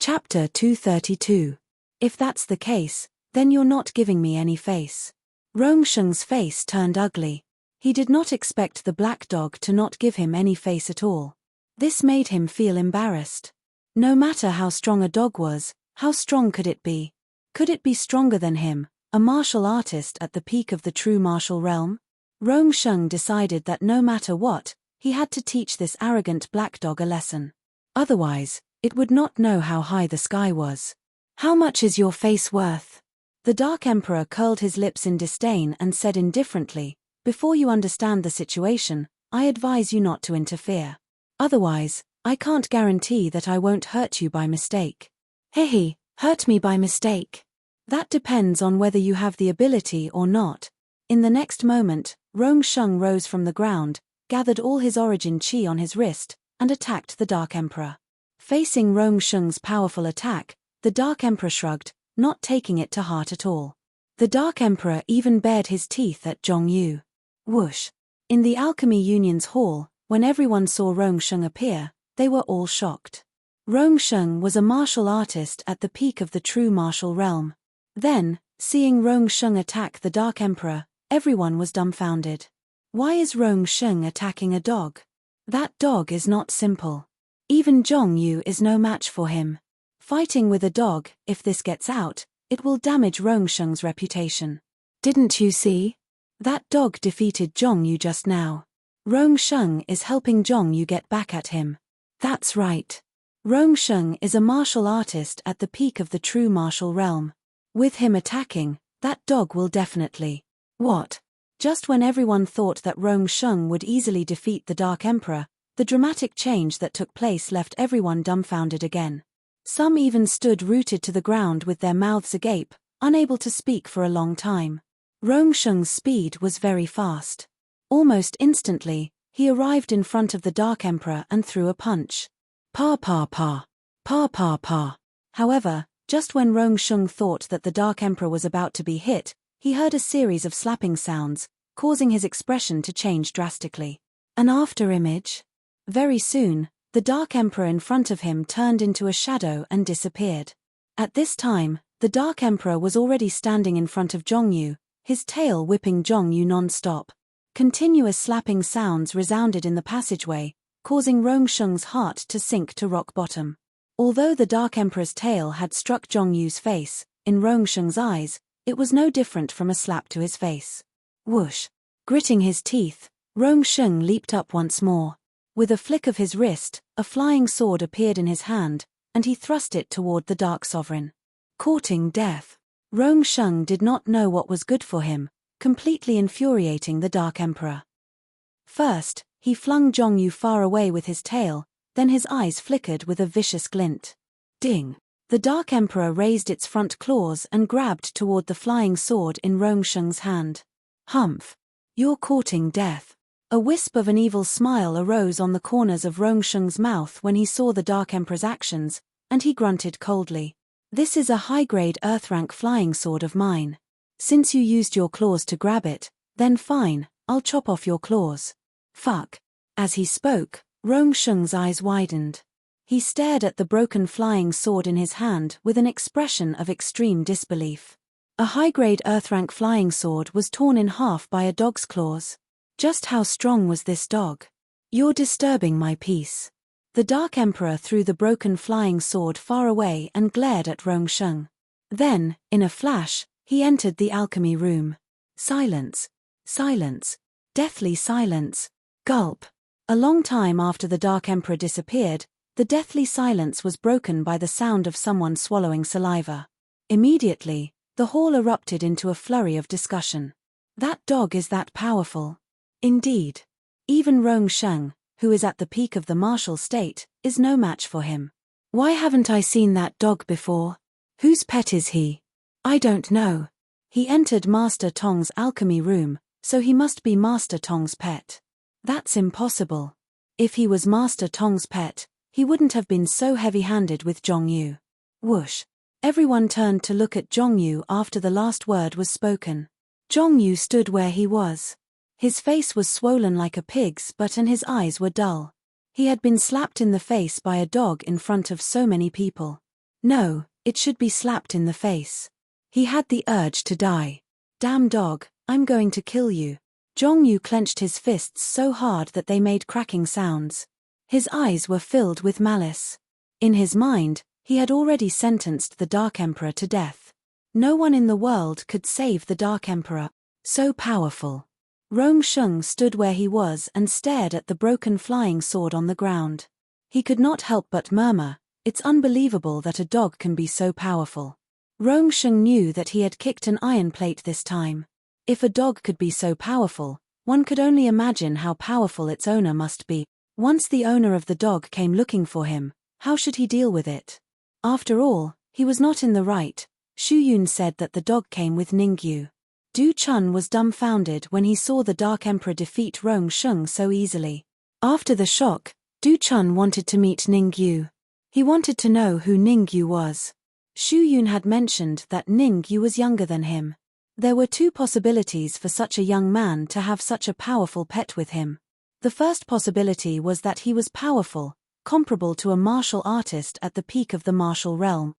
Chapter 232. If that's the case, then you're not giving me any face. Rongsheng's face turned ugly. He did not expect the black dog to not give him any face at all. This made him feel embarrassed. No matter how strong a dog was, how strong could it be? Could it be stronger than him, a martial artist at the peak of the true martial realm? Rongsheng decided that no matter what, he had to teach this arrogant black dog a lesson. Otherwise, it would not know how high the sky was. How much is your face worth? The Dark Emperor curled his lips in disdain and said indifferently, before you understand the situation, I advise you not to interfere. Otherwise, I can't guarantee that I won't hurt you by mistake. Hehe, hurt me by mistake. That depends on whether you have the ability or not. In the next moment, Rongsheng rose from the ground, gathered all his origin chi on his wrist, and attacked the Dark Emperor. Facing Rongsheng's powerful attack, the Dark Emperor shrugged, not taking it to heart at all. The Dark Emperor even bared his teeth at Zhongyu. Whoosh! In the Alchemy Union's hall, when everyone saw Rongsheng appear, they were all shocked. Rongsheng was a martial artist at the peak of the true martial realm. Then, seeing Rongsheng attack the Dark Emperor, everyone was dumbfounded. Why is Rongsheng attacking a dog? That dog is not simple. Even Zhongyu is no match for him. Fighting with a dog, if this gets out, it will damage Rongsheng's reputation. Didn't you see? That dog defeated Zhongyu just now. Rongsheng is helping Zhongyu get back at him. That's right. Rongsheng is a martial artist at the peak of the true martial realm. With him attacking, that dog will definitely. What? Just when everyone thought that Rongsheng would easily defeat the Dark Emperor, the dramatic change that took place left everyone dumbfounded again. Some even stood rooted to the ground with their mouths agape, unable to speak for a long time. Rongsheng's speed was very fast. Almost instantly, he arrived in front of the Dark Emperor and threw a punch. Pa pa pa. Pa pa pa. However, just when Rongsheng thought that the Dark Emperor was about to be hit, he heard a series of slapping sounds, causing his expression to change drastically. An afterimage? Very soon, the Dark Emperor in front of him turned into a shadow and disappeared. At this time, the Dark Emperor was already standing in front of Zhongyu, his tail whipping Zhongyu non-stop. Continuous slapping sounds resounded in the passageway, causing Rongsheng's heart to sink to rock bottom. Although the Dark Emperor's tail had struck Zhongyu's face, in Rongsheng's eyes, it was no different from a slap to his face. Whoosh! Gritting his teeth, Rongsheng leaped up once more. With a flick of his wrist, a flying sword appeared in his hand, and he thrust it toward the Dark Sovereign. Courting death. Rongsheng did not know what was good for him, completely infuriating the Dark Emperor. First, he flung Zhongyu far away with his tail, then his eyes flickered with a vicious glint. Ding! The Dark Emperor raised its front claws and grabbed toward the flying sword in Rongsheng's hand. Humph! You're courting death. A wisp of an evil smile arose on the corners of Rongsheng's mouth when he saw the Dark Emperor's actions, and he grunted coldly. This is a high-grade Earth-rank flying sword of mine. Since you used your claws to grab it, then fine, I'll chop off your claws. Fuck. As he spoke, Rongsheng's eyes widened. He stared at the broken flying sword in his hand with an expression of extreme disbelief. A high-grade Earth-rank flying sword was torn in half by a dog's claws. Just how strong was this dog? You're disturbing my peace. The Dark Emperor threw the broken flying sword far away and glared at Rongsheng. Then, in a flash, he entered the alchemy room. Silence. Silence. Deathly silence. Gulp. A long time after the Dark Emperor disappeared, the deathly silence was broken by the sound of someone swallowing saliva. Immediately, the hall erupted into a flurry of discussion. That dog is that powerful. Indeed. Even Rongsheng, who is at the peak of the martial state, is no match for him. Why haven't I seen that dog before? Whose pet is he? I don't know. He entered Master Tong's alchemy room, so he must be Master Tong's pet. That's impossible. If he was Master Tong's pet, he wouldn't have been so heavy-handed with Zhongyu. Whoosh. Everyone turned to look at Zhongyu after the last word was spoken. Zhongyu stood where he was. His face was swollen like a pig's and his eyes were dull. He had been slapped in the face by a dog in front of so many people. No, it should be slapped in the face. He had the urge to die. Damn dog, I'm going to kill you. Zhongyu clenched his fists so hard that they made cracking sounds. His eyes were filled with malice. In his mind, he had already sentenced the Dark Emperor to death. No one in the world could save the Dark Emperor. So powerful. Rongsheng stood where he was and stared at the broken flying sword on the ground. He could not help but murmur, "It's unbelievable that a dog can be so powerful." Rongsheng knew that he had kicked an iron plate this time. If a dog could be so powerful, one could only imagine how powerful its owner must be. Once the owner of the dog came looking for him, how should he deal with it? After all, he was not in the right. Xu Yun said that the dog came with Ningyu. Du Chun was dumbfounded when he saw the Dark Emperor defeat Rongsheng so easily. After the shock, Du Chun wanted to meet Ningyu. He wanted to know who Ningyu was. Xu Yun had mentioned that Ningyu was younger than him. There were two possibilities for such a young man to have such a powerful pet with him. The first possibility was that he was powerful, comparable to a martial artist at the peak of the martial realm.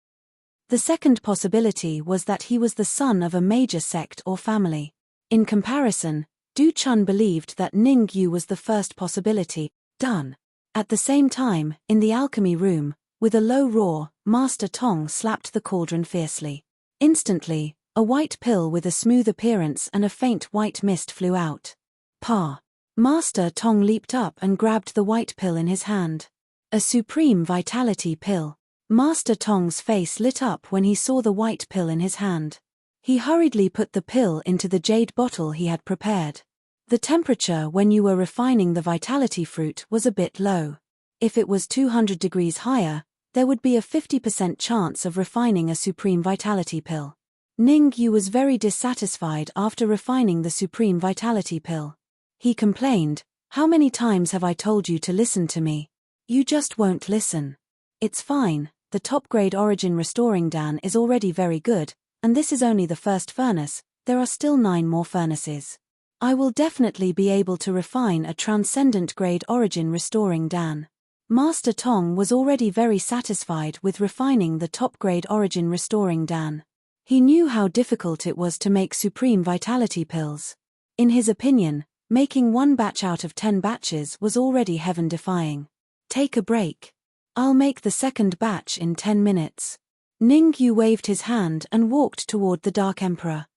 The second possibility was that he was the son of a major sect or family. In comparison, Du Chun believed that Ningyu was the first possibility. Done. At the same time, in the alchemy room, with a low roar, Master Tong slapped the cauldron fiercely. Instantly, a white pill with a smooth appearance and a faint white mist flew out. Pa! Master Tong leaped up and grabbed the white pill in his hand. A supreme vitality pill. Master Tong's face lit up when he saw the white pill in his hand. He hurriedly put the pill into the jade bottle he had prepared. The temperature when you were refining the vitality fruit was a bit low. If it was 200 degrees higher, there would be a 50% chance of refining a supreme vitality pill. Ningyu was very dissatisfied after refining the supreme vitality pill. He complained, "How many times have I told you to listen to me? You just won't listen. It's fine, the top-grade origin restoring Dan is already very good, and this is only the first furnace, there are still 9 more furnaces. I will definitely be able to refine a transcendent-grade origin restoring Dan." Master Tong was already very satisfied with refining the top-grade origin restoring Dan. He knew how difficult it was to make supreme vitality pills. In his opinion, making 1 batch out of 10 batches was already heaven-defying. Take a break. I'll make the second batch in 10 minutes. Ningyu waved his hand and walked toward the Dark Emperor.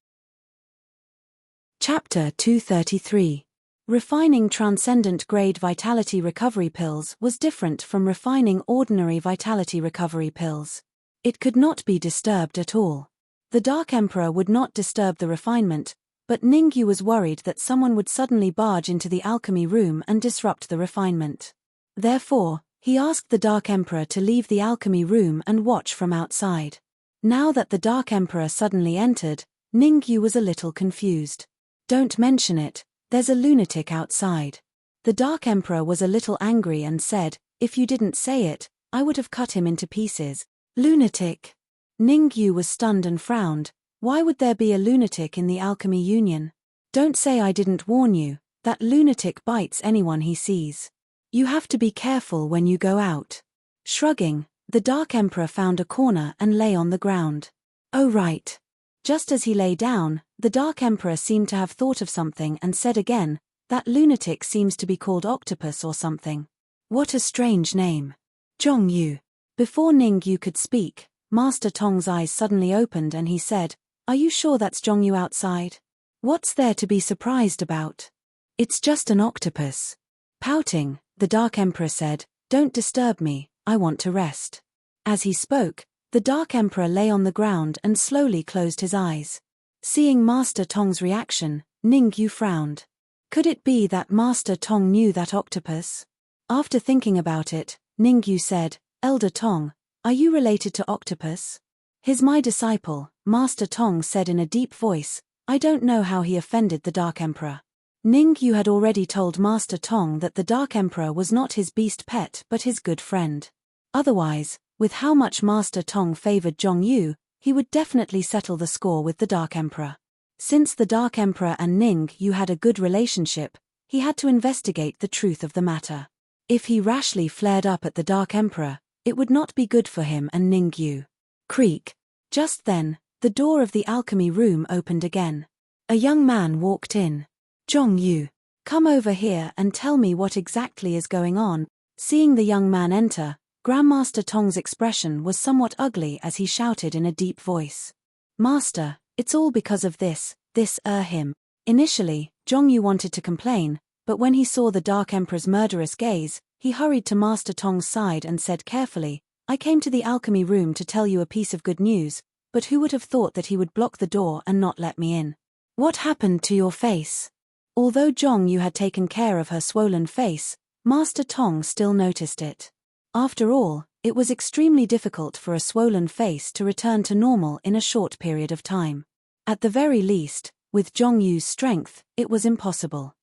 Chapter 233. Refining transcendent-grade vitality recovery pills was different from refining ordinary vitality recovery pills. It could not be disturbed at all. The Dark Emperor would not disturb the refinement, but Ningyu was worried that someone would suddenly barge into the alchemy room and disrupt the refinement. Therefore, he asked the Dark Emperor to leave the alchemy room and watch from outside. Now that the Dark Emperor suddenly entered, Ningyu was a little confused. "Don't mention it, there's a lunatic outside." The Dark Emperor was a little angry and said, "If you didn't say it, I would have cut him into pieces." Lunatic. Ningyu was stunned and frowned. Why would there be a lunatic in the Alchemy Union? Don't say I didn't warn you, that lunatic bites anyone he sees. You have to be careful when you go out. Shrugging, the Dark Emperor found a corner and lay on the ground. Oh right. Just as he lay down, the Dark Emperor seemed to have thought of something and said again, "That lunatic seems to be called Octopus or something. What a strange name. Zhongyu." Before Ningyu could speak, Master Tong's eyes suddenly opened and he said, "Are you sure that's Zhongyu outside? What's there to be surprised about? It's just an octopus." Pouting, the Dark Emperor said, "Don't disturb me, I want to rest." As he spoke, the Dark Emperor lay on the ground and slowly closed his eyes. Seeing Master Tong's reaction, Ningyu frowned. Could it be that Master Tong knew that octopus? After thinking about it, Ningyu said, "Elder Tong, are you related to Octopus?" "He's my disciple," Master Tong said in a deep voice. I don't know how he offended the Dark Emperor. Ningyu had already told Master Tong that the Dark Emperor was not his beast pet but his good friend. Otherwise, with how much Master Tong favored Zhongyu, he would definitely settle the score with the Dark Emperor. Since the Dark Emperor and Ningyu had a good relationship, he had to investigate the truth of the matter. If he rashly flared up at the Dark Emperor, it would not be good for him and Ningyu. Creak. Just then, the door of the alchemy room opened again. A young man walked in. Zhongyu, come over here and tell me what exactly is going on. Seeing the young man enter, Grandmaster Tong's expression was somewhat ugly as he shouted in a deep voice. Master, it's all because of him. Initially, Zhongyu wanted to complain, but when he saw the Dark Emperor's murderous gaze, he hurried to Master Tong's side and said carefully, I came to the alchemy room to tell you a piece of good news, but who would have thought that he would block the door and not let me in? What happened to your face? Although Zhongyu had taken care of her swollen face, Master Tong still noticed it. After all, it was extremely difficult for a swollen face to return to normal in a short period of time. At the very least, with Zhongyu's strength, it was impossible.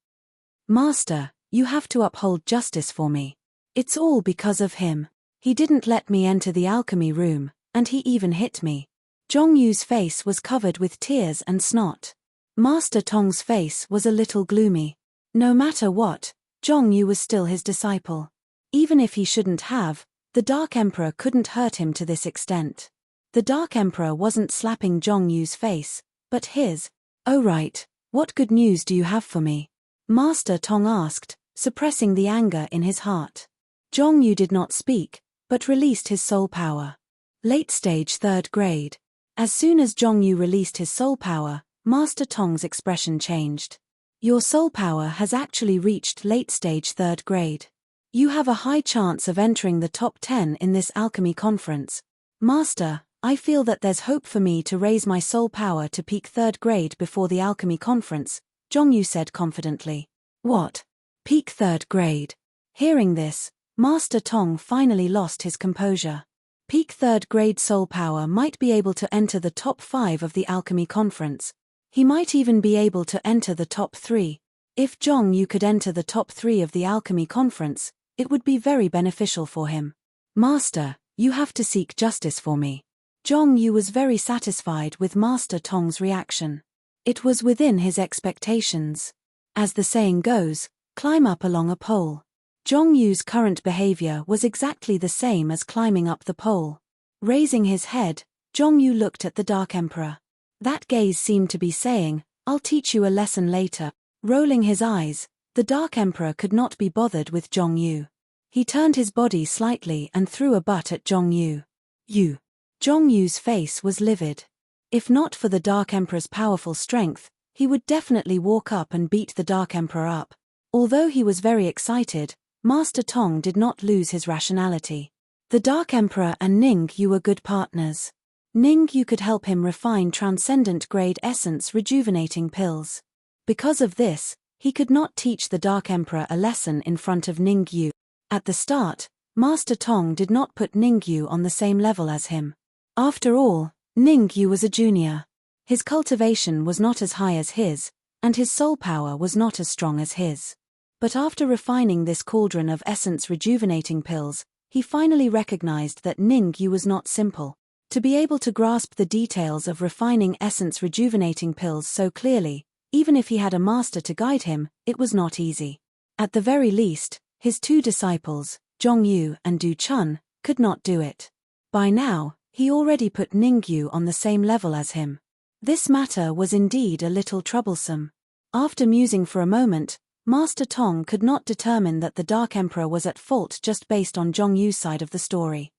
Master, you have to uphold justice for me. It's all because of him. He didn't let me enter the alchemy room, and he even hit me. Zhongyu's face was covered with tears and snot. Master Tong's face was a little gloomy. No matter what, Zhongyu was still his disciple. Even if he shouldn't have, the Dark Emperor couldn't hurt him to this extent. The Dark Emperor wasn't slapping Zhongyu's face, but his. Oh right, what good news do you have for me? Master Tong asked, suppressing the anger in his heart. Zhongyu did not speak, but released his soul power. Late stage 3rd grade. As soon as Zhongyu released his soul power, Master Tong's expression changed. Your soul power has actually reached late stage 3rd grade. You have a high chance of entering the top 10 in this alchemy conference. Master, I feel that there's hope for me to raise my soul power to peak 3rd grade before the alchemy conference, Zhongyu said confidently. What? Peak 3rd grade? Hearing this, Master Tong finally lost his composure. Peak 3rd grade soul power might be able to enter the top 5 of the alchemy conference. He might even be able to enter the top 3. If Zhongyu could enter the top 3 of the alchemy conference, it would be very beneficial for him. Master, you have to seek justice for me. Zhongyu was very satisfied with Master Tong's reaction. It was within his expectations. As the saying goes, climb up along a pole. Zhongyu's current behavior was exactly the same as climbing up the pole. Raising his head, Zhongyu looked at the Dark Emperor. That gaze seemed to be saying, I'll teach you a lesson later. Rolling his eyes, the Dark Emperor could not be bothered with Zhongyu. He turned his body slightly and threw a butt at Zhongyu. You. Zhongyu's face was livid. If not for the Dark Emperor's powerful strength, he would definitely walk up and beat the Dark Emperor up. Although he was very excited, Master Tong did not lose his rationality. The Dark Emperor and Ningyu were good partners. Ningyu could help him refine transcendent grade essence rejuvenating pills. Because of this, he could not teach the Dark Emperor a lesson in front of Ningyu. At the start, Master Tong did not put Ningyu on the same level as him. After all, Ningyu was a junior. His cultivation was not as high as his, and his soul power was not as strong as his. But after refining this cauldron of essence rejuvenating pills, he finally recognized that Ningyu was not simple. To be able to grasp the details of refining essence rejuvenating pills so clearly, even if he had a master to guide him, it was not easy. At the very least, his 2 disciples, Zhongyu and Du Chun, could not do it. By now, he already put Ningyu on the same level as him. This matter was indeed a little troublesome. After musing for a moment, Master Tong could not determine that the Dark Emperor was at fault just based on Zhongyu's side of the story.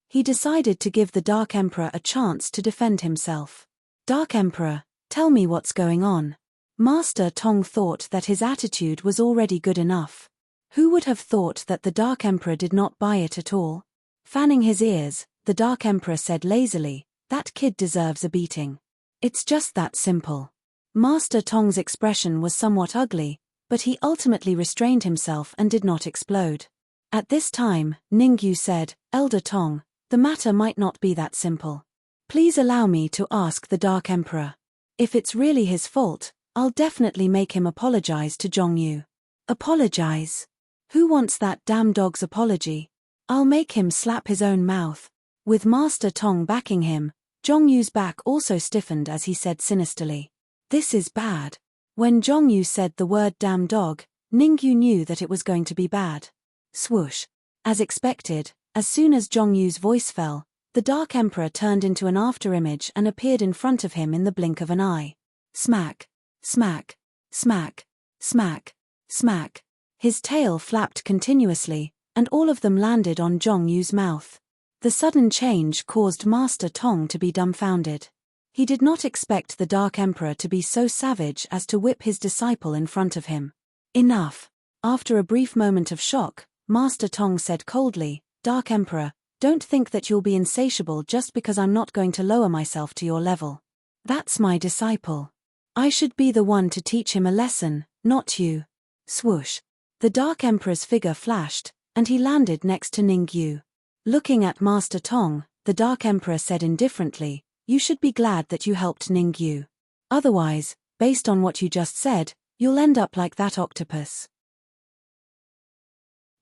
He decided to give the Dark Emperor a chance to defend himself. Dark Emperor, tell me what's going on. Master Tong thought that his attitude was already good enough. Who would have thought that the Dark Emperor did not buy it at all? Fanning his ears, the Dark Emperor said lazily, that kid deserves a beating. It's just that simple. Master Tong's expression was somewhat ugly, but he ultimately restrained himself and did not explode. At this time, Ningyu said, Elder Tong, the matter might not be that simple. Please allow me to ask the Dark Emperor. If it's really his fault, I'll definitely make him apologize to Zhongyu. Apologize? Who wants that damn dog's apology? I'll make him slap his own mouth. With Master Tong backing him, Zhongyu's back also stiffened as he said sinisterly. This is bad. When Zhongyu said the word damn dog, Ningyu knew that it was going to be bad. Swoosh. As expected, as soon as Zhongyu's voice fell, The Dark Emperor turned into an afterimage and appeared in front of him in the blink of an eye. Smack, smack, smack, smack, smack. His tail flapped continuously, and all of them landed on Zhong Yu's mouth. The sudden change caused Master Tong to be dumbfounded. He did not expect the Dark Emperor to be so savage as to whip his disciple in front of him. Enough. After a brief moment of shock, Master Tong said coldly, "Dark Emperor, don't think that you'll be insatiable just because I'm not going to lower myself to your level. That's my disciple. I should be the one to teach him a lesson, not you." Swoosh. The Dark Emperor's figure flashed, and he landed next to Ningyu. Looking at Master Tong, the Dark Emperor said indifferently, "You should be glad that you helped Ningyu. Otherwise, based on what you just said, you'll end up like that octopus."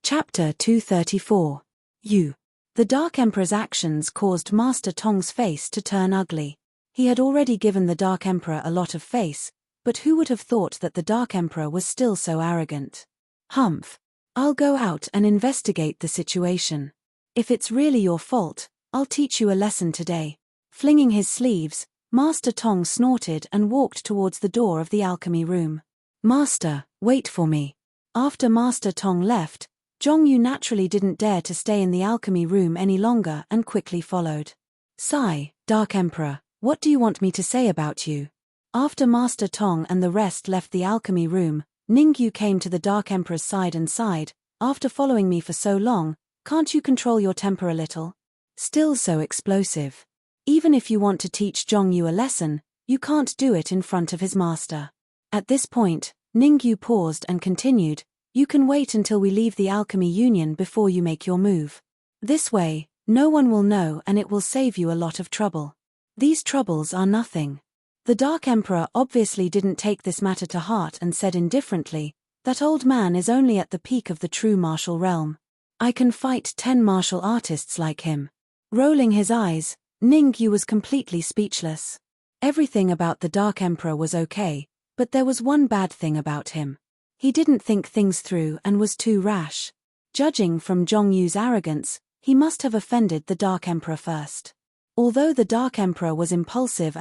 Chapter 234. You. The Dark Emperor's actions caused Master Tong's face to turn ugly. He had already given the Dark Emperor a lot of face, but who would have thought that the Dark Emperor was still so arrogant? Humph. I'll go out and investigate the situation. If it's really your fault, I'll teach you a lesson today. Flinging his sleeves, Master Tong snorted and walked towards the door of the alchemy room. "Master, wait for me." After Master Tong left, Zhong Yu naturally didn't dare to stay in the alchemy room any longer and quickly followed. "Sigh, Dark Emperor, what do you want me to say about you?" After Master Tong and the rest left the alchemy room, Ningyu came to the Dark Emperor's side and sighed, "After following me for so long, can't you control your temper a little? Still so explosive. Even if you want to teach Zhong Yu a lesson, you can't do it in front of his master." At this point, Ningyu paused and continued, "You can wait until we leave the Alchemy Union before you make your move. This way, no one will know and it will save you a lot of trouble." "These troubles are nothing." The Dark Emperor obviously didn't take this matter to heart and said indifferently, "That old man is only at the peak of the true martial realm. I can fight 10 martial artists like him." Rolling his eyes, Ningyu was completely speechless. Everything about the Dark Emperor was okay, but there was one bad thing about him. He didn't think things through and was too rash. Judging from Zhong Yu's arrogance, he must have offended the Dark Emperor first. Although the Dark Emperor was impulsive,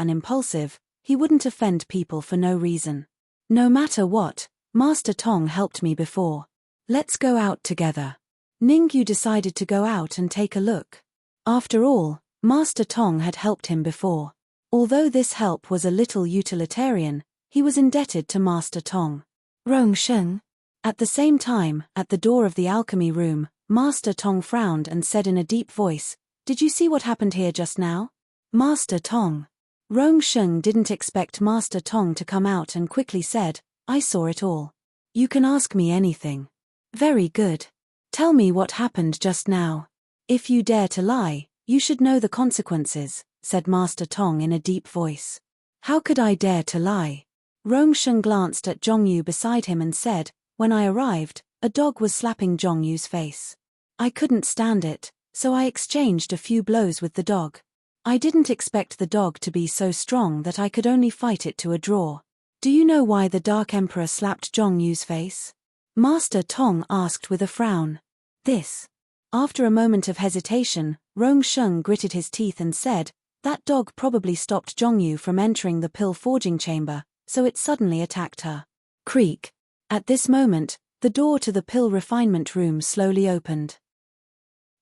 he wouldn't offend people for no reason. "No matter what, Master Tong helped me before. Let's go out together." Ningyu decided to go out and take a look. After all, Master Tong had helped him before. Although this help was a little utilitarian, he was indebted to Master Tong. "Rongsheng." At the same time, at the door of the alchemy room, Master Tong frowned and said in a deep voice, "Did you see what happened here just now?" "Master Tong." Rongsheng didn't expect Master Tong to come out and quickly said, "I saw it all." "You can ask me anything." "Very good. Tell me what happened just now. If you dare to lie, you should know the consequences," said Master Tong in a deep voice. "How could I dare to lie?" Rongsheng glanced at Zhong Yu beside him and said, "When I arrived, a dog was slapping Zhong Yu's face. I couldn't stand it, so I exchanged a few blows with the dog. I didn't expect the dog to be so strong that I could only fight it to a draw." "Do you know why the Dark Emperor slapped Zhong Yu's face?" Master Tong asked with a frown. "This." After a moment of hesitation, Rongsheng gritted his teeth and said, "That dog probably stopped Zhong Yu from entering the pill forging chamber, so it suddenly attacked her." Creak. At this moment, the door to the pill refinement room slowly opened.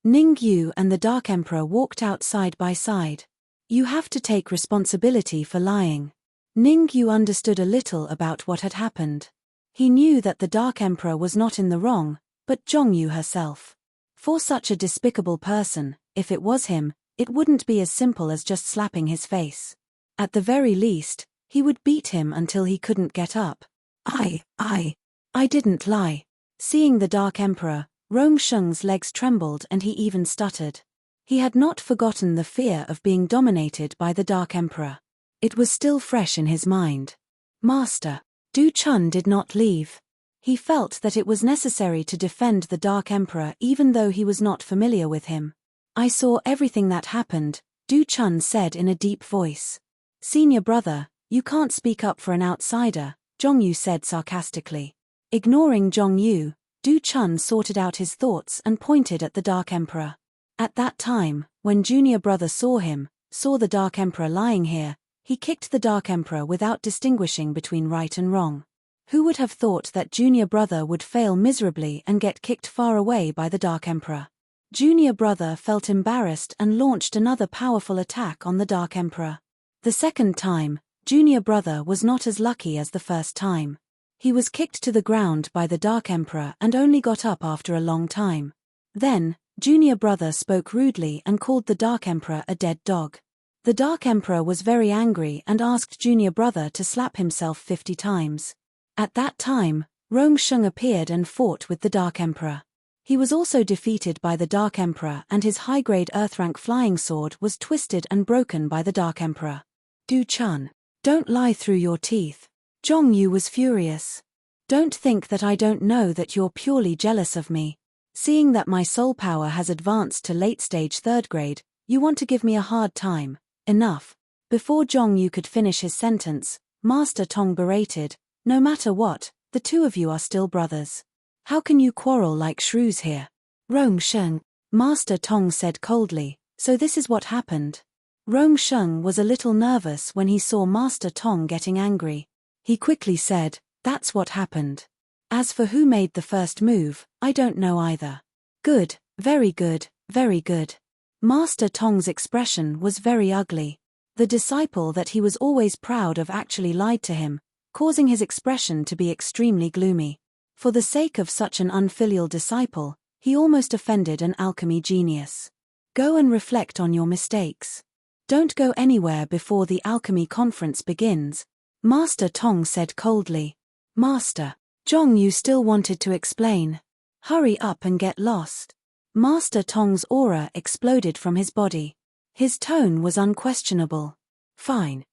Ningyu and the Dark Emperor walked out side by side. "You have to take responsibility for lying." Ningyu understood a little about what had happened. He knew that the Dark Emperor was not in the wrong, but Zhong Yu herself. For such a despicable person, if it was him, it wouldn't be as simple as just slapping his face. At the very least, he would beat him until he couldn't get up. I didn't lie." Seeing the Dark Emperor, Rongsheng's legs trembled and he even stuttered. He had not forgotten the fear of being dominated by the Dark Emperor. It was still fresh in his mind. "Master." Du Chun did not leave. He felt that it was necessary to defend the Dark Emperor even though he was not familiar with him. "I saw everything that happened," Du Chun said in a deep voice. "Senior brother, you can't speak up for an outsider," Zhong Yu said sarcastically. Ignoring Zhong Yu, Du Chun sorted out his thoughts and pointed at the Dark Emperor. At that time, when junior brother saw the Dark Emperor lying here, he kicked the Dark Emperor without distinguishing between right and wrong. Who would have thought that junior brother would fail miserably and get kicked far away by the Dark Emperor? Junior brother felt embarrassed and launched another powerful attack on the Dark Emperor. The second time, junior brother was not as lucky as the first time. He was kicked to the ground by the Dark Emperor and only got up after a long time. Then, junior brother spoke rudely and called the Dark Emperor a dead dog. The Dark Emperor was very angry and asked junior brother to slap himself 50 times. At that time, Rongsheng appeared and fought with the Dark Emperor. He was also defeated by the Dark Emperor and his high-grade Earthrank flying sword was twisted and broken by the Dark Emperor. Du Chun, don't lie through your teeth. Zhong Yu was furious. Don't think that I don't know that you're purely jealous of me. Seeing that my soul power has advanced to late stage 3rd grade, you want to give me a hard time. Enough. Before Zhong Yu could finish his sentence, Master Tong berated, no matter what, the two of you are still brothers. How can you quarrel like shrews here? Rongsheng, Master Tong said coldly, so this is what happened. Rongsheng was a little nervous when he saw Master Tong getting angry. He quickly said, that's what happened. As for who made the first move, I don't know either. Good, very good, very good. Master Tong's expression was very ugly. The disciple that he was always proud of actually lied to him, causing his expression to be extremely gloomy. For the sake of such an unfilial disciple, he almost offended an alchemy genius. Go and reflect on your mistakes. Don't go anywhere before the alchemy conference begins, Master Tong said coldly. Master, Zhong Yu still wanted to explain. Hurry up and get lost. Master Tong's aura exploded from his body. His tone was unquestionable. Fine.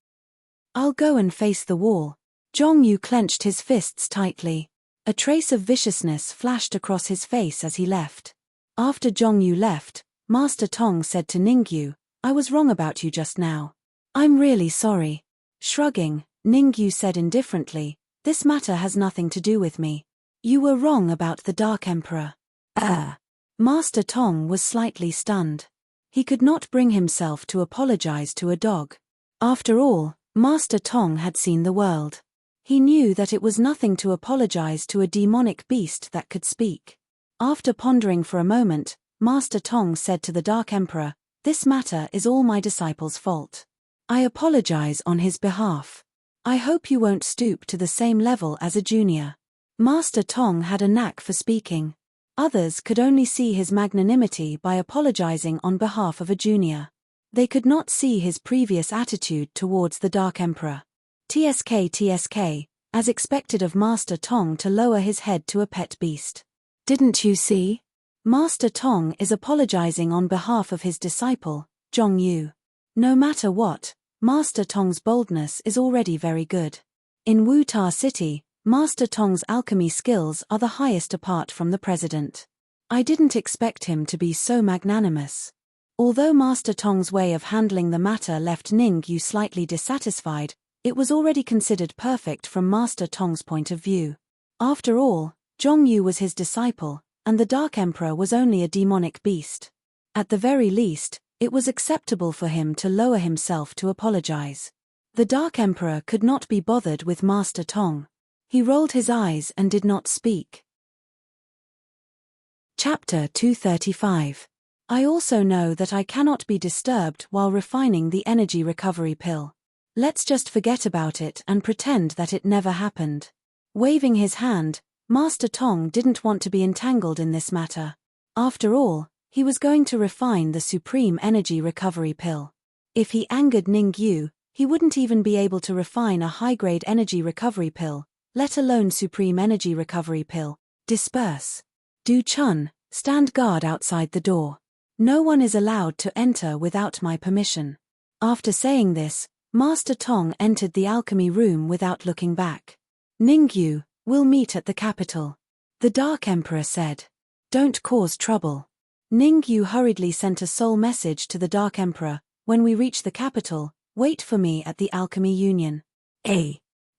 I'll go and face the wall. Zhong Yu clenched his fists tightly. A trace of viciousness flashed across his face as he left. After Zhong Yu left, Master Tong said to Ningyu, I was wrong about you just now. I'm really sorry. Shrugging, Ningyu said indifferently, this matter has nothing to do with me. You were wrong about the Dark Emperor. Master Tong was slightly stunned. He could not bring himself to apologize to a dog. After all, Master Tong had seen the world. He knew that it was nothing to apologize to a demonic beast that could speak. After pondering for a moment, Master Tong said to the Dark Emperor, this matter is all my disciple's fault. I apologize on his behalf. I hope you won't stoop to the same level as a junior. Master Tong had a knack for speaking. Others could only see his magnanimity by apologizing on behalf of a junior. They could not see his previous attitude towards the Dark Emperor. TSK, as expected of Master Tong to lower his head to a pet beast. Didn't you see? Master Tong is apologizing on behalf of his disciple, Zhong Yu. No matter what, Master Tong's boldness is already very good. In Wuta City, Master Tong's alchemy skills are the highest apart from the president. I didn't expect him to be so magnanimous. Although Master Tong's way of handling the matter left Ningyu slightly dissatisfied, it was already considered perfect from Master Tong's point of view. After all, Zhong Yu was his disciple, and the Dark Emperor was only a demonic beast. At the very least, it was acceptable for him to lower himself to apologize. The Dark Emperor could not be bothered with Master Tong. He rolled his eyes and did not speak. Chapter 235. I also know that I cannot be disturbed while refining the energy recovery pill. Let's just forget about it and pretend that it never happened. Waving his hand, Master Tong didn't want to be entangled in this matter. After all, he was going to refine the supreme energy recovery pill. If he angered Ningyu, he wouldn't even be able to refine a high-grade energy recovery pill, let alone supreme energy recovery pill. Disperse. Du Chun, stand guard outside the door. No one is allowed to enter without my permission. After saying this, Master Tong entered the alchemy room without looking back. Ningyu, we'll meet at the capital. The Dark Emperor said. Don't cause trouble. Ningyu hurriedly sent a soul message to the Dark Emperor, when we reach the capital, wait for me at the Alchemy Union.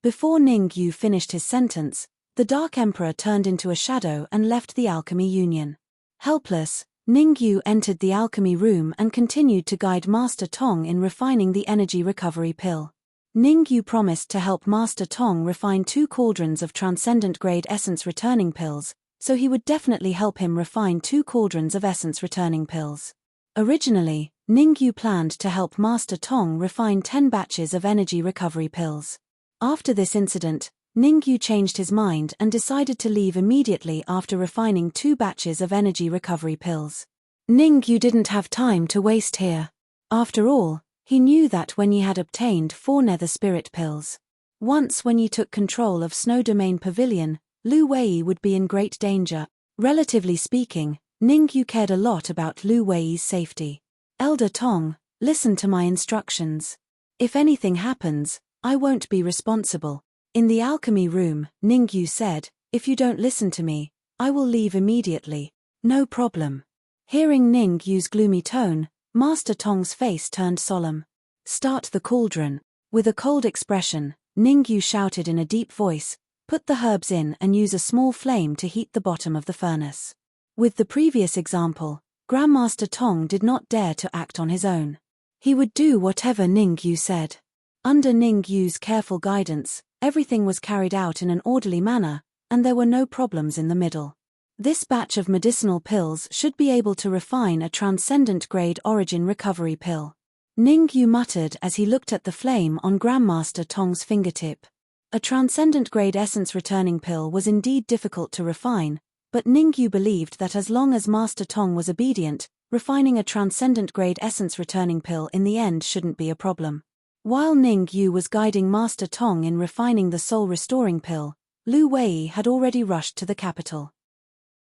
Before Ningyu finished his sentence, the Dark Emperor turned into a shadow and left the Alchemy Union. Helpless, Ningyu entered the alchemy room and continued to guide Master Tong in refining the energy recovery pill. Ningyu promised to help Master Tong refine 2 cauldrons of transcendent-grade essence returning pills, so he would definitely help him refine 2 cauldrons of essence returning pills. Originally, Ningyu planned to help Master Tong refine 10 batches of energy recovery pills. After this incident, Ningyu changed his mind and decided to leave immediately after refining 2 batches of energy recovery pills. Ningyu didn't have time to waste here. After all, he knew that Wen Yi had obtained 4 nether spirit pills. Once Wen Yi took control of Snow Domain Pavilion, Lu Wei would be in great danger. Relatively speaking, Ningyu cared a lot about Lu Wei's safety. Elder Tong, listen to my instructions. If anything happens, I won't be responsible. In the alchemy room, Ningyu said, if you don't listen to me, I will leave immediately. No problem. Hearing Ningyu's gloomy tone, Master Tong's face turned solemn. Start the cauldron. With a cold expression, Ningyu shouted in a deep voice, put the herbs in and use a small flame to heat the bottom of the furnace. With the previous example, Grandmaster Tong did not dare to act on his own. He would do whatever Ningyu said. Under Ningyu's careful guidance, everything was carried out in an orderly manner, and there were no problems in the middle. This batch of medicinal pills should be able to refine a transcendent-grade origin recovery pill. Ningyu muttered as he looked at the flame on Grandmaster Tong's fingertip. A transcendent-grade essence-returning pill was indeed difficult to refine, but Ningyu believed that as long as Master Tong was obedient, refining a transcendent-grade essence-returning pill in the end shouldn't be a problem. While Ningyu was guiding Master Tong in refining the soul-restoring pill, Lu Wei had already rushed to the capital.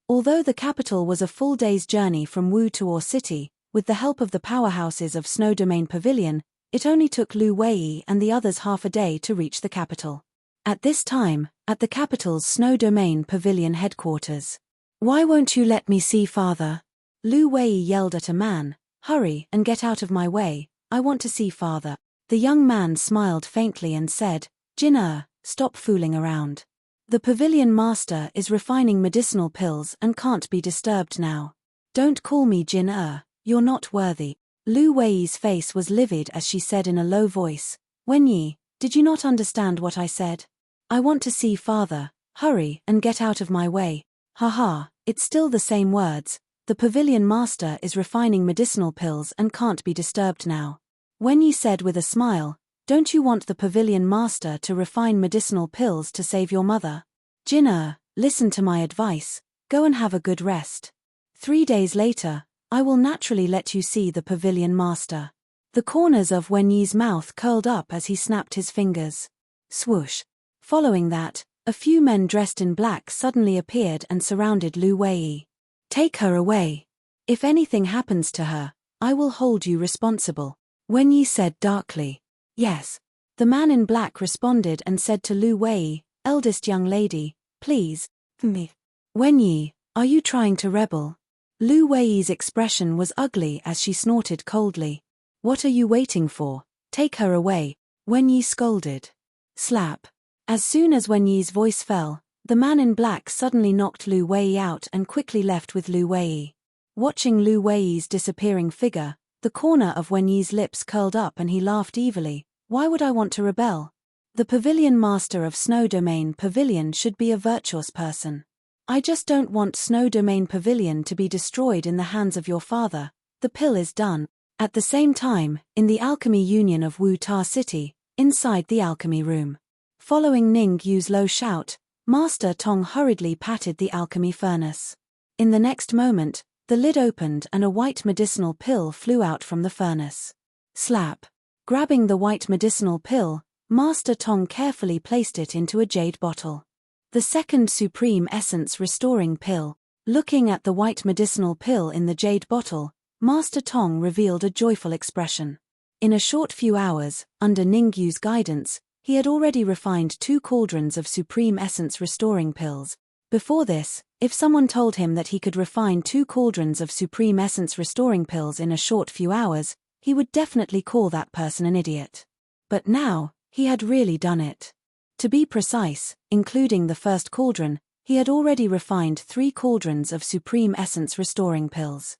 Although the capital was a full day's journey from Wu Tuo City, with the help of the powerhouses of Snow Domain Pavilion, it only took Lu Wei and the others half a day to reach the capital. At this time, at the capital's Snow Domain Pavilion headquarters. Why won't you let me see father? Lu Wei yelled at a man, hurry and get out of my way, I want to see father. The young man smiled faintly and said, Jin stop fooling around. The pavilion master is refining medicinal pills and can't be disturbed now. Don't call me Jin you're not worthy. Lu Wei's face was livid as she said in a low voice, Wen Yi, did you not understand what I said? I want to see father, hurry and get out of my way. Haha, it's still the same words, the pavilion master is refining medicinal pills and can't be disturbed now. Wen Yi said with a smile, don't you want the pavilion master to refine medicinal pills to save your mother? Jin listen to my advice, go and have a good rest. 3 days later, I will naturally let you see the pavilion master. The corners of Wen Yi's mouth curled up as he snapped his fingers. Swoosh. Following that, a few men dressed in black suddenly appeared and surrounded Lu Wei. Take her away. If anything happens to her, I will hold you responsible, Wen Yi said darkly. Yes. The man in black responded and said to Lu Wei, eldest young lady, please, me. Wen Yi, are you trying to rebel? Lu Wei's expression was ugly as she snorted coldly. What are you waiting for? Take her away, Wen Yi scolded. Slap. As soon as Wen Yi's voice fell, the man in black suddenly knocked Lu Wei out and quickly left with Lu Wei. Watching Lu Wei's disappearing figure, the corner of Wen Yi's lips curled up and he laughed evilly. Why would I want to rebel? The pavilion master of Snow Domain Pavilion should be a virtuous person. I just don't want Snow Domain Pavilion to be destroyed in the hands of your father. The pill is done. At the same time, in the Alchemy Union of Wu Ta City, inside the alchemy room. Following Ningyu's low shout, Master Tong hurriedly patted the alchemy furnace. In the next moment, the lid opened and a white medicinal pill flew out from the furnace. Slap. Grabbing the white medicinal pill, Master Tong carefully placed it into a jade bottle. The second supreme essence restoring pill. Looking at the white medicinal pill in the jade bottle, Master Tong revealed a joyful expression. In a short few hours, under Ningyu's guidance, he had already refined 2 cauldrons of supreme essence restoring pills. Before this, if someone told him that he could refine 2 cauldrons of supreme essence restoring pills in a short few hours, he would definitely call that person an idiot. But now, he had really done it. To be precise, including the first cauldron, he had already refined 3 cauldrons of supreme essence restoring pills.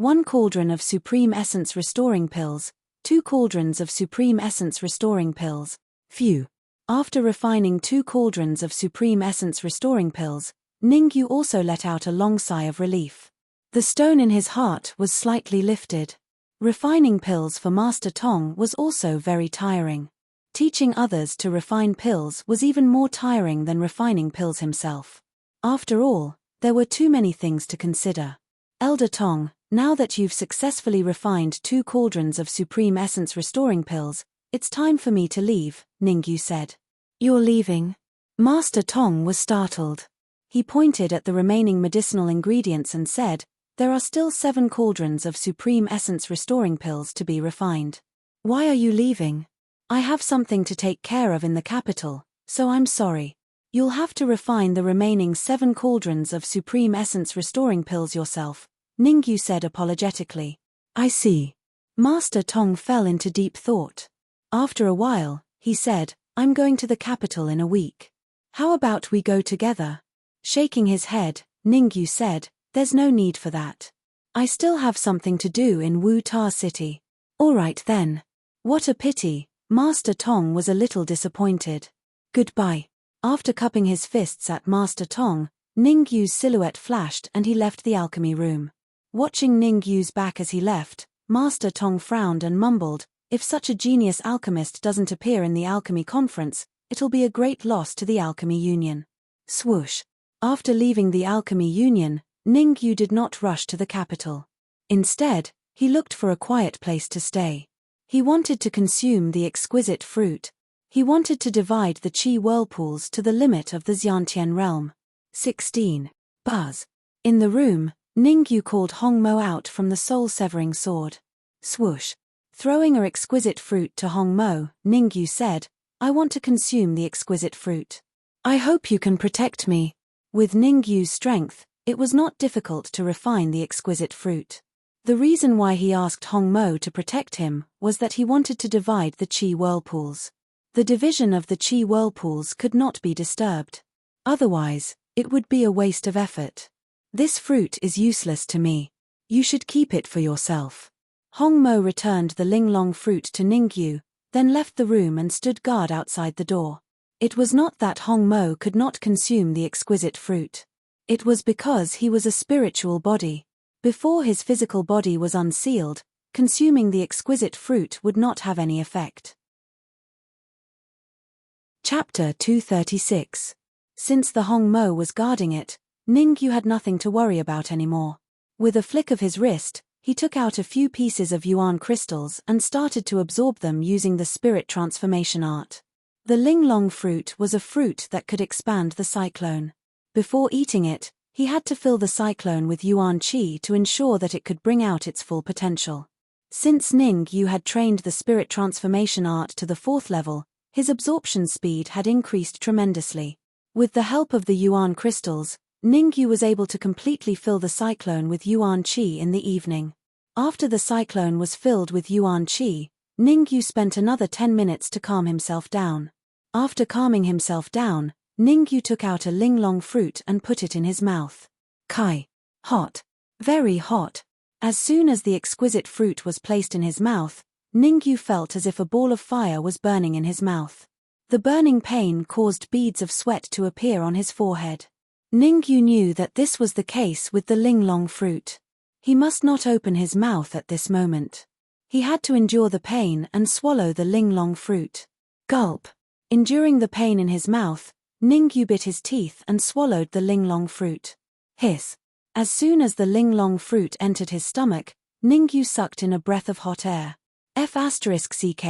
1 cauldron of Supreme Essence Restoring Pills, 2 cauldrons of Supreme Essence Restoring Pills. Phew. After refining 2 cauldrons of Supreme Essence Restoring Pills, Ningyu also let out a long sigh of relief. The stone in his heart was slightly lifted. Refining pills for Master Tong was also very tiring. Teaching others to refine pills was even more tiring than refining pills himself. After all, there were too many things to consider. Elder Tong, now that you've successfully refined 2 cauldrons of Supreme Essence Restoring Pills, it's time for me to leave, Ningyu said. You're leaving? Master Tong was startled. He pointed at the remaining medicinal ingredients and said, there are still 7 cauldrons of Supreme Essence Restoring Pills to be refined. Why are you leaving? I have something to take care of in the capital, so I'm sorry. You'll have to refine the remaining 7 cauldrons of Supreme Essence Restoring Pills yourself, Ningyu said apologetically. I see. Master Tong fell into deep thought. After a while, he said, I'm going to the capital in a week. How about we go together? Shaking his head, Ningyu said, there's no need for that. I still have something to do in Wu Ta City. All right then. What a pity. Master Tong was a little disappointed. Goodbye. After cupping his fists at Master Tong, Ningyu's silhouette flashed and he left the alchemy room. Watching Ningyu's back as he left, Master Tong frowned and mumbled, if such a genius alchemist doesn't appear in the alchemy conference, it'll be a great loss to the alchemy union. Swoosh. After leaving the alchemy union, Ningyu did not rush to the capital. Instead, he looked for a quiet place to stay. He wanted to consume the exquisite fruit. He wanted to divide the qi whirlpools to the limit of the Xiantian realm. 16. Buzz. In the room, Ningyu called Hongmo out from the soul-severing sword. Swoosh. Throwing her exquisite fruit to Hongmo, Ningyu said, I want to consume the exquisite fruit. I hope you can protect me. With Ningyu's strength, it was not difficult to refine the exquisite fruit. The reason why he asked Hongmo to protect him was that he wanted to divide the qi whirlpools. The division of the qi whirlpools could not be disturbed. Otherwise, it would be a waste of effort. This fruit is useless to me. You should keep it for yourself. Hongmo returned the linglong fruit to Ningyu, then left the room and stood guard outside the door. It was not that Hongmo could not consume the exquisite fruit. It was because he was a spiritual body. Before his physical body was unsealed, consuming the exquisite fruit would not have any effect. Chapter 236. Since the Hongmo was guarding it, Ningyu had nothing to worry about anymore. With a flick of his wrist, he took out a few pieces of yuan crystals and started to absorb them using the spirit transformation art. The linglong fruit was a fruit that could expand the cyclone. Before eating it, he had to fill the cyclone with yuan qi to ensure that it could bring out its full potential. Since Ningyu had trained the spirit transformation art to the 4th level, his absorption speed had increased tremendously. With the help of the yuan crystals, Ningyu was able to completely fill the cyclone with yuan qi in the evening. After the cyclone was filled with yuan qi, Ningyu spent another 10 minutes to calm himself down. After calming himself down, Ningyu took out a linglong fruit and put it in his mouth. Kai. Hot. Very hot. As soon as the exquisite fruit was placed in his mouth, Ningyu felt as if a ball of fire was burning in his mouth. The burning pain caused beads of sweat to appear on his forehead. Ningyu knew that this was the case with the linglong fruit. He must not open his mouth at this moment. He had to endure the pain and swallow the linglong fruit. Gulp. Enduring the pain in his mouth, Ningyu bit his teeth and swallowed the linglong fruit. Hiss. As soon as the linglong fruit entered his stomach, Ningyu sucked in a breath of hot air. F***ck,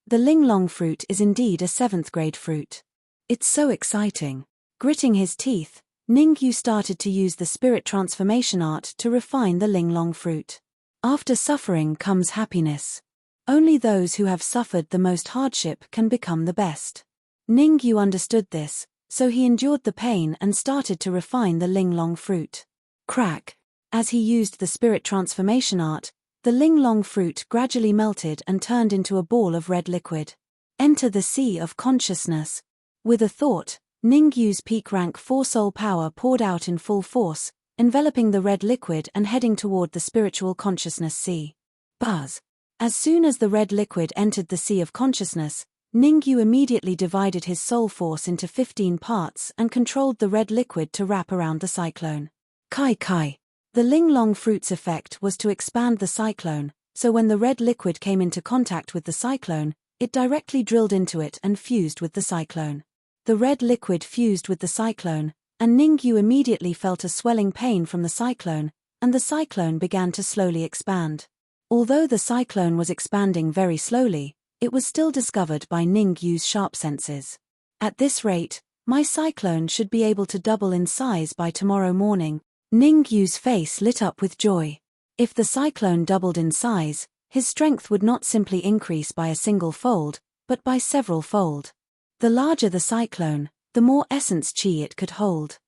the linglong fruit is indeed a 7th grade fruit. It's so exciting. Gritting his teeth, Ningyu started to use the spirit transformation art to refine the linglong fruit. After suffering comes happiness. Only those who have suffered the most hardship can become the best. Ningyu understood this, so he endured the pain and started to refine the linglong fruit. Crack. As he used the spirit transformation art, the linglong fruit gradually melted and turned into a ball of red liquid. Enter the sea of consciousness. With a thought, Ningyu's peak rank 4 soul power poured out in full force, enveloping the red liquid and heading toward the spiritual consciousness sea. Buzz. As soon as the red liquid entered the sea of consciousness, Ningyu immediately divided his soul force into 15 parts and controlled the red liquid to wrap around the cyclone. Kai Kai. The Linglong fruit's effect was to expand the cyclone, so when the red liquid came into contact with the cyclone, it directly drilled into it and fused with the cyclone. The red liquid fused with the cyclone, and Ningyu immediately felt a swelling pain from the cyclone, and the cyclone began to slowly expand. Although the cyclone was expanding very slowly, it was still discovered by Ningyu's sharp senses. At this rate, my cyclone should be able to double in size by tomorrow morning. Ningyu's face lit up with joy. If the cyclone doubled in size, his strength would not simply increase by a single fold, but by several fold. The larger the cyclone, the more essence chi it could hold.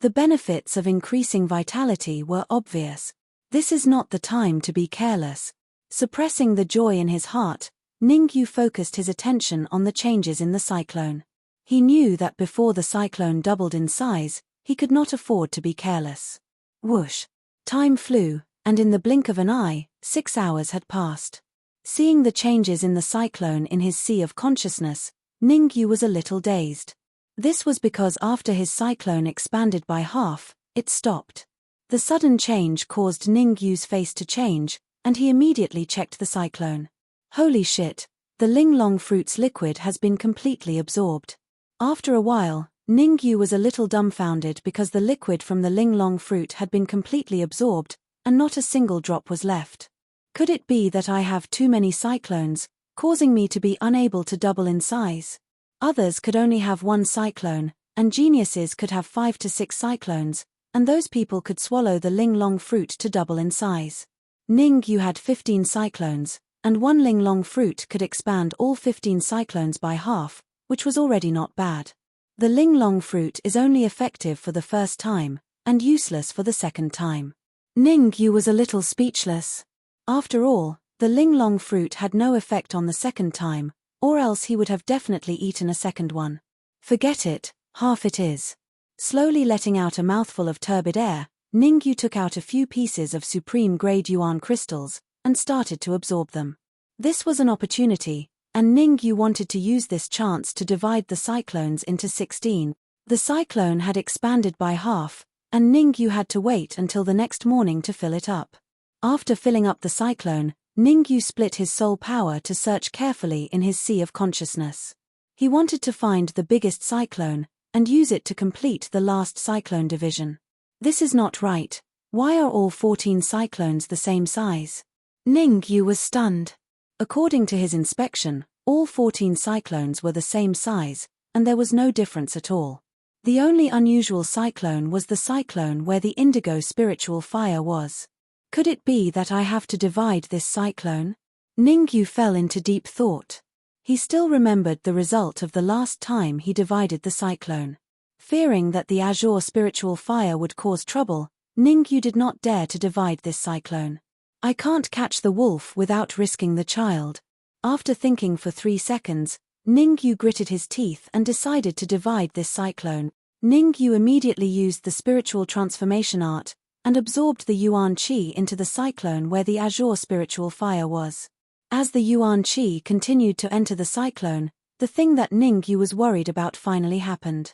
The benefits of increasing vitality were obvious. This is not the time to be careless. Suppressing the joy in his heart, Ningyu focused his attention on the changes in the cyclone. He knew that before the cyclone doubled in size, he could not afford to be careless. Whoosh! Time flew, and in the blink of an eye, 6 hours had passed. Seeing the changes in the cyclone in his sea of consciousness, Ningyu was a little dazed. This was because after his cyclone expanded by half, it stopped. The sudden change caused Ningyu's face to change, and he immediately checked the cyclone. Holy shit, the Linglong fruit's liquid has been completely absorbed. After a while, Ningyu was a little dumbfounded because the liquid from the Linglong fruit had been completely absorbed, and not a single drop was left. Could it be that I have too many cyclones, causing me to be unable to double in size? Others could only have 1 cyclone, and geniuses could have 5 to 6 cyclones, and those people could swallow the Linglong fruit to double in size. Ningyu had 15 cyclones, and 1 Linglong fruit could expand all 15 cyclones by half, which was already not bad. The Linglong fruit is only effective for the first time, and useless for the second time. Ningyu was a little speechless. After all, the Linglong fruit had no effect on the second time, or else he would have definitely eaten a second one. Forget it, half it is. Slowly letting out a mouthful of turbid air, Ningyu took out a few pieces of supreme-grade yuan crystals, and started to absorb them. This was an opportunity, and Ningyu wanted to use this chance to divide the cyclones into 16. The cyclone had expanded by half, and Ningyu had to wait until the next morning to fill it up. After filling up the cyclone, Ningyu split his soul power to search carefully in his sea of consciousness. He wanted to find the biggest cyclone, and use it to complete the last cyclone division. This is not right. Why are all 14 cyclones the same size? Ningyu was stunned. According to his inspection, all 14 cyclones were the same size, and there was no difference at all. The only unusual cyclone was the cyclone where the indigo spiritual fire was. Could it be that I have to divide this cyclone? Ningyu fell into deep thought. He still remembered the result of the last time he divided the cyclone. Fearing that the azure spiritual fire would cause trouble, Ningyu did not dare to divide this cyclone. I can't catch the wolf without risking the child. After thinking for 3 seconds, Ningyu gritted his teeth and decided to divide this cyclone. Ningyu immediately used the spiritual transformation art, and absorbed the yuan qi into the cyclone where the azure spiritual fire was. As the yuan qi continued to enter the cyclone, the thing that Ningyu was worried about finally happened.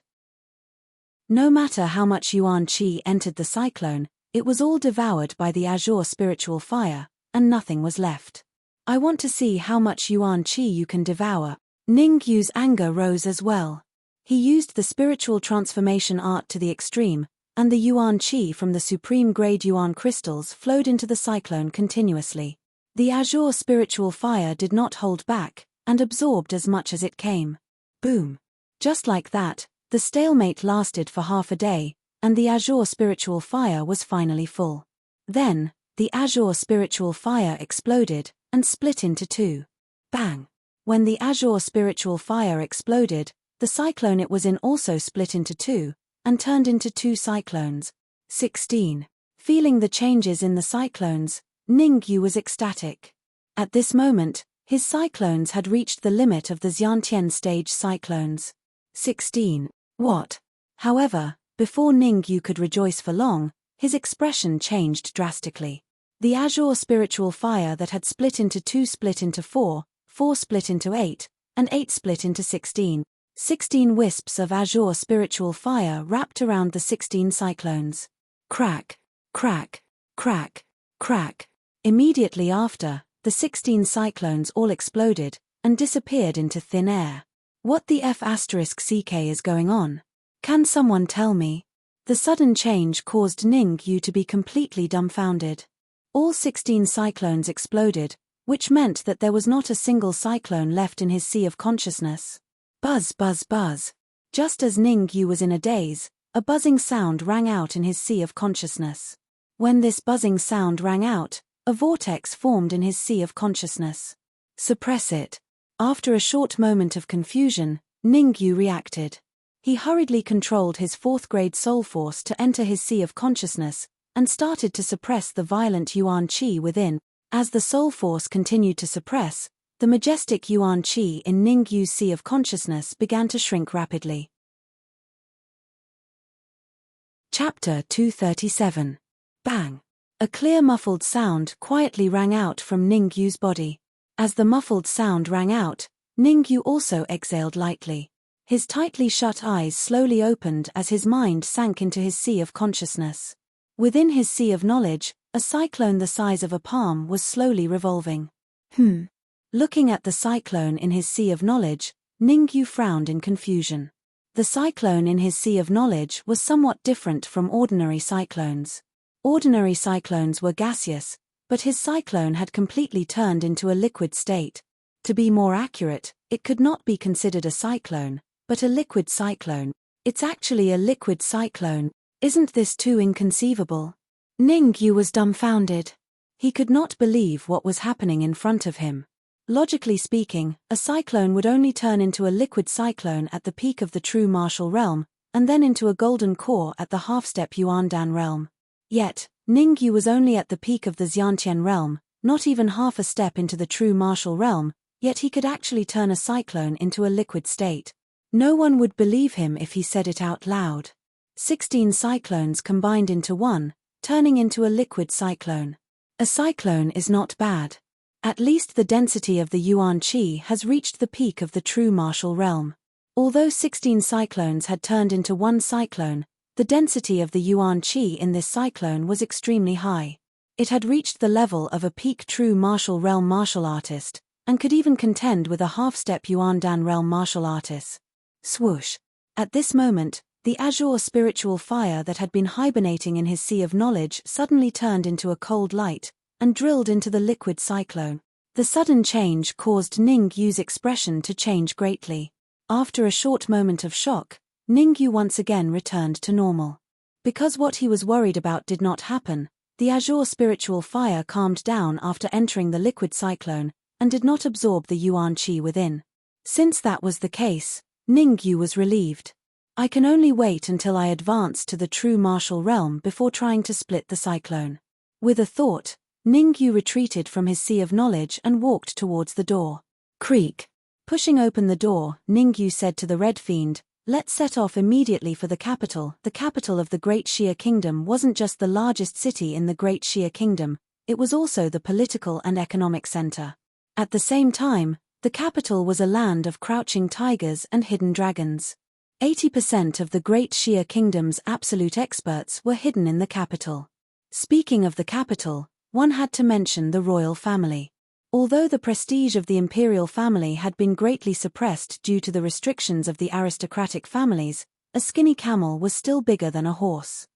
No matter how much yuan qi entered the cyclone, it was all devoured by the azure spiritual fire, and nothing was left. I want to see how much yuan qi you can devour. Ningyu's anger rose as well. He used the spiritual transformation art to the extreme, and the yuan qi from the supreme-grade yuan crystals flowed into the cyclone continuously. The azure spiritual fire did not hold back, and absorbed as much as it came. Boom! Just like that, the stalemate lasted for half a day, and the azure spiritual fire was finally full. Then, the azure spiritual fire exploded, and split into 2. Bang! When the azure spiritual fire exploded, the cyclone it was in also split into 2, and turned into 2 cyclones. 16. Feeling the changes in the cyclones, Ningyu was ecstatic. At this moment, his cyclones had reached the limit of the Xiantian stage cyclones. 16. What? However, Before Ningyu could rejoice for long, his expression changed drastically. The azure spiritual fire that had split into 2 split into 4, 4 split into 8, and 8 split into 16. 16 wisps of azure spiritual fire wrapped around the 16 cyclones. Crack, crack, crack, crack. Immediately after, the 16 cyclones all exploded and disappeared into thin air. What the F***ck is going on? Can someone tell me? The sudden change caused Ningyu to be completely dumbfounded. All 16 cyclones exploded, which meant that there was not a single cyclone left in his sea of consciousness. Buzz, buzz, buzz. Just as Ningyu was in a daze, a buzzing sound rang out in his sea of consciousness. When this buzzing sound rang out, a vortex formed in his sea of consciousness. Suppress it. After a short moment of confusion, Ningyu reacted. He hurriedly controlled his 4th grade soul force to enter his sea of consciousness, and started to suppress the violent yuan qi within. As the soul force continued to suppress, the majestic yuan qi in Ningyu's sea of consciousness began to shrink rapidly. Chapter 237. Bang! A clear muffled sound quietly rang out from Ningyu's body. As the muffled sound rang out, Ningyu also exhaled lightly. His tightly shut eyes slowly opened as his mind sank into his sea of consciousness. Within his sea of knowledge, a cyclone the size of a palm was slowly revolving. Looking at the cyclone in his sea of knowledge, Ningyu frowned in confusion. The cyclone in his sea of knowledge was somewhat different from ordinary cyclones. Ordinary cyclones were gaseous, but his cyclone had completely turned into a liquid state. To be more accurate, it could not be considered a cyclone, but a liquid cyclone. It's actually a liquid cyclone. Isn't this too inconceivable? Ningyu was dumbfounded. He could not believe what was happening in front of him. Logically speaking, a cyclone would only turn into a liquid cyclone at the peak of the true martial realm, and then into a golden core at the half-step Yuandan realm. Yet, Ningyu was only at the peak of the Xiantian realm, not even half a step into the true martial realm, yet he could actually turn a cyclone into a liquid state. No one would believe him if he said it out loud. 16 cyclones combined into one, turning into a liquid cyclone. A cyclone is not bad. At least the density of the yuan qi has reached the peak of the true martial realm. Although 16 cyclones had turned into one cyclone, the density of the yuan qi in this cyclone was extremely high. It had reached the level of a peak true martial realm martial artist, and could even contend with a half-step Yuandan realm martial artist. Swoosh! At this moment, the azure spiritual fire that had been hibernating in his sea of knowledge suddenly turned into a cold light, and drilled into the liquid cyclone. The sudden change caused Ningyu's expression to change greatly. After a short moment of shock, Ningyu once again returned to normal. Because what he was worried about did not happen, the azure spiritual fire calmed down after entering the liquid cyclone, and did not absorb the yuan qi within. Since that was the case, Ningyu was relieved. I can only wait until I advance to the true martial realm before trying to split the cyclone. With a thought, Ningyu retreated from his sea of knowledge and walked towards the door. Creak. Pushing open the door, Ningyu said to the Red Fiend, "Let's set off immediately for the capital." The capital of the Great Xia Kingdom wasn't just the largest city in the Great Xia Kingdom, it was also the political and economic center. At the same time, the capital was a land of crouching tigers and hidden dragons. 80% of the Great Xia Kingdom's absolute experts were hidden in the capital. Speaking of the capital, one had to mention the royal family. Although the prestige of the imperial family had been greatly suppressed due to the restrictions of the aristocratic families, a skinny camel was still bigger than a horse.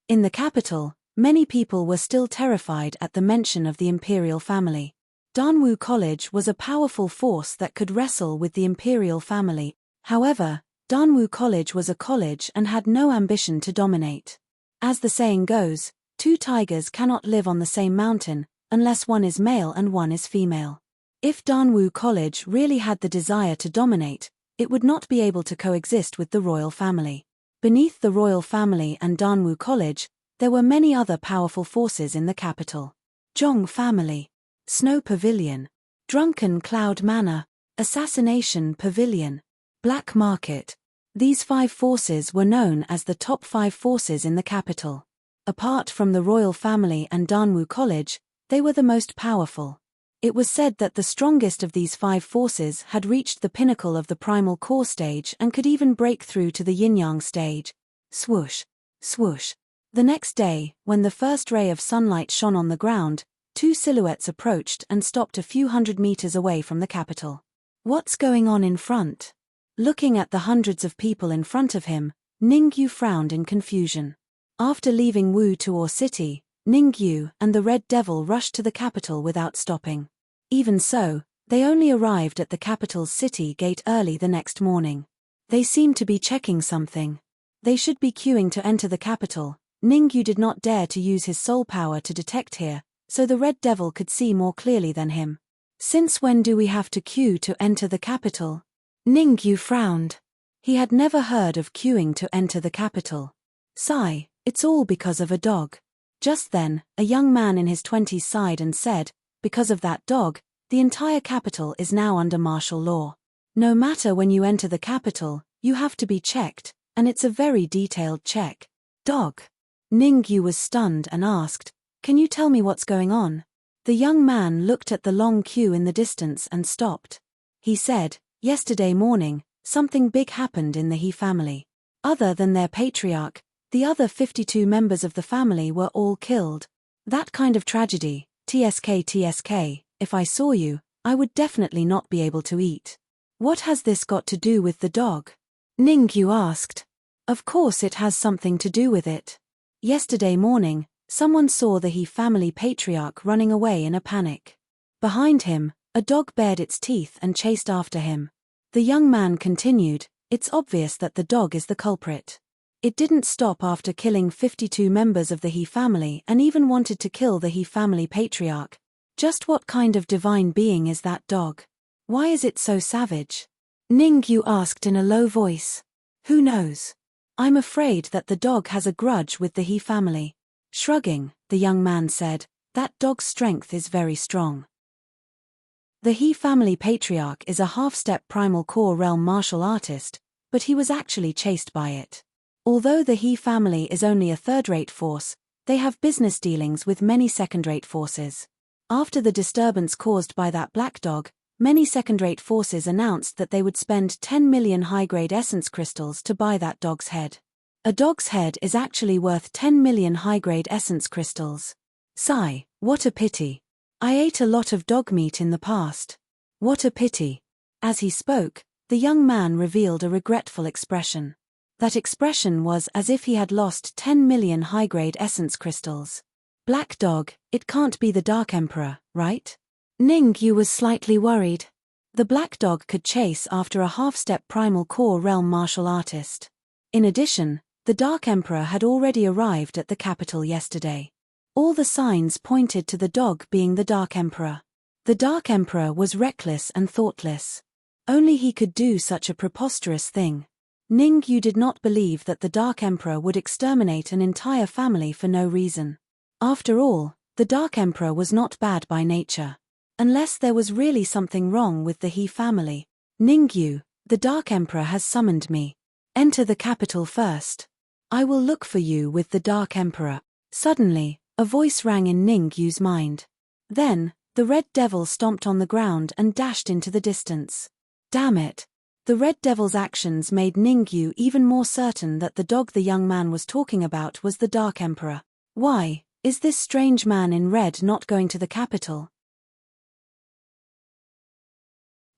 In the capital, many people were still terrified at the mention of the imperial family. Danwu College was a powerful force that could wrestle with the imperial family. However, Danwu College was a college and had no ambition to dominate. As the saying goes, two tigers cannot live on the same mountain, unless one is male and one is female. If Danwu College really had the desire to dominate, it would not be able to coexist with the royal family. Beneath the royal family and Danwu College, there were many other powerful forces in the capital. Zhong family, Snow Pavilion, Drunken Cloud Manor, Assassination Pavilion, Black Market, These 5 forces were known as the top 5 forces in the capital. Apart from the royal family and Danwoo College, they were the most powerful. It was said that the strongest of these 5 forces had reached the pinnacle of the primal core stage and could even break through to the yin-yang stage. Swoosh, swoosh. The next day, when the first ray of sunlight shone on the ground, 2 silhouettes approached and stopped a few hundred meters away from the capital. What's going on in front? Looking at the hundreds of people in front of him, Ningyu frowned in confusion. After leaving Wu Tuo City, Ningyu and the Red Devil rushed to the capital without stopping. Even so, they only arrived at the capital's city gate early the next morning. They seemed to be checking something. They should be queuing to enter the capital. Ningyu did not dare to use his soul power to detect here, so the Red Devil could see more clearly than him. Since when do we have to queue to enter the capital? Ningyu frowned. He had never heard of queuing to enter the capital. Sigh, it's all because of a dog. Just then, a young man in his 20s sighed and said, because of that dog, the entire capital is now under martial law. No matter when you enter the capital, you have to be checked, and it's a very detailed check. Dog. Ningyu was stunned and asked, can you tell me what's going on? The young man looked at the long queue in the distance and stopped. He said, yesterday morning, something big happened in the He family. Other than their patriarch, the other 52 members of the family were all killed. That kind of tragedy, TSK, if I saw you, I would definitely not be able to eat. What has this got to do with the dog? Ningyu asked. Of course it has something to do with it. Yesterday morning, someone saw the He family patriarch running away in a panic. Behind him, a dog bared its teeth and chased after him. The young man continued, it's obvious that the dog is the culprit. It didn't stop after killing 52 members of the He family and even wanted to kill the He family patriarch. Just what kind of divine being is that dog? Why is it so savage? Ningyu asked in a low voice. Who knows? I'm afraid that the dog has a grudge with the He family. Shrugging, the young man said, that dog's strength is very strong. The He family patriarch is a half-step primal core realm martial artist, but he was actually chased by it. Although the He family is only a third-rate force, they have business dealings with many second-rate forces. After the disturbance caused by that black dog, many second-rate forces announced that they would spend 10 million high-grade essence crystals to buy that dog's head. A dog's head is actually worth 10 million high-grade essence crystals. Sigh, what a pity. I ate a lot of dog meat in the past. What a pity. As he spoke, the young man revealed a regretful expression. That expression was as if he had lost 10 million high-grade essence crystals. Black dog, it can't be the Dark Emperor, right? Ningyu was slightly worried. The black dog could chase after a half-step primal core realm martial artist. In addition, the Dark Emperor had already arrived at the capital yesterday. All the signs pointed to the dog being the Dark Emperor. The Dark Emperor was reckless and thoughtless. Only he could do such a preposterous thing. Ningyu did not believe that the Dark Emperor would exterminate an entire family for no reason. After all, the Dark Emperor was not bad by nature. Unless there was really something wrong with the He family. Ningyu, the Dark Emperor has summoned me. Enter the capital first. I will look for you with the Dark Emperor. Suddenly, a voice rang in Ningyu's mind. Then, the Red Devil stomped on the ground and dashed into the distance. Damn it. The Red Devil's actions made Ningyu even more certain that the dog the young man was talking about was the Dark Emperor. Why, is this strange man in red not going to the capital?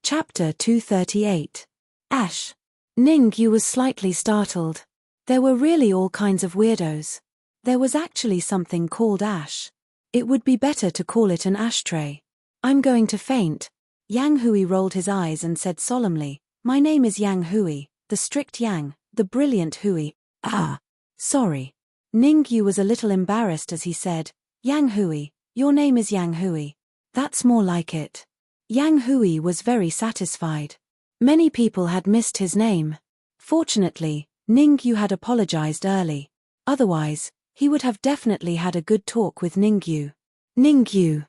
Chapter 238. Ash. Ningyu was slightly startled. There were really all kinds of weirdos. There was actually something called ash. It would be better to call it an ashtray. I'm going to faint. Yang Hui rolled his eyes and said solemnly, my name is Yang Hui, the strict Yang, the brilliant Hui. Sorry. Ningyu was a little embarrassed as he said, Yang Hui, your name is Yang Hui. That's more like it. Yang Hui was very satisfied. Many people had missed his name. Fortunately, Ningyu had apologized early. Otherwise, he would have definitely had a good talk with Ningyu. Ningyu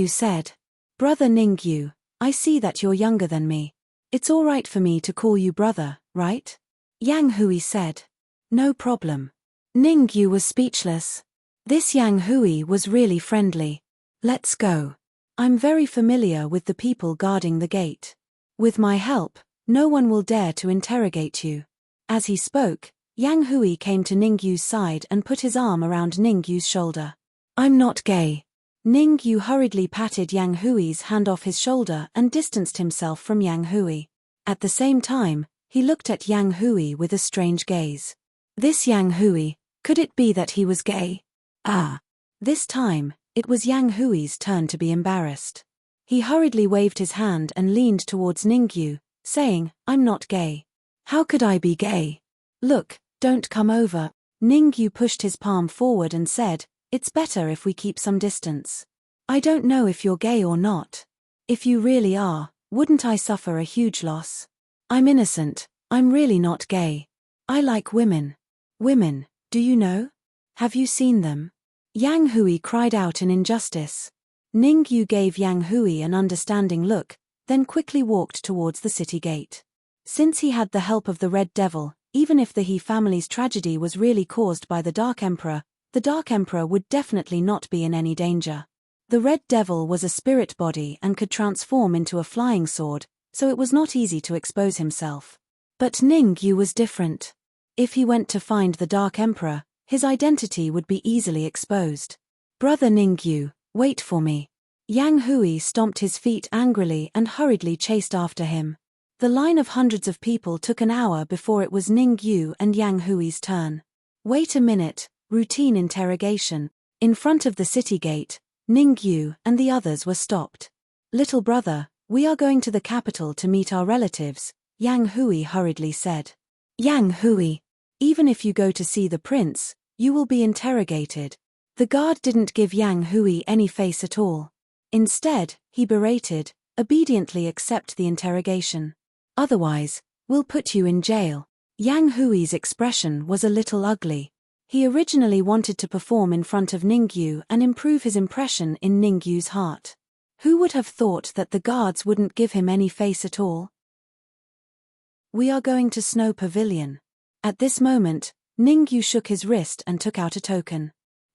said. Brother Ningyu, I see that you're younger than me. It's all right for me to call you brother, right? Yang Hui said. No problem. Ning Yu was speechless. This Yang Hui was really friendly. Let's go. I'm very familiar with the people guarding the gate. With my help, no one will dare to interrogate you. As he spoke, Yang Hui came to Ning Yu's side and put his arm around Ning Yu's shoulder. I'm not gay. Ning Yu hurriedly patted Yang Hui's hand off his shoulder and distanced himself from Yang Hui. At the same time, he looked at Yang Hui with a strange gaze. This Yang Hui, could it be that he was gay? Ah. This time, it was Yang Hui's turn to be embarrassed. He hurriedly waved his hand and leaned towards Ning Yu, saying, I'm not gay. How could I be gay? Look, don't come over. Ning Yu pushed his palm forward and said, it's better if we keep some distance. I don't know if you're gay or not. If you really are, wouldn't I suffer a huge loss? I'm innocent, I'm really not gay. I like women. Women, do you know? Have you seen them? Yang Hui cried out in injustice. Ning Yu gave Yang Hui an understanding look, then quickly walked towards the city gate. Since he had the help of the Red Devil, even if the He family's tragedy was really caused by the Dark Emperor would definitely not be in any danger. The Red Devil was a spirit body and could transform into a flying sword, so it was not easy to expose himself. But Ning Yu was different. If he went to find the Dark Emperor, his identity would be easily exposed. Brother Ning Yu, wait for me. Yang Hui stomped his feet angrily and hurriedly chased after him. The line of hundreds of people took an hour before it was Ning Yu and Yang Hui's turn. Wait a minute, routine interrogation. In front of the city gate, Ning Yu and the others were stopped. Little brother, we are going to the capital to meet our relatives, Yang Hui hurriedly said. Yang Hui, even if you go to see the prince, you will be interrogated. The guard didn't give Yang Hui any face at all. Instead, he berated, obediently accept the interrogation. Otherwise, we'll put you in jail. Yang Hui's expression was a little ugly. He originally wanted to perform in front of Ning Yu and improve his impression in Ning Yu's heart. Who would have thought that the guards wouldn't give him any face at all? We are going to Snow Pavilion. At this moment, Ning Yu shook his wrist and took out a token.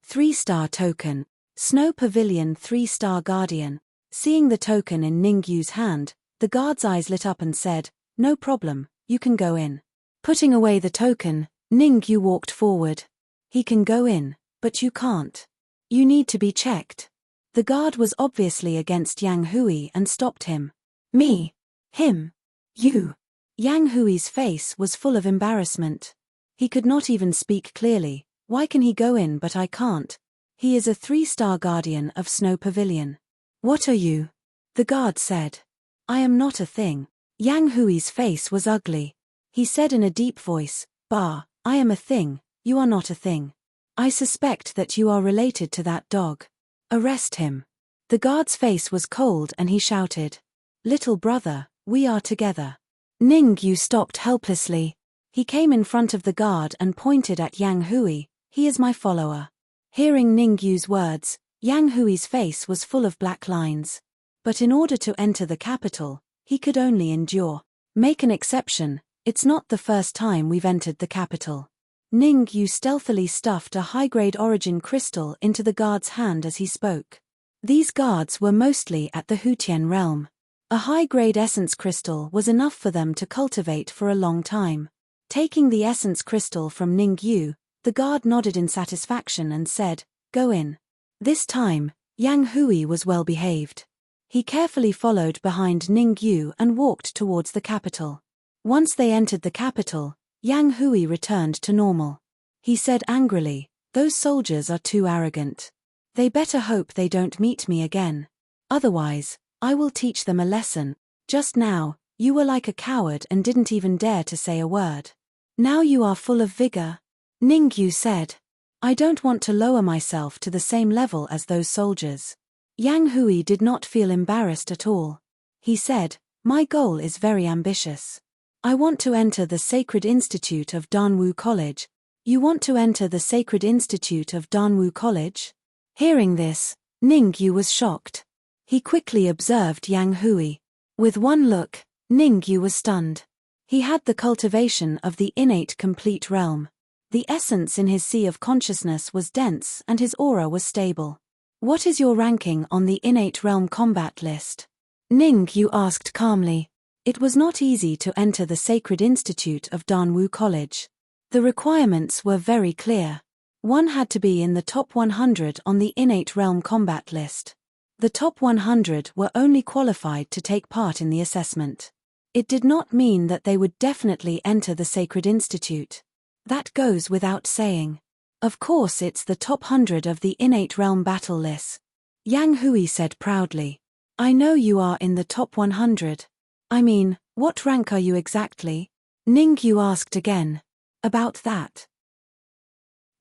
3-star token. Snow Pavilion 3-star Guardian. Seeing the token in Ning Yu's hand, the guard's eyes lit up and said, no problem, you can go in. Putting away the token, Ning Yu walked forward. He can go in, but you can't. You need to be checked. The guard was obviously against Yang Hui and stopped him. Me? Him? You? Yang Hui's face was full of embarrassment. He could not even speak clearly. Why can he go in but I can't? He is a 3-star guardian of Snow Pavilion. What are you? The guard said. I am not a thing. Yang Hui's face was ugly. He said in a deep voice, Bah, I am a thing, you are not a thing. I suspect that you are related to that dog. Arrest him. The guard's face was cold and he shouted. Little brother, we are together. Ning Yu stopped helplessly. He came in front of the guard and pointed at Yang Hui. He is my follower. Hearing Ning Yu's words, Yang Hui's face was full of black lines. But in order to enter the capital, he could only endure. Make an exception, it's not the first time we've entered the capital. Ning Yu stealthily stuffed a high-grade origin crystal into the guard's hand as he spoke. These guards were mostly at the Hutian realm. A high-grade essence crystal was enough for them to cultivate for a long time. Taking the essence crystal from Ning Yu, the guard nodded in satisfaction and said, go in. This time, Yang Hui was well behaved. He carefully followed behind Ning Yu and walked towards the capital. Once they entered the capital, Yang Hui returned to normal. He said angrily, those soldiers are too arrogant. They better hope they don't meet me again. Otherwise, I will teach them a lesson. Just now, you were like a coward and didn't even dare to say a word. Now you are full of vigor. Ning Yu said. I don't want to lower myself to the same level as those soldiers. Yang Hui did not feel embarrassed at all. He said, my goal is very ambitious. I want to enter the Sacred Institute of Danwu College. You want to enter the Sacred Institute of Danwu College? Hearing this, Ning Yu was shocked. He quickly observed Yang Hui. With one look, Ning Yu was stunned. He had the cultivation of the innate complete realm. The essence in his sea of consciousness was dense and his aura was stable. What is your ranking on the innate realm combat list? Ningyu asked calmly. It was not easy to enter the Sacred Institute of Danwu College. The requirements were very clear. One had to be in the top 100 on the innate realm combat list. The top 100 were only qualified to take part in the assessment. It did not mean that they would definitely enter the Sacred Institute. That goes without saying. Of course it's the top 100 of the innate realm battle list. Yang Hui said proudly. I know you are in the top 100. I mean, what rank are you exactly? Ningyu asked again. About that.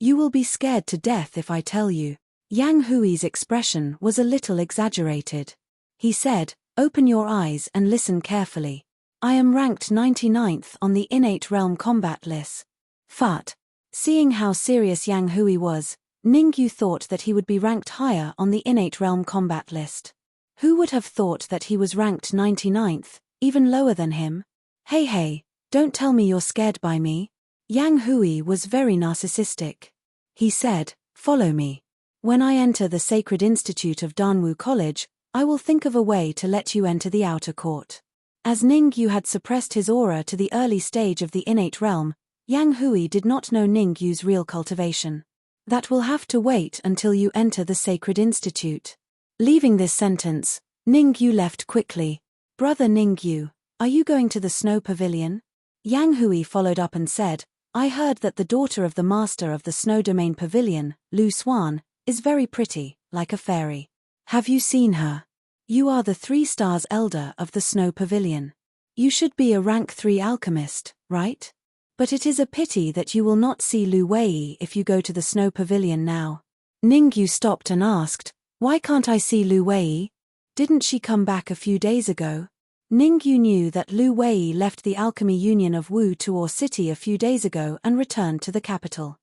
You will be scared to death if I tell you. Yang Hui's expression was a little exaggerated. He said, open your eyes and listen carefully. I am ranked 99th on the innate realm combat list. Fut. Seeing how serious Yang Hui was, Ningyu thought that he would be ranked higher on the innate realm combat list. Who would have thought that he was ranked 99th, even lower than him? Hey, don't tell me you're scared by me. Yang Hui was very narcissistic. He said, follow me. When I enter the Sacred Institute of Danwu College, I will think of a way to let you enter the outer court. As Ningyu had suppressed his aura to the early stage of the innate realm, Yang Hui did not know Ningyu's real cultivation. That will have to wait until you enter the Sacred Institute. Leaving this sentence, Ningyu left quickly. Brother Ningyu, are you going to the Snow Pavilion? Yang Hui followed up and said, I heard that the daughter of the master of the Snow Domain Pavilion, Lu Swan, is very pretty, like a fairy. Have you seen her? You are the 3 stars elder of the Snow Pavilion. You should be a rank 3 alchemist, right? But it is a pity that you will not see Lu Wei if you go to the Snow Pavilion now. Ningyu stopped and asked, why can't I see Lu Wei? Didn't she come back a few days ago? Ningyu knew that Lu Wei left the Alchemy Union of Wu Tuo City a few days ago and returned to the capital.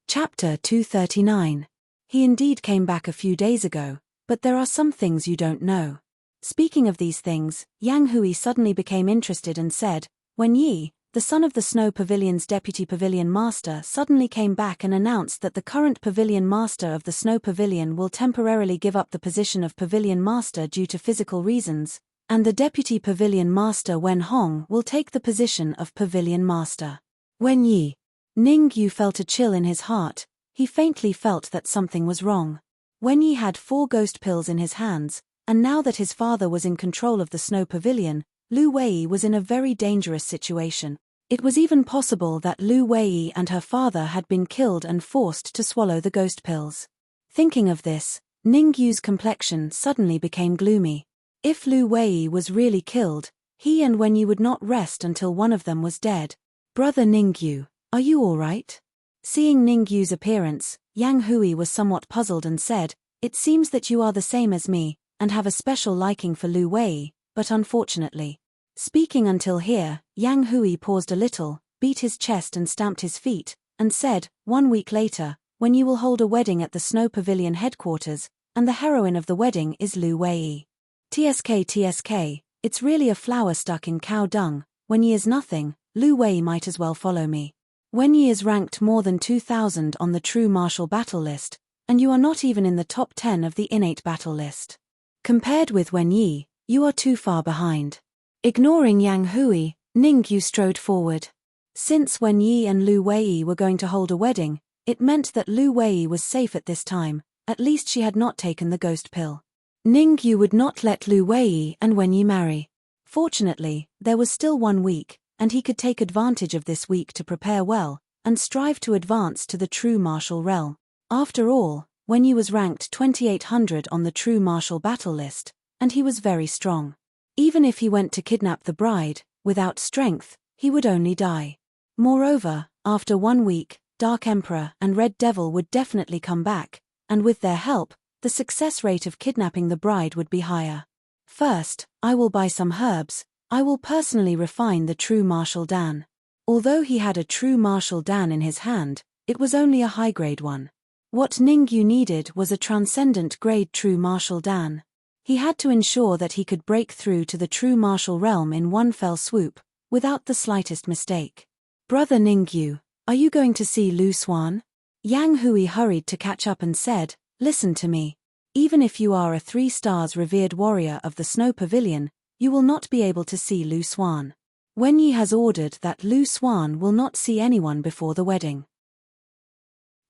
Chapter 239. He indeed came back a few days ago, but there are some things you don't know. Speaking of these things, Yang Hui suddenly became interested and said, Wen Yi, the son of the Snow Pavilion's deputy pavilion master, suddenly came back and announced that the current pavilion master of the Snow Pavilion will temporarily give up the position of pavilion master due to physical reasons, and the deputy pavilion master Wen Hong will take the position of pavilion master. Wen Yi. Ningyu felt a chill in his heart. He faintly felt that something was wrong. Wen Yi had 4 ghost pills in his hands, and now that his father was in control of the Snow Pavilion, Lu Wei was in a very dangerous situation. It was even possible that Lu Wei and her father had been killed and forced to swallow the ghost pills. Thinking of this, Ningyu's complexion suddenly became gloomy. If Lu Wei was really killed, he and Wen Yi would not rest until one of them was dead. Brother Ningyu, are you all right? Seeing Ningyu's appearance, Yang Hui was somewhat puzzled and said, it seems that you are the same as me, and have a special liking for Lu Wei, but unfortunately. Speaking until here, Yang Hui paused a little, beat his chest and stamped his feet, and said, 1 week later, when you will hold a wedding at the Snow Pavilion headquarters, and the heroine of the wedding is Lu Wei. TSK, it's really a flower stuck in cow dung. When Yi is nothing, Lu Wei might as well follow me. Wen Yi is ranked more than 2,000 on the true martial battle list, and you are not even in the top 10 of the innate battle list. Compared with Wen Yi, you are too far behind. Ignoring Yang Hui, Ningyu strode forward. Since Wen Yi and Lu Wei were going to hold a wedding, it meant that Lu Wei was safe at this time, at least she had not taken the ghost pill. Ningyu would not let Lu Wei and Wen Yi marry. Fortunately, there was still 1 week, and he could take advantage of this week to prepare well, and strive to advance to the true martial realm. After all, Wen Yi was ranked 2800 on the true martial battle list, and he was very strong. Even if he went to kidnap the bride, without strength, he would only die. Moreover, after 1 week, Dark Emperor and Red Devil would definitely come back, and with their help, the success rate of kidnapping the bride would be higher. First, I will buy some herbs. I will personally refine the true martial Dan. Although he had a true martial Dan in his hand, it was only a high-grade one. What Ningyu needed was a transcendent grade true martial Dan. He had to ensure that he could break through to the true martial realm in one fell swoop, without the slightest mistake. Brother Ningyu, are you going to see Lu Xuan? Yang Hui hurried to catch up and said, listen to me. Even if you are a 3 stars revered warrior of the Snow Pavilion, you will not be able to see Lu Xuan. Wen Yi has ordered that Lu Xuan will not see anyone before the wedding.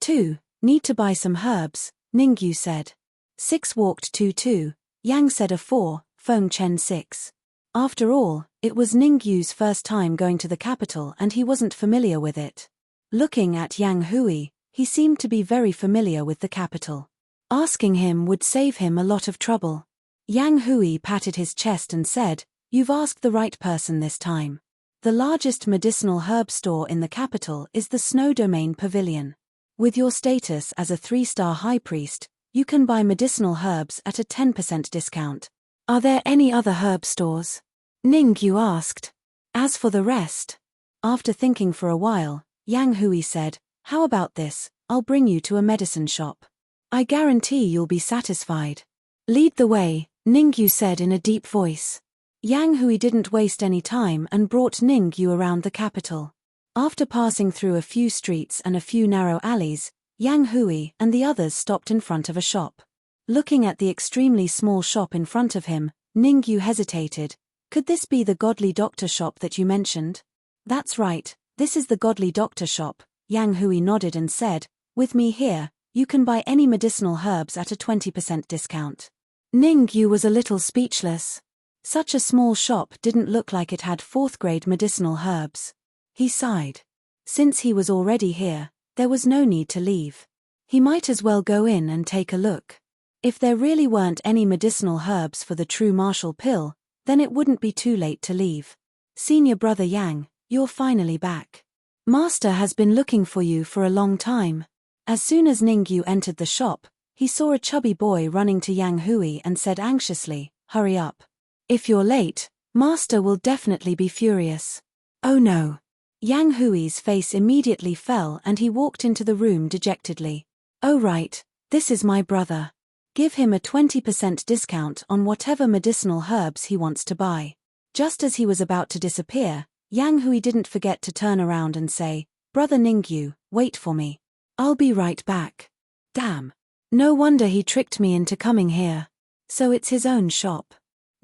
2. Need to buy some herbs, Ningyu said. 6 walked 2-2, Yang said a 4, Feng Chen 6. After all, it was Ningyu's first time going to the capital and he wasn't familiar with it. Looking at Yang Hui, he seemed to be very familiar with the capital. Asking him would save him a lot of trouble. Yang Hui patted his chest and said, you've asked the right person this time. The largest medicinal herb store in the capital is the Snow Domain Pavilion. With your status as a 3-star high priest, you can buy medicinal herbs at a 10% discount. Are there any other herb stores? Ningyu asked. As for the rest? After thinking for a while, Yang Hui said, how about this, I'll bring you to a medicine shop. I guarantee you'll be satisfied. Lead the way, Ningyu said in a deep voice. Yang Hui didn't waste any time and brought Ningyu around the capital. After passing through a few streets and a few narrow alleys, Yang Hui and the others stopped in front of a shop. Looking at the extremely small shop in front of him, Ningyu hesitated. Could this be the Godly Doctor shop that you mentioned? That's right, this is the Godly Doctor shop, Yang Hui nodded and said, with me here, you can buy any medicinal herbs at a 20% discount. Ningyu was a little speechless. Such a small shop didn't look like it had 4th-grade medicinal herbs. He sighed. Since he was already here, there was no need to leave. He might as well go in and take a look. If there really weren't any medicinal herbs for the true martial pill, then it wouldn't be too late to leave. Senior brother Yang, you're finally back. Master has been looking for you for a long time. As soon as Ningyu entered the shop, he saw a chubby boy running to Yang Hui and said anxiously, hurry up. If you're late, Master will definitely be furious. Oh no. Yang Hui's face immediately fell and he walked into the room dejectedly. Oh right, this is my brother. Give him a 20% discount on whatever medicinal herbs he wants to buy. Just as he was about to disappear, Yang Hui didn't forget to turn around and say, Brother Ningyu, wait for me. I'll be right back. Damn. No wonder he tricked me into coming here. So it's his own shop.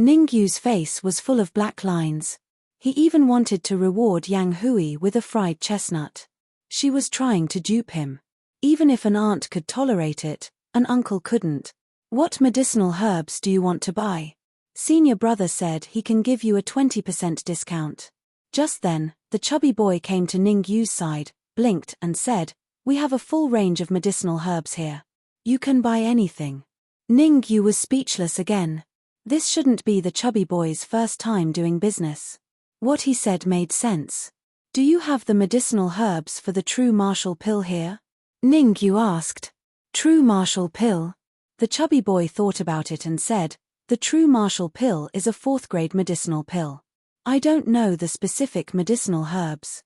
Ningyu's face was full of black lines. He even wanted to reward Yang Hui with a fried chestnut. She was trying to dupe him. Even if an aunt could tolerate it, an uncle couldn't. What medicinal herbs do you want to buy? Senior brother said he can give you a 20% discount. Just then, the chubby boy came to Ningyu's side, blinked and said, we have a full range of medicinal herbs here. You can buy anything. Ningyu was speechless again. This shouldn't be the chubby boy's first time doing business. What he said made sense. Do you have the medicinal herbs for the true martial pill here? Ningyu asked. True martial pill? The chubby boy thought about it and said, the true martial pill is a 4th-grade medicinal pill. I don't know the specific medicinal herbs.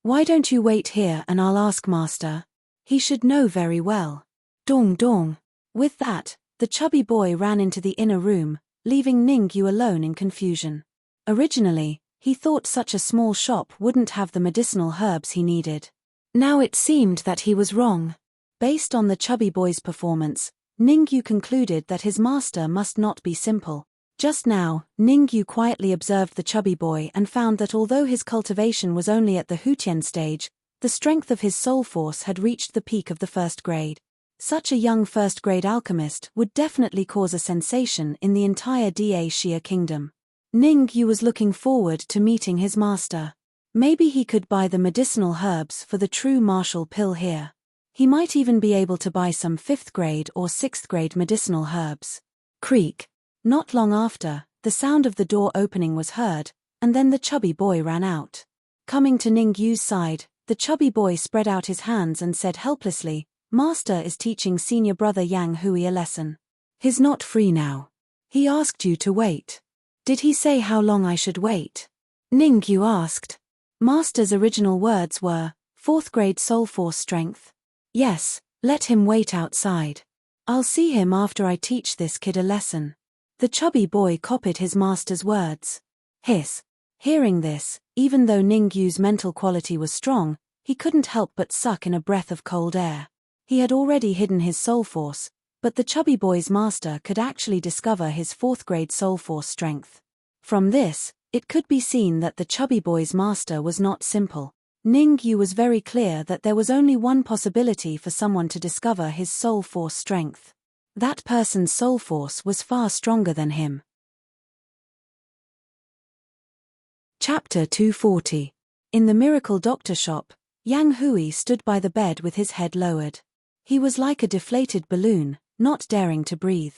Why don't you wait here and I'll ask Master? He should know very well. Dong dong. With that, the chubby boy ran into the inner room, leaving Ningyu alone in confusion. Originally, he thought such a small shop wouldn't have the medicinal herbs he needed. Now it seemed that he was wrong. Based on the chubby boy's performance, Ningyu concluded that his master must not be simple. Just now, Ningyu quietly observed the chubby boy and found that although his cultivation was only at the Hutian stage, the strength of his soul force had reached the peak of the 1st grade. Such a young 1st-grade alchemist would definitely cause a sensation in the entire Da Xia kingdom. Ningyu was looking forward to meeting his master. Maybe he could buy the medicinal herbs for the true martial pill here. He might even be able to buy some 5th-grade or 6th-grade medicinal herbs. Creak. Not long after, the sound of the door opening was heard, and then the chubby boy ran out. Coming to Ningyu's side, the chubby boy spread out his hands and said helplessly, Master is teaching senior brother Yang Hui a lesson. He's not free now. He asked you to wait. Did he say how long I should wait? Ningyu asked. Master's original words were, 4th grade soul force strength. Yes, let him wait outside. I'll see him after I teach this kid a lesson. The chubby boy copied his master's words. Hiss. Hearing this, even though Ningyu's mental quality was strong, he couldn't help but suck in a breath of cold air. He had already hidden his soul force, but the chubby boy's master could actually discover his 4th grade soul force strength. From this, it could be seen that the chubby boy's master was not simple. Ningyu was very clear that there was only one possibility for someone to discover his soul force strength. That person's soul force was far stronger than him. Chapter 240. In the miracle doctor shop, Yang Hui stood by the bed with his head lowered. He was like a deflated balloon, not daring to breathe.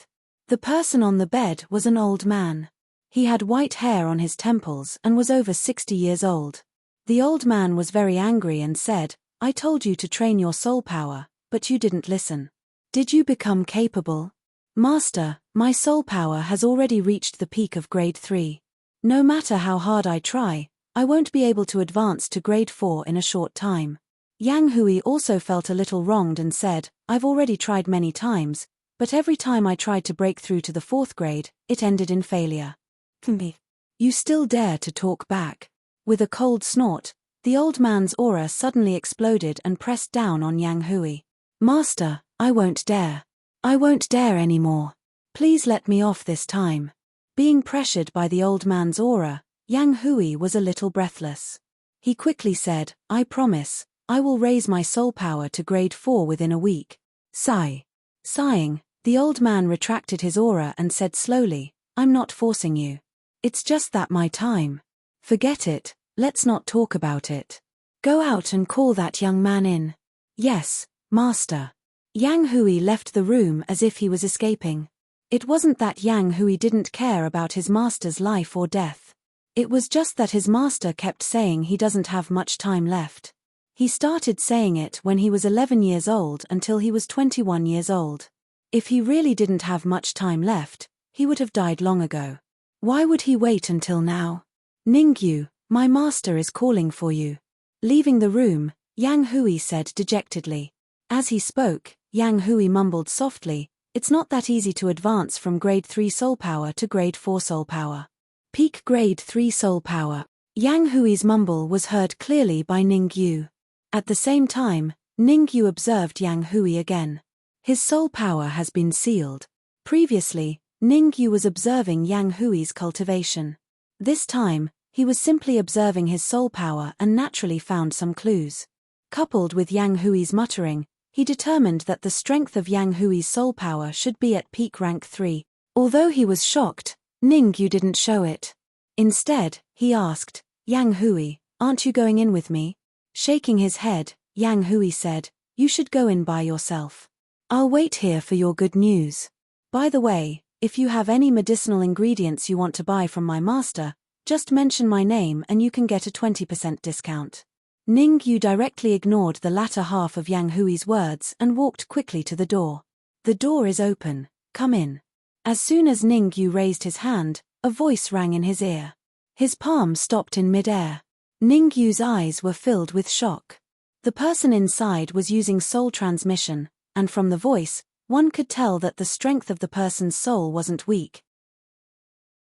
The person on the bed was an old man. He had white hair on his temples and was over 60 years old. The old man was very angry and said, "I told you to train your soul power, but you didn't listen. Did you become capable?" "Master, my soul power has already reached the peak of grade 3. No matter how hard I try, I won't be able to advance to grade 4 in a short time." Yang Hui also felt a little wronged and said, "I've already tried many times, but every time I tried to break through to the 4th grade, it ended in failure." "You still dare to talk back?" With a cold snort, the old man's aura suddenly exploded and pressed down on Yang Hui. "Master, I won't dare. I won't dare anymore. Please let me off this time." Being pressured by the old man's aura, Yang Hui was a little breathless. He quickly said, "I promise, I will raise my soul power to grade 4 within a week." Sigh. Sighing, the old man retracted his aura and said slowly, "I'm not forcing you. It's just that my time. Forget it, let's not talk about it. Go out and call that young man in." "Yes, master." Yang Hui left the room as if he was escaping. It wasn't that Yang Hui didn't care about his master's life or death. It was just that his master kept saying he doesn't have much time left. He started saying it when he was 11 years old until he was 21 years old. If he really didn't have much time left, he would have died long ago. Why would he wait until now? "Ningyu, my master is calling for you." Leaving the room, Yang Hui said dejectedly. As he spoke, Yang Hui mumbled softly, "It's not that easy to advance from grade 3 soul power to grade 4 soul power. Peak grade 3 soul power." Yang Hui's mumble was heard clearly by Ningyu. At the same time, Ningyu observed Yang Hui again. His soul power has been sealed. Previously, Ningyu was observing Yang Hui's cultivation. This time, he was simply observing his soul power and naturally found some clues. Coupled with Yang Hui's muttering, he determined that the strength of Yang Hui's soul power should be at peak rank 3. Although he was shocked, Ningyu didn't show it. Instead, he asked, "Yang Hui, aren't you going in with me?" Shaking his head, Yang Hui said, "You should go in by yourself. I'll wait here for your good news. By the way, if you have any medicinal ingredients you want to buy from my master, just mention my name and you can get a 20% discount." Ningyu directly ignored the latter half of Yang Hui's words and walked quickly to the door. "The door is open, come in." As soon as Ningyu raised his hand, a voice rang in his ear. His palm stopped in mid-air. Ningyu's eyes were filled with shock. The person inside was using soul transmission, and from the voice, one could tell that the strength of the person's soul wasn't weak.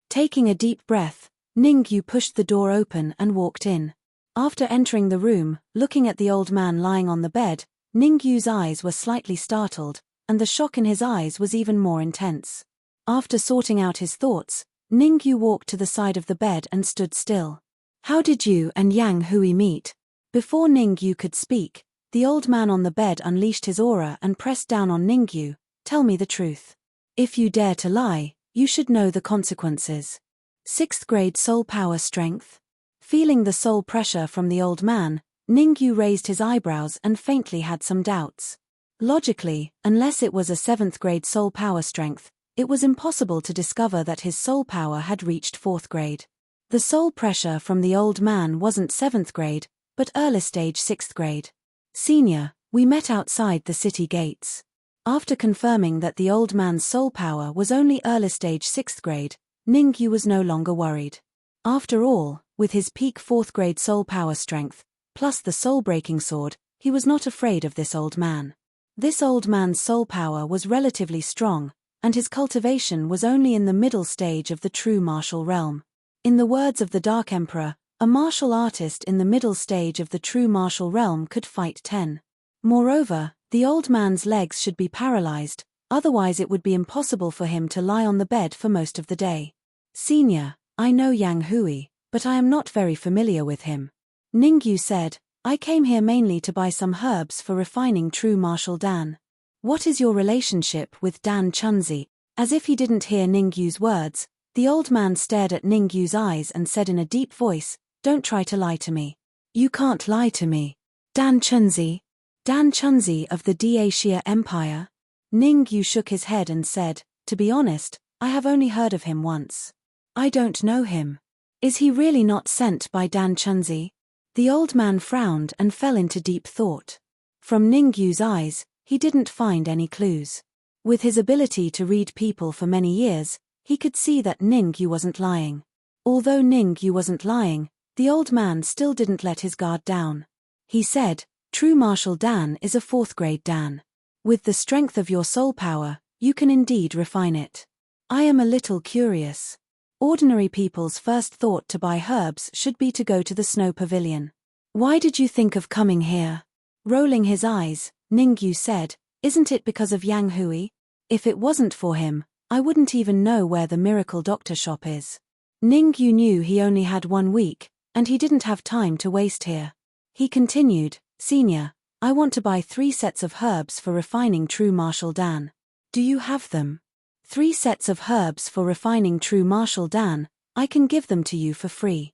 Taking a deep breath, Ningyu pushed the door open and walked in. After entering the room, looking at the old man lying on the bed, Ningyu's eyes were slightly startled, and the shock in his eyes was even more intense. After sorting out his thoughts, Ningyu walked to the side of the bed and stood still. "How did you and Yang Hui meet?" Before Ningyu could speak, the old man on the bed unleashed his aura and pressed down on Ningyu. "Tell me the truth. If you dare to lie, you should know the consequences." 6th grade soul power strength. Feeling the soul pressure from the old man, Ningyu raised his eyebrows and faintly had some doubts. Logically, unless it was a 7th grade soul power strength, it was impossible to discover that his soul power had reached 4th grade. The soul pressure from the old man wasn't 7th grade, but early stage 6th grade. "Senior, we met outside the city gates." After confirming that the old man's soul power was only early stage 6th grade, Ningyu was no longer worried. After all, with his peak 4th grade soul power strength, plus the soul-breaking sword, he was not afraid of this old man. This old man's soul power was relatively strong, and his cultivation was only in the middle stage of the true martial realm. In the words of the Dark Emperor, a martial artist in the middle stage of the true martial realm could fight 10. Moreover, the old man's legs should be paralyzed, otherwise it would be impossible for him to lie on the bed for most of the day. Senior, I know Yang Hui, but I am not very familiar with him. Ningyu said, I came here mainly to buy some herbs for refining true martial Dan. What is your relationship with Dan Chunzi? As if he didn't hear Ningyu's words, the old man stared at Ningyu's eyes and said in a deep voice, Don't try to lie to me. You can't lie to me. Dan Chunzi? Dan Chunzi of the Dacia Empire? Ningyu shook his head and said, To be honest, I have only heard of him once. I don't know him. Is he really not sent by Dan Chunzi? The old man frowned and fell into deep thought. From Ningyu's eyes, he didn't find any clues. With his ability to read people for many years, he could see that Ningyu wasn't lying. Although Ningyu wasn't lying, the old man still didn't let his guard down. He said, True martial Dan is a 4th grade Dan. With the strength of your soul power, you can indeed refine it. I am a little curious. Ordinary people's first thought to buy herbs should be to go to the snow pavilion. Why did you think of coming here? Rolling his eyes, Ningyu said, Isn't it because of Yang Hui? If it wasn't for him, I wouldn't even know where the miracle doctor shop is. Ningyu knew he only had 1 week, and he didn't have time to waste here. He continued, Senior, I want to buy 3 sets of herbs for refining true martial Dan. Do you have them? 3 sets of herbs for refining true martial Dan, I can give them to you for free.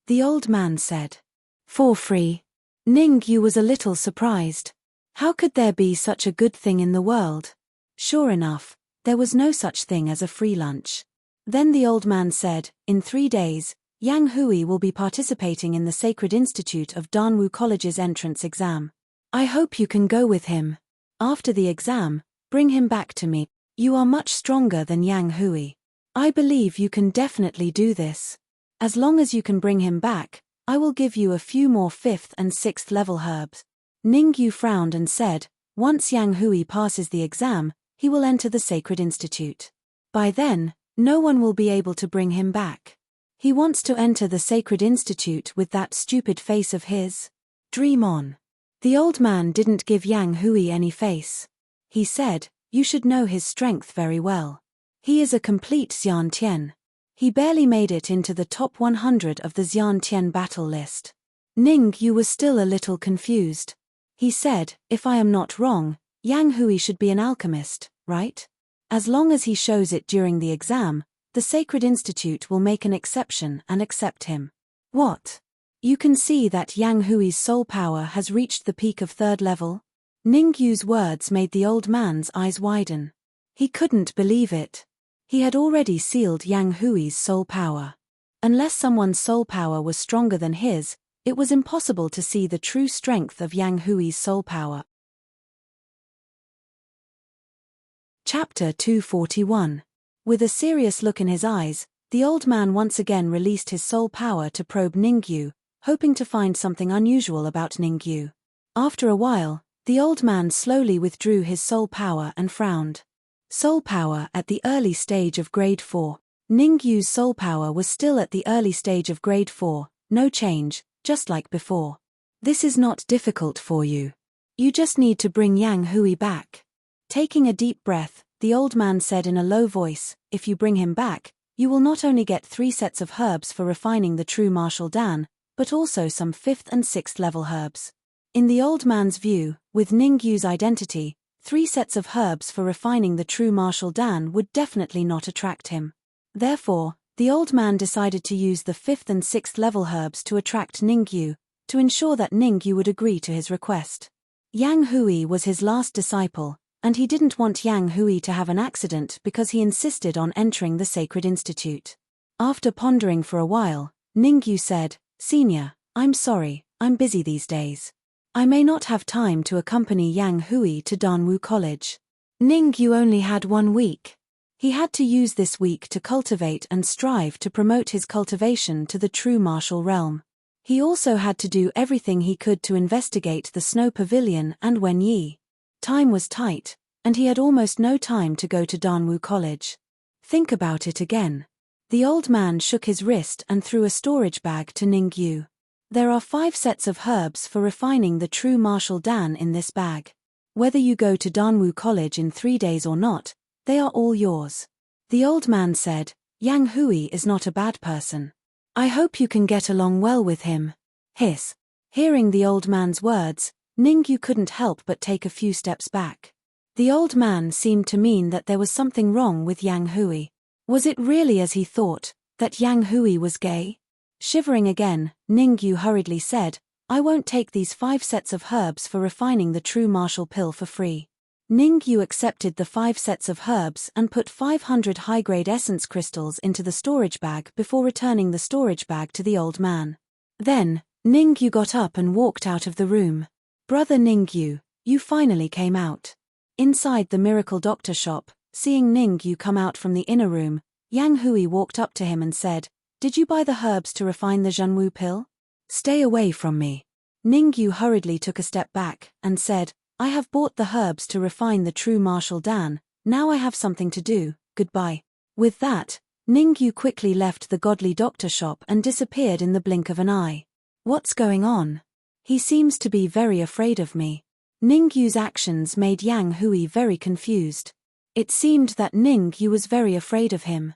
The old man said. For free? Ningyu was a little surprised. How could there be such a good thing in the world? Sure enough, there was no such thing as a free lunch. Then the old man said, In 3 days, Yang Hui will be participating in the Sacred Institute of Danwu College's entrance exam. I hope you can go with him. After the exam, bring him back to me. You are much stronger than Yang Hui. I believe you can definitely do this. As long as you can bring him back, I will give you a few more 5th and 6th level herbs. Ningyu frowned and said, Once Yang Hui passes the exam, he will enter the Sacred Institute. By then, no one will be able to bring him back. He wants to enter the Sacred Institute with that stupid face of his. Dream on. The old man didn't give Yang Hui any face. He said, You should know his strength very well. He is a complete Xiantian. He barely made it into the top 100 of the Xiantian battle list. Ningyu was still a little confused. He said, If I am not wrong, Yang Hui should be an alchemist, right? As long as he shows it during the exam, the Sacred Institute will make an exception and accept him. What? You can see that Yang Hui's soul power has reached the peak of 3rd level? Ningyu's words made the old man's eyes widen. He couldn't believe it. He had already sealed Yang Hui's soul power. Unless someone's soul power was stronger than his, it was impossible to see the true strength of Yang Hui's soul power. Chapter 241. With a serious look in his eyes, the old man once again released his soul power to probe Ningyu, hoping to find something unusual about Ningyu. After a while, the old man slowly withdrew his soul power and frowned. Soul power at the early stage of grade 4. Ningyu's soul power was still at the early stage of grade 4, no change, just like before. This is not difficult for you. You just need to bring Yang Hui back. Taking a deep breath, the old man said in a low voice, If you bring him back, you will not only get 3 sets of herbs for refining the true martial Dan, but also some 5th and 6th level herbs. In the old man's view, with Ningyu's identity, 3 sets of herbs for refining the true martial Dan would definitely not attract him. Therefore, the old man decided to use the 5th and 6th level herbs to attract Ningyu, to ensure that Ningyu would agree to his request. Yang Hui was his last disciple, and he didn't want Yang Hui to have an accident because he insisted on entering the Sacred Institute. After pondering for a while, Ningyu said, Senior, I'm sorry, I'm busy these days. I may not have time to accompany Yang Hui to Danwu College. Ningyu only had 1 week. He had to use this week to cultivate and strive to promote his cultivation to the true martial realm. He also had to do everything he could to investigate the snow pavilion and Wen Yi. Time was tight, and he had almost no time to go to Danwu College. Think about it again. The old man shook his wrist and threw a storage bag to Ningyu. There are 5 sets of herbs for refining the true martial Dan in this bag. Whether you go to Danwu College in 3 days or not, they are all yours. The old man said, Yang Hui is not a bad person. I hope you can get along well with him. Hiss. Hearing the old man's words, Ningyu couldn't help but take a few steps back. The old man seemed to mean that there was something wrong with Yang Hui. Was it really as he thought, that Yang Hui was gay? Shivering again, Ningyu hurriedly said, I won't take these 5 sets of herbs for refining the true martial pill for free. Ningyu accepted the 5 sets of herbs and put 500 high-grade essence crystals into the storage bag before returning the storage bag to the old man. Then, Ningyu got up and walked out of the room. Brother Ningyu, you finally came out. Inside the miracle doctor shop, seeing Ningyu come out from the inner room, Yang Hui walked up to him and said, Did you buy the herbs to refine the Zhenwu pill? Stay away from me. Ningyu hurriedly took a step back and said, I have bought the herbs to refine the true martial Dan, now I have something to do, goodbye. With that, Ningyu quickly left the godly doctor shop and disappeared in the blink of an eye. What's going on? He seems to be very afraid of me. Ningyu's actions made Yang Hui very confused. It seemed that Ningyu was very afraid of him.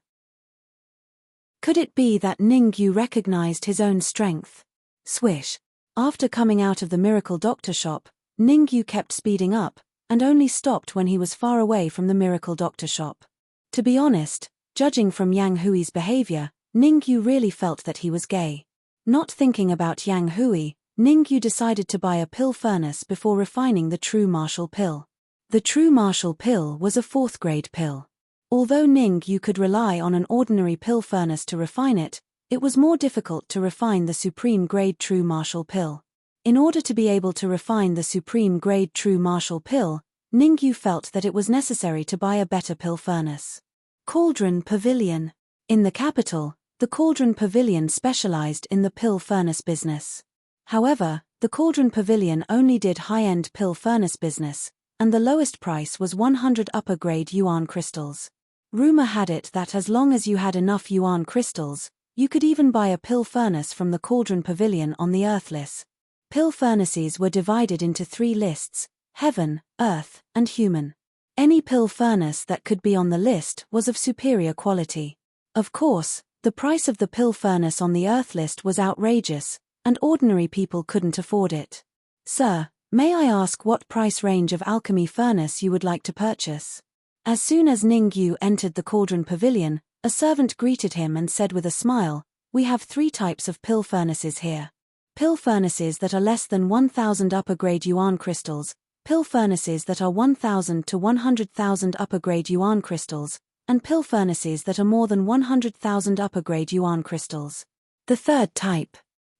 Could it be that Ningyu recognized his own strength? Swish. After coming out of the miracle doctor shop, Ningyu kept speeding up, and only stopped when he was far away from the miracle doctor shop. To be honest, judging from Yang Hui's behavior, Ningyu really felt that he was gay. Not thinking about Yang Hui, Ningyu decided to buy a pill furnace before refining the true martial pill. The true martial pill was a 4th grade pill. Although Ningyu could rely on an ordinary pill furnace to refine it, it was more difficult to refine the supreme grade true martial pill. In order to be able to refine the supreme grade true martial pill, Ningyu felt that it was necessary to buy a better pill furnace. Cauldron Pavilion. In the capital, the Cauldron Pavilion specialized in the pill furnace business. However, the Cauldron Pavilion only did high-end pill furnace business, and the lowest price was 100 upper-grade yuan crystals. Rumor had it that as long as you had enough yuan crystals, you could even buy a pill furnace from the Cauldron Pavilion on the Earthless. Pill furnaces were divided into 3 lists: Heaven, Earth, and Human. Any pill furnace that could be on the list was of superior quality. Of course, the price of the pill furnace on the Earth list was outrageous, and ordinary people couldn't afford it. Sir, may I ask what price range of alchemy furnace you would like to purchase? As soon as Ningyu entered the Cauldron Pavilion, a servant greeted him and said with a smile, We have 3 types of pill furnaces here. Pill furnaces that are less than 1,000 upper-grade yuan crystals, pill furnaces that are 1,000 to 100,000 upper-grade yuan crystals, and pill furnaces that are more than 100,000 upper-grade yuan crystals. The 3rd type.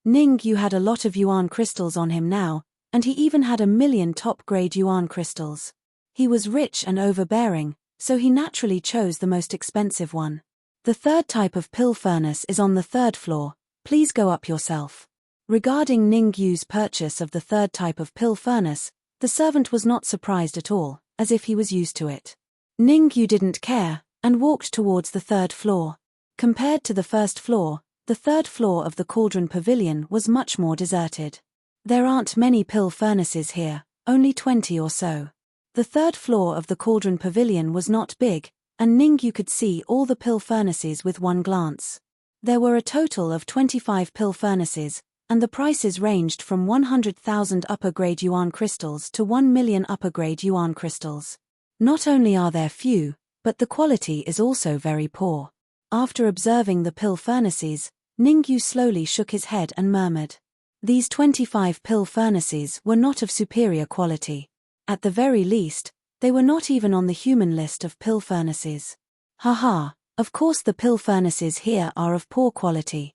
Ningyu had a lot of yuan crystals on him now, and he even had 1,000,000 top-grade yuan crystals. He was rich and overbearing, so he naturally chose the most expensive one. The 3rd type of pill furnace is on the 3rd floor, please go up yourself. Regarding Ningyu's purchase of the 3rd type of pill furnace, the servant was not surprised at all, as if he was used to it. Ningyu didn't care, and walked towards the 3rd floor. Compared to the 1st floor, the 3rd floor of the Cauldron Pavilion was much more deserted. There aren't many pill furnaces here, only 20 or so. The 3rd floor of the Cauldron Pavilion was not big, and Ningyu could see all the pill furnaces with one glance. There were a total of 25 pill furnaces, and the prices ranged from 100,000 upper-grade yuan crystals to 1,000,000 upper-grade yuan crystals. Not only are there few, but the quality is also very poor. After observing the pill furnaces, Ningyu slowly shook his head and murmured. These 25 pill furnaces were not of superior quality. At the very least, they were not even on the human list of pill furnaces. Haha, of course the pill furnaces here are of poor quality.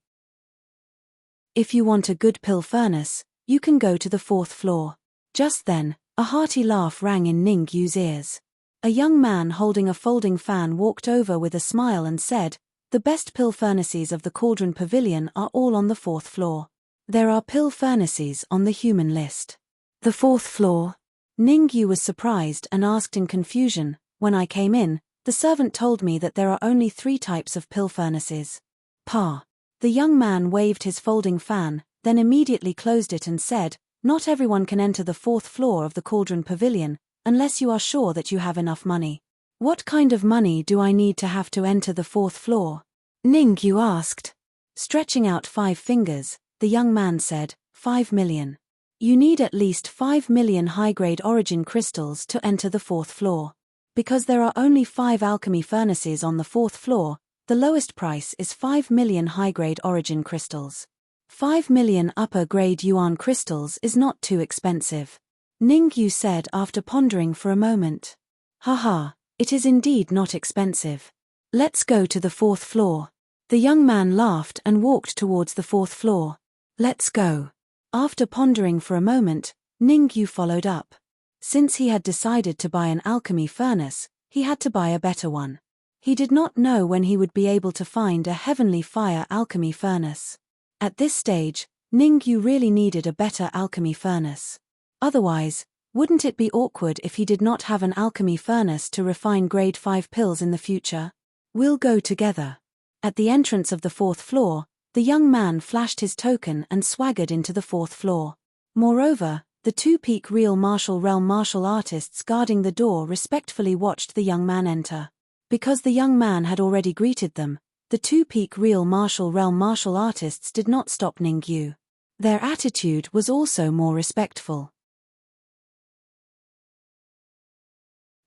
If you want a good pill furnace, you can go to the 4th floor. Just then, a hearty laugh rang in Ningyu's ears. A young man holding a folding fan walked over with a smile and said, The best pill furnaces of the Cauldron Pavilion are all on the 4th floor. There are pill furnaces on the human list. The fourth floor. Ningyu was surprised and asked in confusion. When I came in, the servant told me that there are only 3 types of pill furnaces. Pa. The young man waved his folding fan, then immediately closed it and said, not everyone can enter the 4th floor of the Cauldron Pavilion, unless you are sure that you have enough money. What kind of money do I need to have to enter the 4th floor? Ningyu asked. Stretching out 5 fingers, the young man said, 5 million. You need at least 5 million high-grade origin crystals to enter the 4th floor. Because there are only 5 alchemy furnaces on the 4th floor, the lowest price is 5 million high-grade origin crystals. 5 million upper-grade yuan crystals is not too expensive. Ningyu said after pondering for a moment. Haha, it is indeed not expensive. Let's go to the 4th floor. The young man laughed and walked towards the 4th floor. Let's go. After pondering for a moment, Ningyu followed up. Since he had decided to buy an alchemy furnace, he had to buy a better one. He did not know when he would be able to find a heavenly fire alchemy furnace. At this stage, Ningyu really needed a better alchemy furnace. Otherwise, wouldn't it be awkward if he did not have an alchemy furnace to refine grade 5 pills in the future? We'll go together. At the entrance of the 4th floor, the young man flashed his token and swaggered into the 4th floor. Moreover, the 2 peak real martial realm martial artists guarding the door respectfully watched the young man enter. Because the young man had already greeted them, the 2 peak real martial realm martial artists did not stop Ningyu. Their attitude was also more respectful.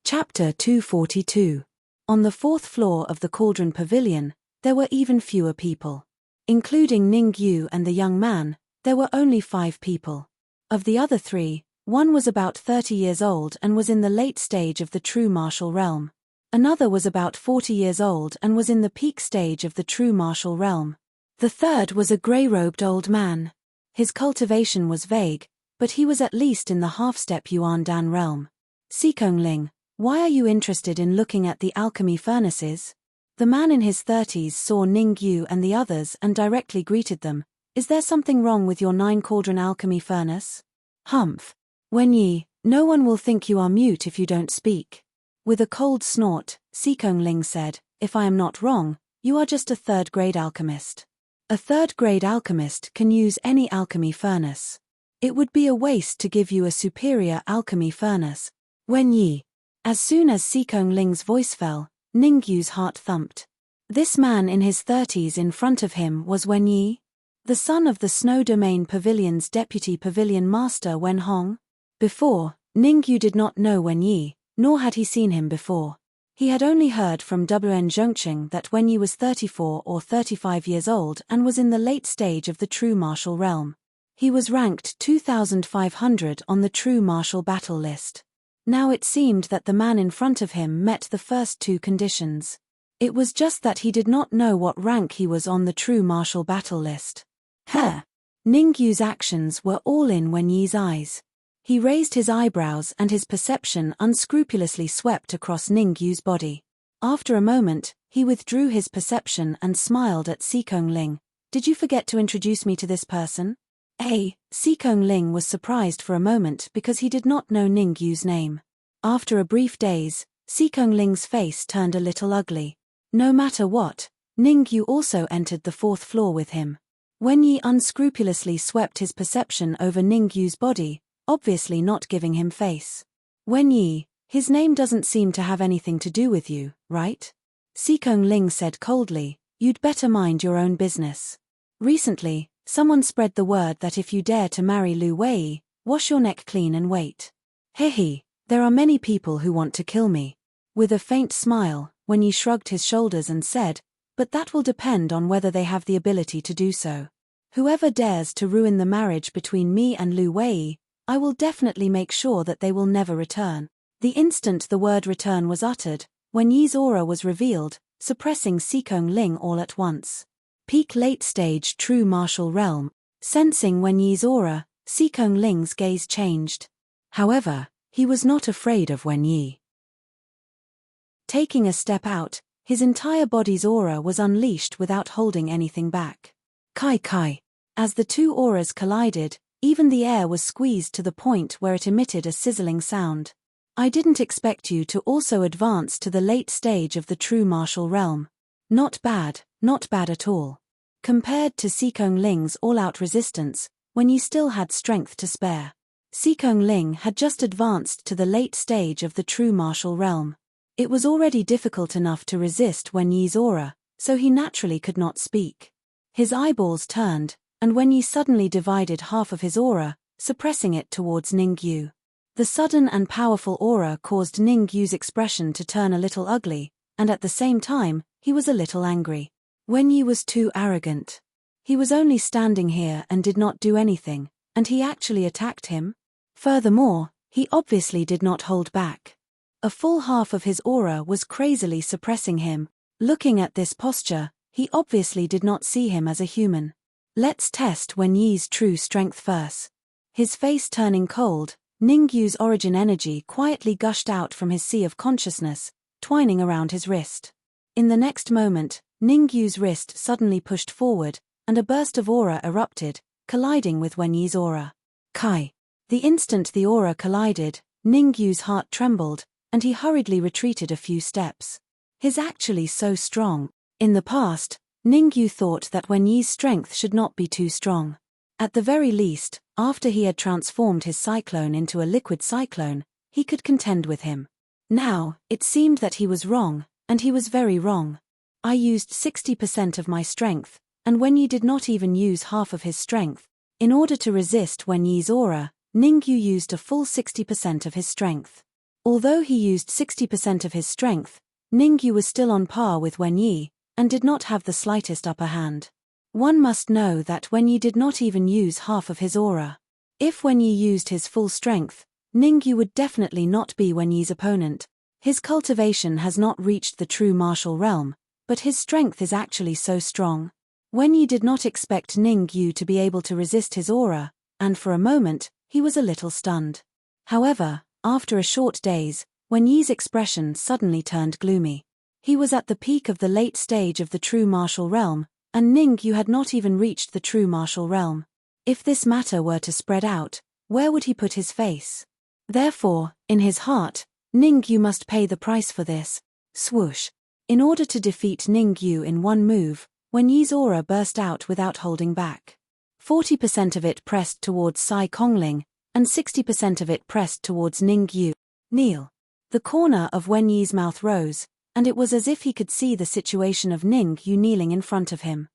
Chapter 242. On the 4th floor of the Cauldron Pavilion, there were even fewer people. Including Ningyu and the young man, there were only 5 people. Of the other 3, one was about 30 years old and was in the late stage of the true martial realm. Another was about 40 years old and was in the peak stage of the true martial realm. The third was a grey-robed old man. His cultivation was vague, but he was at least in the half-step Yuan Dan realm. Sikongling, why are you interested in looking at the alchemy furnaces? The man in his 30s saw Ningyu and the others and directly greeted them. Is there something wrong with your 9-cauldron alchemy furnace? Humph. Wenyi, no one will think you are mute if you don't speak. With a cold snort, Sikongling said, if I am not wrong, you are just a 3rd-grade alchemist. A 3rd-grade alchemist can use any alchemy furnace. It would be a waste to give you a superior alchemy furnace. Wenyi. As soon as Sikongling's voice fell, Ningyu's heart thumped. This man in his 30s in front of him was Wenyi, the son of the Snow Domain Pavilion's deputy pavilion master Wenhong. Before, Ningyu did not know Wenyi, nor had he seen him before. He had only heard from Wn Zhongqing that Wenyi was 34 or 35 years old and was in the late stage of the true martial realm. He was ranked 2500 on the true martial battle list. Now it seemed that the man in front of him met the first 2 conditions. It was just that he did not know what rank he was on the true martial battle list. Ningyu's actions were all in Wenyi's eyes. He raised his eyebrows and his perception unscrupulously swept across Ningyu's body. After a moment, he withdrew his perception and smiled at Sikongling. Did you forget to introduce me to this person? Sikongling was surprised for a moment because he did not know Ningyu's name. After a brief daze, Sikongling's face turned a little ugly. No matter what, Ningyu also entered the 4th floor with him. Wenyi unscrupulously swept his perception over Ningyu's body, obviously not giving him face. Wenyi, his name doesn't seem to have anything to do with you, right? Sikongling said coldly, you'd better mind your own business. Recently, someone spread the word that if you dare to marry Lu Wei, wash your neck clean and wait. Hehe, there are many people who want to kill me. With a faint smile, Wenyi shrugged his shoulders and said, but that will depend on whether they have the ability to do so. Whoever dares to ruin the marriage between me and Lu Wei, I will definitely make sure that they will never return. The instant the word return was uttered, Wenyi's aura was revealed, suppressing Sikongling all at once. Peak late-stage true martial realm. Sensing Wenyi's aura, Sikongling's gaze changed. However, he was not afraid of Wenyi. Taking a step out, his entire body's aura was unleashed without holding anything back. Kai. As the two auras collided, even the air was squeezed to the point where it emitted a sizzling sound. I didn't expect you to also advance to the late stage of the true martial realm. Not bad at all. Compared to Sikong Ling's all-out resistance, when you still had strength to spare. Sikong Ling had just advanced to the late stage of the true martial realm. It was already difficult enough to resist Wen Yi's aura, so he naturally could not speak. His eyeballs turned, and Wen Yi suddenly divided half of his aura, suppressing it towards Ningyu. The sudden and powerful aura caused Ningyu's expression to turn a little ugly, and at the same time, he was a little angry. Wen Yi was too arrogant. He was only standing here and did not do anything, and he actually attacked him? Furthermore, he obviously did not hold back. A full half of his aura was crazily suppressing him. Looking at this posture, he obviously did not see him as a human. Let's test Wen Yi's true strength first. His face turning cold, Ningyu's origin energy quietly gushed out from his sea of consciousness, twining around his wrist. In the next moment, Ningyu's wrist suddenly pushed forward, and a burst of aura erupted, colliding with Wen Yi's aura. Kai. The instant the aura collided, Ningyu's heart trembled, and he hurriedly retreated a few steps. He's actually so strong. In the past, Ningyu thought that Wen Yi's strength should not be too strong. At the very least, after he had transformed his cyclone into a liquid cyclone, he could contend with him. Now, it seemed that he was wrong, and he was very wrong. I used 60% of my strength, and Wen Yi did not even use half of his strength. In order to resist Wen Yi's aura, Ningyu used a full 60% of his strength. Although he used 60% of his strength, Ningyu was still on par with Wen Yi, and did not have the slightest upper hand. One must know that Wen Yi did not even use half of his aura. If Wen Yi used his full strength, Ningyu would definitely not be Wen Yi's opponent. His cultivation has not reached the true martial realm, but his strength is actually so strong. Wen Yi did not expect Ningyu to be able to resist his aura, and for a moment, he was a little stunned. However, after a short daze, Wen Yi's expression suddenly turned gloomy. He was at the peak of the late stage of the true martial realm, and Ningyu had not even reached the true martial realm. If this matter were to spread out, where would he put his face? Therefore, in his heart, Ningyu must pay the price for this. Swoosh. In order to defeat Ningyu in one move, Wen Yi's aura burst out without holding back. 40% of it pressed towards Sai Kongling, and 60% of it pressed towards Ningyu. Kneel. The corner of Wen Yi's mouth rose, and it was as if he could see the situation of Ningyu kneeling in front of him.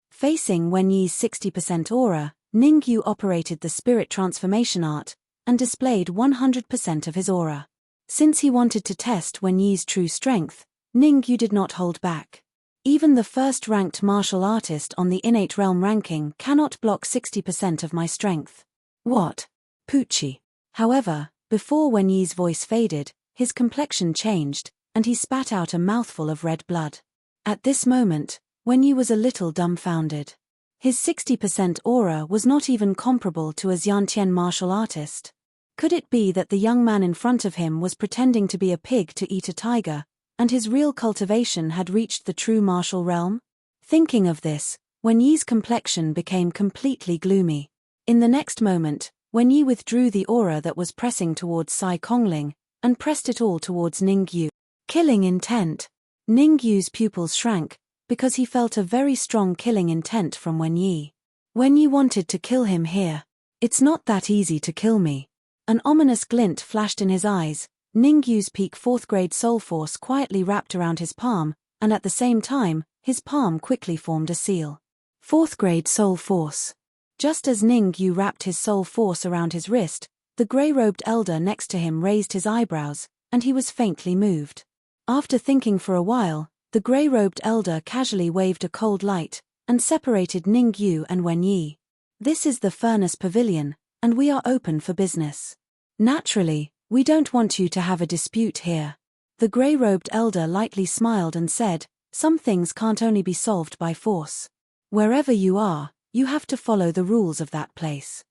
Facing Wen Yi's 60% aura, Ningyu operated the spirit transformation art, and displayed 100% of his aura. Since he wanted to test Wen Yi's true strength, Ningyu did not hold back. Even the first-ranked martial artist on the innate realm ranking cannot block 60% of my strength. What? Poochie. However, before Wen Yi's voice faded, his complexion changed, and he spat out a mouthful of red blood. At this moment, Wen Yi was a little dumbfounded. His 60% aura was not even comparable to a Xiantian martial artist. Could it be that the young man in front of him was pretending to be a pig to eat a tiger, and his real cultivation had reached the true martial realm? Thinking of this, Wen Yi's complexion became completely gloomy. In the next moment, Wen Yi withdrew the aura that was pressing towards Sai Kongling, and pressed it all towards Ningyu. Killing intent. Ningyu's pupils shrank, because he felt a very strong killing intent from Wen Yi. Wen Yi wanted to kill him here. It's not that easy to kill me. An ominous glint flashed in his eyes. Ningyu's peak 4th grade soul force quietly wrapped around his palm, and at the same time, his palm quickly formed a seal. 4th grade soul force. Just as Ningyu wrapped his soul force around his wrist, the grey-robed elder next to him raised his eyebrows, and he was faintly moved. After thinking for a while, the grey-robed elder casually waved a cold light, and separated Ningyu and Wen Yi. This is the Furnace Pavilion, and we are open for business. Naturally, we don't want you to have a dispute here. The grey-robed elder lightly smiled and said, some things can't only be solved by force. Wherever you are, you have to follow the rules of that place.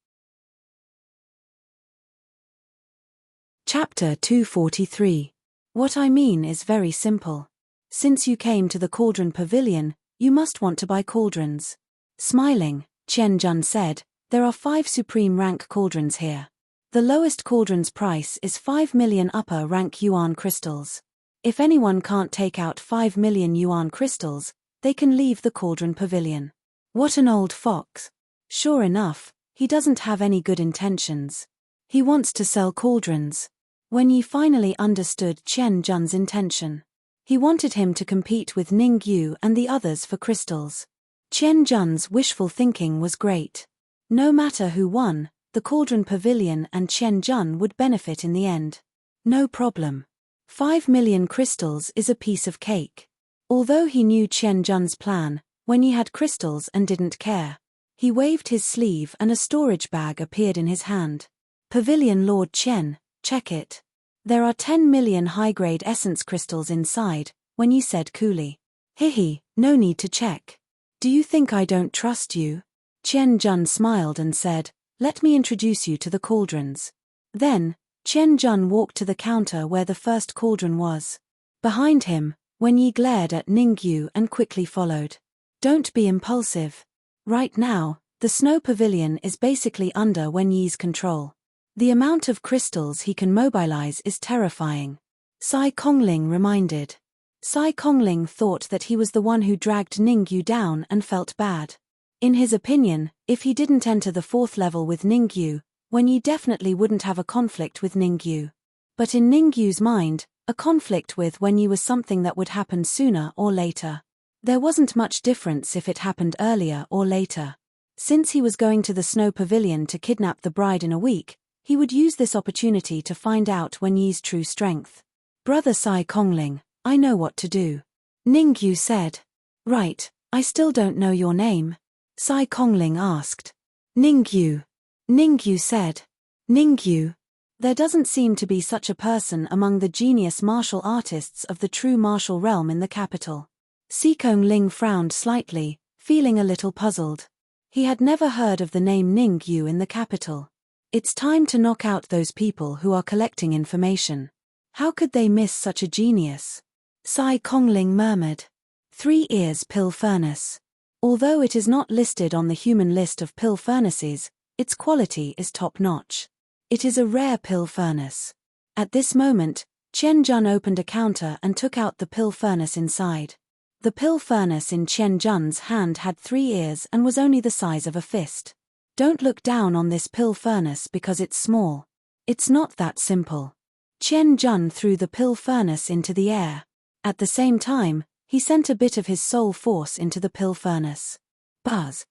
Chapter 243. What I mean is very simple. Since you came to the Cauldron Pavilion, you must want to buy cauldrons. Smiling, Chen Jun said, "There are 5 supreme rank cauldrons here. The lowest cauldron's price is 5 million upper rank yuan crystals. If anyone can't take out 5 million yuan crystals, they can leave the cauldron pavilion." What an old fox. Sure enough, he doesn't have any good intentions. He wants to sell cauldrons. Wen Yi finally understood Chen Jun's intention. He wanted him to compete with Ning Yu and the others for crystals. Chen Jun's wishful thinking was great. No matter who won, the cauldron pavilion and Chen Jun would benefit in the end. No problem. 5 million crystals is a piece of cake. Although he knew Chen Jun's plan, Wen Yi had crystals and didn't care. He waved his sleeve and a storage bag appeared in his hand. "Pavilion Lord Chen, check it. There are 10 million high-grade essence crystals inside," Wen Yi said coolly. "Hihi, no need to check. Do you think I don't trust you?" Chen Jun smiled and said, "Let me introduce you to the cauldrons." Then, Chen Jun walked to the counter where the first cauldron was. Behind him, Wen Yi glared at Ning Yu and quickly followed. "Don't be impulsive. Right now, the snow pavilion is basically under Wen Yi's control. The amount of crystals he can mobilize is terrifying." Sai Kongling reminded. Sai Kongling thought that he was the one who dragged Ning Yu down and felt bad. In his opinion, if he didn't enter the 4th level with Ning Yu, Wen Yi definitely wouldn't have a conflict with Ning Yu. But in Ning Yu's mind, a conflict with Wen Yi was something that would happen sooner or later. There wasn't much difference if it happened earlier or later. Since he was going to the snow pavilion to kidnap the bride in a week, he would use this opportunity to find out Wen Yi's true strength. "Brother Sai Kongling, I know what to do," Ning Yu said. "Right, I still don't know your name," Sai Kongling asked. "Ning Yu." Ning Yu said. "Ning Yu? There doesn't seem to be such a person among the genius martial artists of the true martial realm in the capital." Sikong Ling frowned slightly, feeling a little puzzled. He had never heard of the name Ning Yu in the capital. It's time to knock out those people who are collecting information. How could they miss such a genius? Sai Kongling murmured. 3 Ears Pill Furnace. Although it is not listed on the human list of pill furnaces, its quality is top-notch. It is a rare pill furnace. At this moment, Chen Jun opened a counter and took out the pill furnace inside. The pill furnace in Chen Jun's hand had 3 ears and was only the size of a fist. Don't look down on this pill furnace because it's small. It's not that simple. Chen Jun threw the pill furnace into the air. At the same time, he sent a bit of his soul force into the pill furnace. Buzz.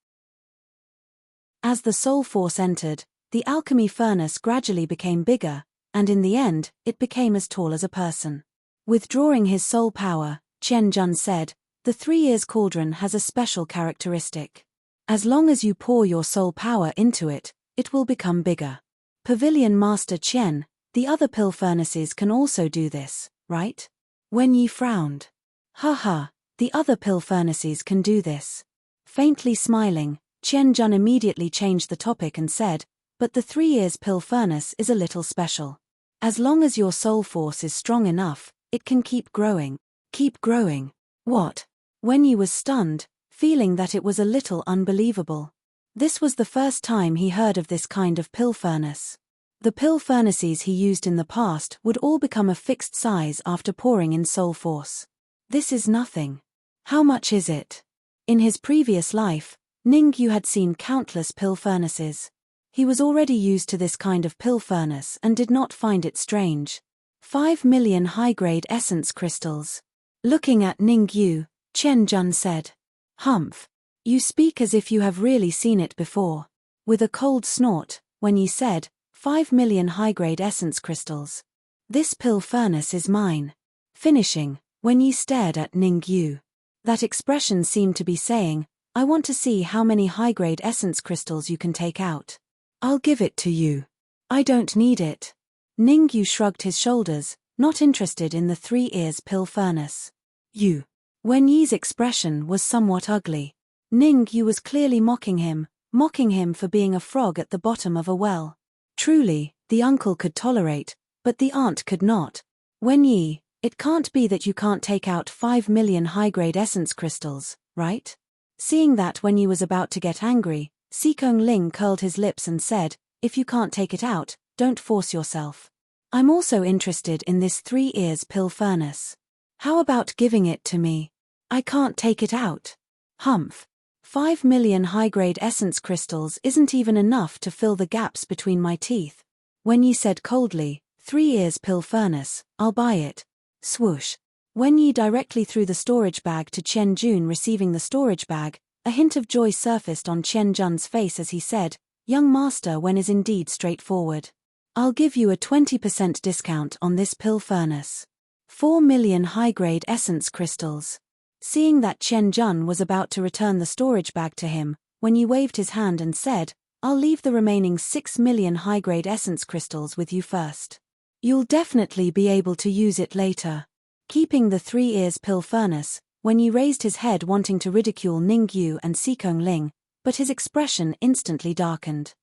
As the soul force entered, the alchemy furnace gradually became bigger, and in the end, it became as tall as a person. Withdrawing his soul power, Chen Jun said, "The 3 Ears cauldron has a special characteristic. As long as you pour your soul power into it, it will become bigger. Pavilion Master Chen, the other pill furnaces can also do this, right?" Wen Yi frowned. "Haha, the other pill furnaces can do this." Faintly smiling, Chen Jun immediately changed the topic and said, "But the 3 Ears pill furnace is a little special. As long as your soul force is strong enough, it can keep growing." Keep growing? What? Wen Yi was stunned, feeling that it was a little unbelievable. This was the first time he heard of this kind of pill furnace. The pill furnaces he used in the past would all become a fixed size after pouring in soul force. This is nothing. How much is it? In his previous life, Ning Yu had seen countless pill furnaces. He was already used to this kind of pill furnace and did not find it strange. 5 million high-grade essence crystals. Looking at Ning Yu, Chen Jun said, "Humph. You speak as if you have really seen it before." With a cold snort, Wen Yi said, 5 million high-grade essence crystals. This pill furnace is mine. Finishing, Wen Yi stared at Ning Yu. That expression seemed to be saying, "I want to see how many high-grade essence crystals you can take out. I'll give it to you. I don't need it." Ning Yu shrugged his shoulders, not interested in the 3 Ears pill furnace. "You." Wen Yi's expression was somewhat ugly. Ning Yu was clearly mocking him for being a frog at the bottom of a well. Truly, the uncle could tolerate, but the aunt could not. "Wen Yi, it can't be that you can't take out 5 million high-grade essence crystals, right?" Seeing that Wenyi was about to get angry, Sikong Ling curled his lips and said, "If you can't take it out, don't force yourself. I'm also interested in this 3 ears pill furnace. How about giving it to me? I can't take it out." Humph. 5 million high-grade essence crystals isn't even enough to fill the gaps between my teeth. Wenyi said coldly, 3 ears pill furnace, I'll buy it. Swoosh. Wenyi directly threw the storage bag to Chen Jun. Receiving the storage bag, a hint of joy surfaced on Chen Jun's face as he said, "Young master Wen is indeed straightforward. I'll give you a 20% discount on this pill furnace. 4 million high-grade essence crystals." Seeing that Chen Jun was about to return the storage bag to him, Wenyi waved his hand and said, "I'll leave the remaining 6 million high-grade essence crystals with you first. You'll definitely be able to use it later." Keeping the 3 ears pill furnace, Wenyi raised his head wanting to ridicule Ningyu and Sikong Ling, but his expression instantly darkened.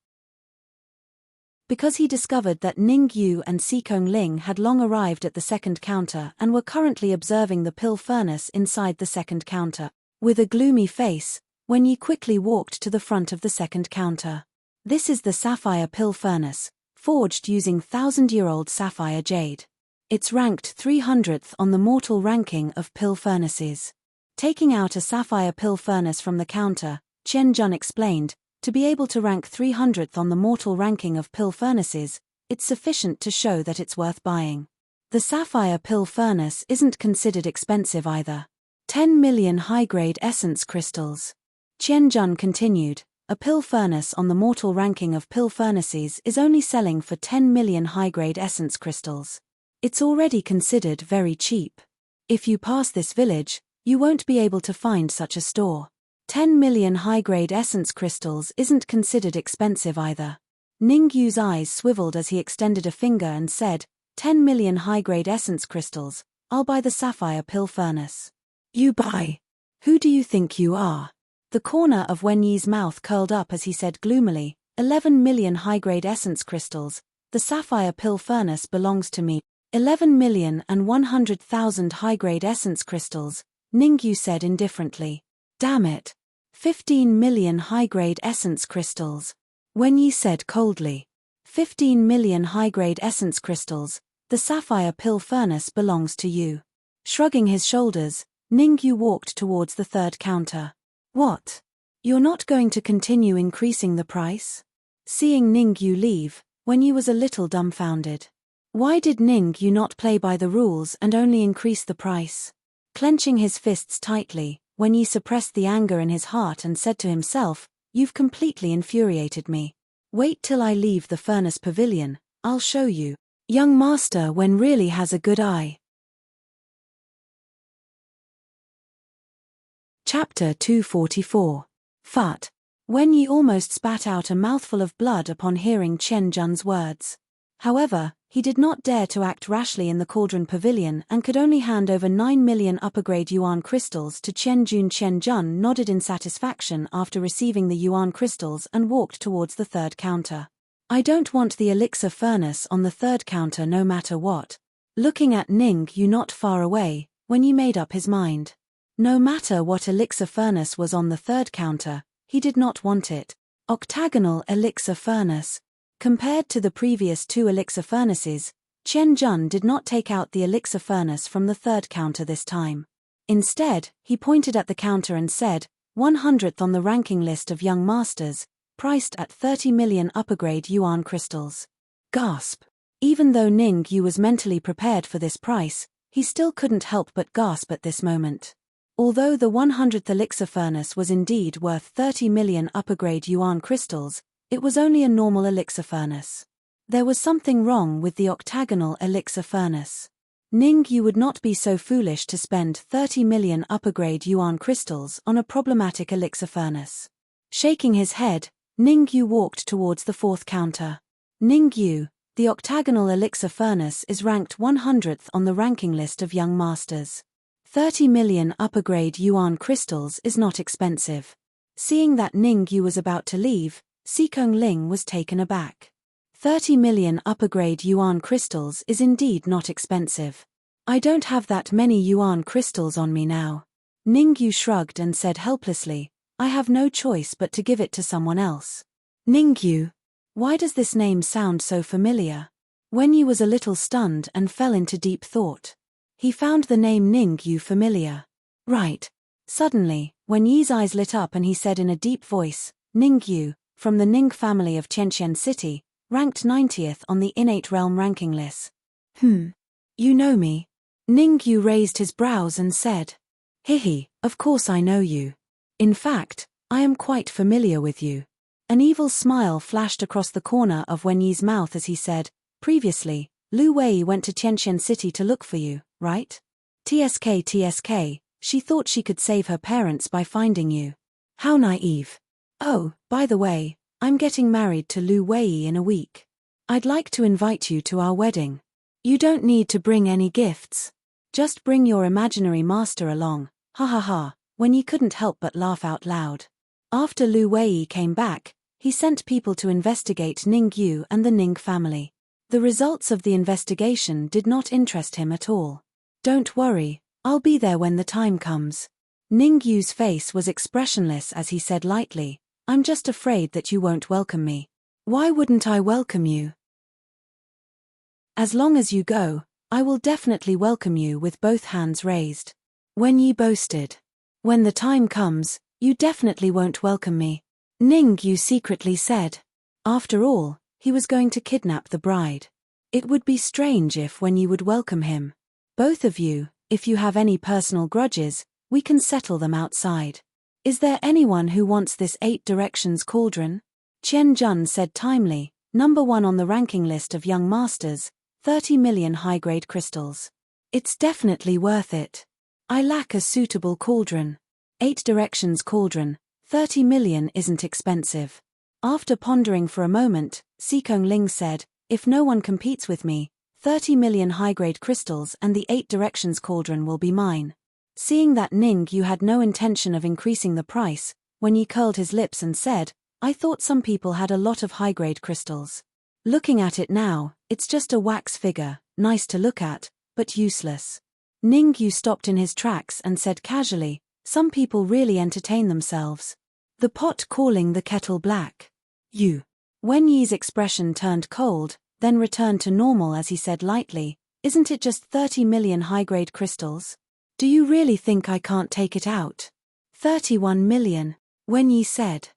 Because he discovered that Ningyu and Sikong Ling had long arrived at the second counter and were currently observing the pill furnace inside the second counter. With a gloomy face, Wenyi quickly walked to the front of the second counter. This is the sapphire pill furnace, forged using 1,000-year-old sapphire jade. It's ranked 300th on the mortal ranking of pill furnaces. Taking out a sapphire pill furnace from the counter, Chen Jun explained, to be able to rank 300th on the mortal ranking of pill furnaces, it's sufficient to show that it's worth buying. The sapphire pill furnace isn't considered expensive either. 10 million high-grade essence crystals. Chen Jun continued, a pill furnace on the mortal ranking of pill furnaces is only selling for 10 million high-grade essence crystals. It's already considered very cheap. If you pass this village, you won't be able to find such a store. 10 million high-grade essence crystals isn't considered expensive either. Ningyu's eyes swiveled as he extended a finger and said, 10 million high-grade essence crystals, I'll buy the sapphire pill furnace. You buy? Who do you think you are? The corner of Wenyi's mouth curled up as he said gloomily, 11 million high-grade essence crystals, the sapphire pill furnace belongs to me. 11,100,000 high-grade essence crystals, Ningyu said indifferently. Damn it. 15 million high-grade essence crystals. Wenyi said coldly. 15 million high-grade essence crystals, the sapphire pill furnace belongs to you. Shrugging his shoulders, Ningyu walked towards the third counter. What? You're not going to continue increasing the price? Seeing Ningyu leave, Wenyi was a little dumbfounded. Why did Ningyu not play by the rules and only increase the price? Clenching his fists tightly, Wenyi suppressed the anger in his heart and said to himself, "You've completely infuriated me. Wait till I leave the furnace pavilion, I'll show you. Young master Wen really has a good eye." Chapter 244. Fut. Wenyi almost spat out a mouthful of blood upon hearing Chen Jun's words. However, he did not dare to act rashly in the Cauldron Pavilion and could only hand over 9 million upper-grade yuan crystals to Chen Jun. Chen Jun nodded in satisfaction after receiving the yuan crystals and walked towards the third counter. I don't want the elixir furnace on the third counter no matter what. Looking at Ningyu not far away, Wenyi made up his mind. No matter what elixir furnace was on the third counter, he did not want it. Octagonal elixir furnace. Compared to the previous 2 elixir furnaces, Chen Jun did not take out the elixir furnace from the third counter this time. Instead, he pointed at the counter and said, 100th on the ranking list of young masters, priced at 30 million upper-grade yuan crystals. Gasp. Even though Ningyu was mentally prepared for this price, he still couldn't help but gasp at this moment. Although the 100th elixir furnace was indeed worth 30 million upper-grade yuan crystals, it was only a normal elixir furnace. There was something wrong with the octagonal elixir furnace. Ningyu would not be so foolish to spend 30 million upper-grade yuan crystals on a problematic elixir furnace. Shaking his head, Ningyu walked towards the fourth counter. Ningyu, the octagonal elixir furnace is ranked 100th on the ranking list of young masters. 30 million upper-grade yuan crystals is not expensive. Seeing that Ningyu was about to leave, Sikong Ling was taken aback. 30 million upper-grade yuan crystals is indeed not expensive. I don't have that many yuan crystals on me now. Ningyu shrugged and said helplessly, I have no choice but to give it to someone else. Ningyu. Why does this name sound so familiar? Wenyi was a little stunned and fell into deep thought. He found the name Ningyu familiar. Right. Suddenly, Wenyi's eyes lit up and he said in a deep voice, Ningyu, from the Ning family of Qianqian City, ranked 90th on the innate realm ranking list. You know me? Ningyu raised his brows and said. Hihi, of course I know you. In fact, I am quite familiar with you. An evil smile flashed across the corner of Wenyi's mouth as he said, previously, Lu Wei went to Qianqian City to look for you, right? TSK, she thought she could save her parents by finding you. How naive. Oh, by the way, I'm getting married to Lu Wei in a week. I'd like to invite you to our wedding. You don't need to bring any gifts. Just bring your imaginary master along, ha ha ha, Wenyi couldn't help but laugh out loud. After Lu Wei came back, he sent people to investigate Ningyu and the Ning family. The results of the investigation did not interest him at all. Don't worry, I'll be there when the time comes. Ningyu's face was expressionless as he said lightly, I'm just afraid that you won't welcome me. Why wouldn't I welcome you? As long as you go, I will definitely welcome you with both hands raised. Wenyi boasted. When the time comes, you definitely won't welcome me. Ningyu secretly said. After all, he was going to kidnap the bride. It would be strange if Wenyi would welcome him. Both of you, if you have any personal grudges, we can settle them outside. Is there anyone who wants this 8 directions cauldron? Qian Jun said timely, number 1 on the ranking list of young masters, 30 million high-grade crystals. It's definitely worth it. I lack a suitable cauldron. 8 directions cauldron, 30 million isn't expensive. After pondering for a moment, Sikong Ling said, if no one competes with me, 30 million high-grade crystals and the 8 directions cauldron will be mine. Seeing that Ningyu had no intention of increasing the price, Wenyi curled his lips and said, I thought some people had a lot of high-grade crystals. Looking at it now, it's just a wax figure, nice to look at, but useless. Ningyu stopped in his tracks and said casually, some people really entertain themselves. The pot calling the kettle black. You. Wenyi's expression turned cold, then returned to normal as he said lightly, isn't it just 30 million high-grade crystals? Do you really think I can't take it out? 31 million, Wenyi said.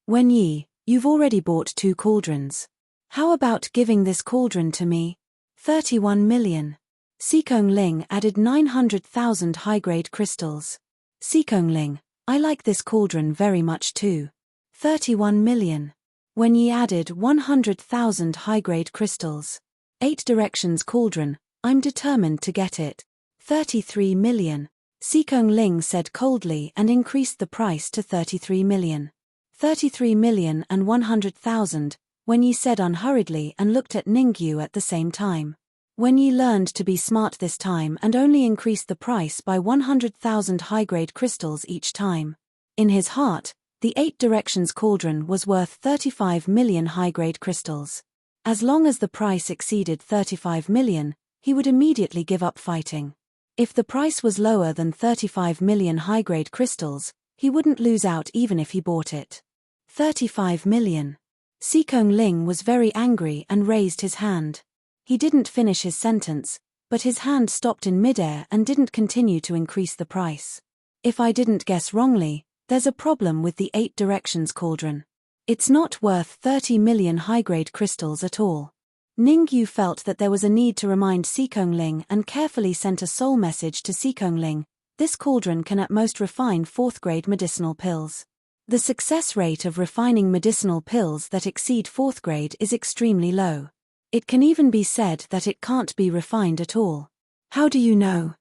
Wenyi, you've already bought 2 cauldrons. How about giving this cauldron to me? 31 million. Sikong Ling added 900,000 high-grade crystals. Sikong Ling, I like this cauldron very much too. 31 million. Wenyi added 100,000 high-grade crystals. 8 directions cauldron, I'm determined to get it. 33 million. Sikong Ling said coldly and increased the price to 33 million. 33 million and 100,000, Wenyi said unhurriedly and looked at Ningyu at the same time. Wenyi learned to be smart this time and only increased the price by 100,000 high-grade crystals each time. In his heart, the 8 directions cauldron was worth 35 million high-grade crystals. As long as the price exceeded 35 million, he would immediately give up fighting. If the price was lower than 35 million high-grade crystals, he wouldn't lose out even if he bought it. 35 million. Sikong Ling was very angry and raised his hand. He didn't finish his sentence, but his hand stopped in midair and didn't continue to increase the price. If I didn't guess wrongly, there's a problem with the 8 directions cauldron. It's not worth 30 million high-grade crystals at all. Ningyu felt that there was a need to remind Sikong Ling and carefully sent a soul message to Sikong Ling, this cauldron can at most refine 4th-grade medicinal pills. The success rate of refining medicinal pills that exceed 4th grade is extremely low. It can even be said that it can't be refined at all. How do you know?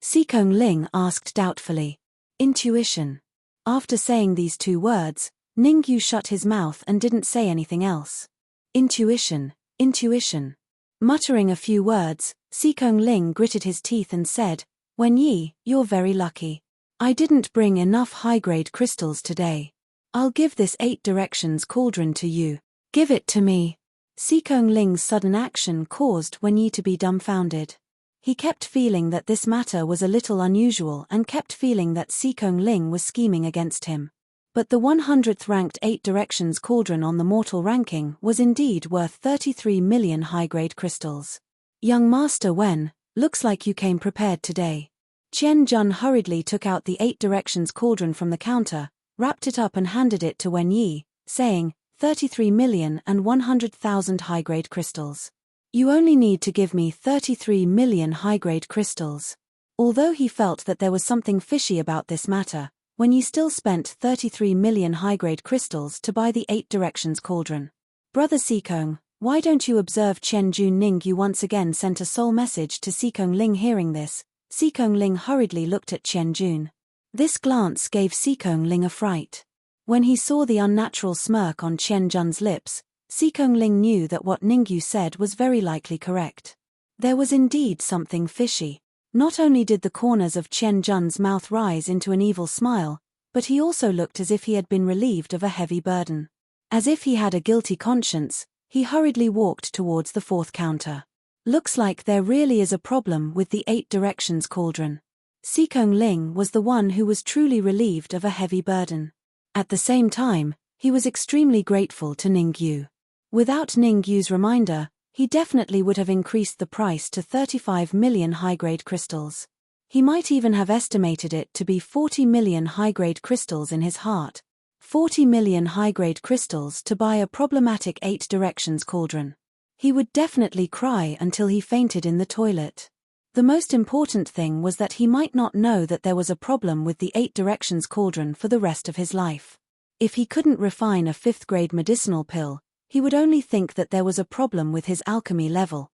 Sikong Ling asked doubtfully. Intuition. After saying these 2 words, Ningyu shut his mouth and didn't say anything else. Intuition, intuition. Muttering a few words, Sikong Ling gritted his teeth and said, Wenyi, you're very lucky. I didn't bring enough high-grade crystals today. I'll give this 8 directions cauldron to you. Give it to me. Sikong Ling's sudden action caused Wenyi to be dumbfounded. He kept feeling that this matter was a little unusual and kept feeling that Seekong Ling was scheming against him. But the 100th ranked 8 Directions cauldron on the mortal ranking was indeed worth 33 million high-grade crystals. Young Master Wen, looks like you came prepared today. Qian Jun hurriedly took out the 8 Directions cauldron from the counter, wrapped it up and handed it to Wen Yi, saying, 33,100,000 high-grade crystals. You only need to give me 33 million high-grade crystals. Although he felt that there was something fishy about this matter, Wen Yi still spent 33 million high-grade crystals to buy the 8 Directions cauldron. Brother Seekong, why don't you observe? Chen Jun Ningyu once again sent a soul message to Seekong Ling. Hearing this, Seekong Ling hurriedly looked at Chen Jun. This glance gave Seekong Ling a fright. When he saw the unnatural smirk on Chen Jun's lips, Seekong Ling knew that what Ningyu said was very likely correct. There was indeed something fishy. Not only did the corners of Chen Jun's mouth rise into an evil smile, but he also looked as if he had been relieved of a heavy burden. As if he had a guilty conscience, he hurriedly walked towards the 4th counter. Looks like there really is a problem with the 8 Directions cauldron. Seekong Ling was the one who was truly relieved of a heavy burden. At the same time, he was extremely grateful to Ningyu. Without Ningyu's reminder, he definitely would have increased the price to 35 million high-grade crystals. He might even have estimated it to be 40 million high-grade crystals in his heart. 40 million high-grade crystals to buy a problematic 8 Directions cauldron. He would definitely cry until he fainted in the toilet. The most important thing was that he might not know that there was a problem with the 8 Directions cauldron for the rest of his life. If he couldn't refine a 5th-grade medicinal pill, he would only think that there was a problem with his alchemy level.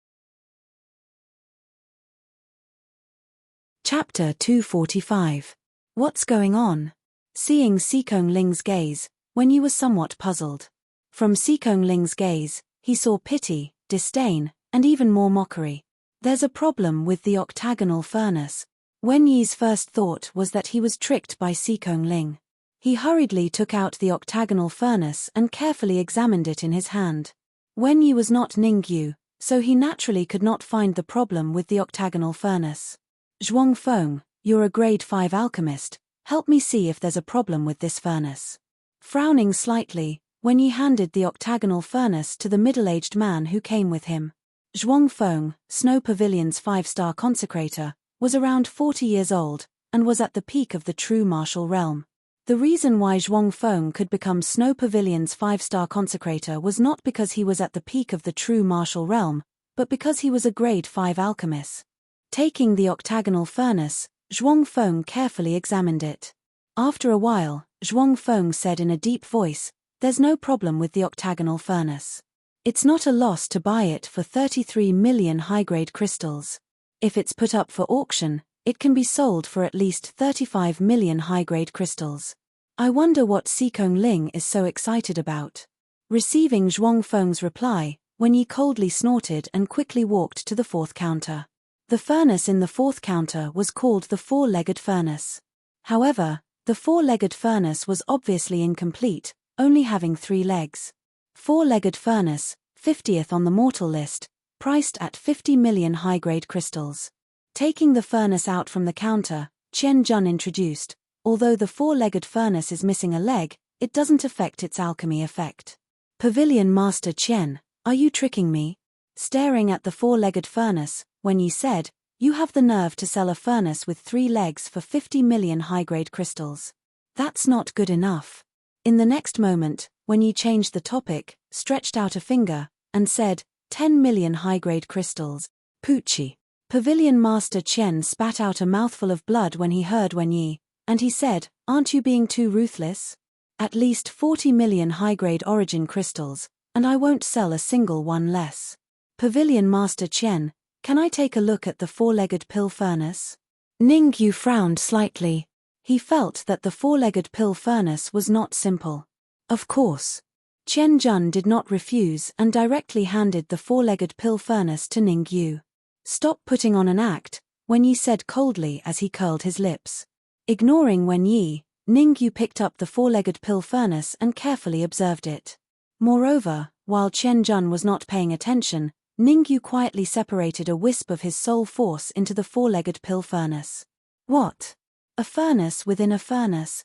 Chapter 245. What's going on? Seeing Seekong Ling's gaze, Wen Yi was somewhat puzzled. From Seekong Ling's gaze, he saw pity, disdain, and even more mockery. There's a problem with the octagonal furnace. Wen Yi's first thought was that he was tricked by Seekong Ling. He hurriedly took out the octagonal furnace and carefully examined it in his hand. Wen Yi was not Ningyu, so he naturally could not find the problem with the octagonal furnace. Zhuang Feng, you're a grade 5 alchemist, help me see if there's a problem with this furnace. Frowning slightly, Wen Yi handed the octagonal furnace to the middle-aged man who came with him. Zhuang Feng, Snow Pavilion's 5-star consecrator, was around 40 years old, and was at the peak of the true martial realm. The reason why Zhuang Feng could become Snow Pavilion's 5-star consecrator was not because he was at the peak of the true martial realm, but because he was a grade 5 alchemist. Taking the octagonal furnace, Zhuang Feng carefully examined it. After a while, Zhuang Feng said in a deep voice, "There's no problem with the octagonal furnace. It's not a loss to buy it for 33 million high-grade crystals. If it's put up for auction, it can be sold for at least 35 million high-grade crystals. I wonder what Seekong Ling is so excited about." Receiving Zhuang Feng's reply, Wen Yi coldly snorted and quickly walked to the 4th counter. The furnace in the 4th counter was called the 4-legged furnace. However, the 4-legged furnace was obviously incomplete, only having 3 legs. 4-legged furnace, 50th on the mortal list, priced at 50 million high-grade crystals. Taking the furnace out from the counter, Qian Jun introduced, although the 4-legged furnace is missing a leg, it doesn't affect its alchemy effect. Pavilion Master Qian, are you tricking me? Staring at the 4-legged furnace, Wen Yi said, you have the nerve to sell a furnace with 3 legs for 50 million high-grade crystals. That's not good enough. In the next moment, Wen Yi changed the topic, stretched out a finger, and said, 10 million high-grade crystals. Poochie. Pavilion Master Qian spat out a mouthful of blood when he heard Wen Yi, and he said, aren't you being too ruthless? At least 40 million high-grade origin crystals, and I won't sell a single one less. Pavilion Master Qian, can I take a look at the 4-legged pill furnace? Ningyu frowned slightly. He felt that the 4-legged pill furnace was not simple. Of course. Qian Jun did not refuse and directly handed the 4-legged pill furnace to Ningyu. Stop putting on an act, Wen Yi said coldly as he curled his lips. Ignoring Wen Yi, Ningyu picked up the 4-legged pill furnace and carefully observed it. Moreover, while Qian Jun was not paying attention, Ningyu quietly separated a wisp of his soul force into the four-legged pill furnace. What? A furnace within a furnace?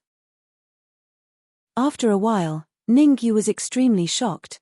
After a while, Ningyu was extremely shocked.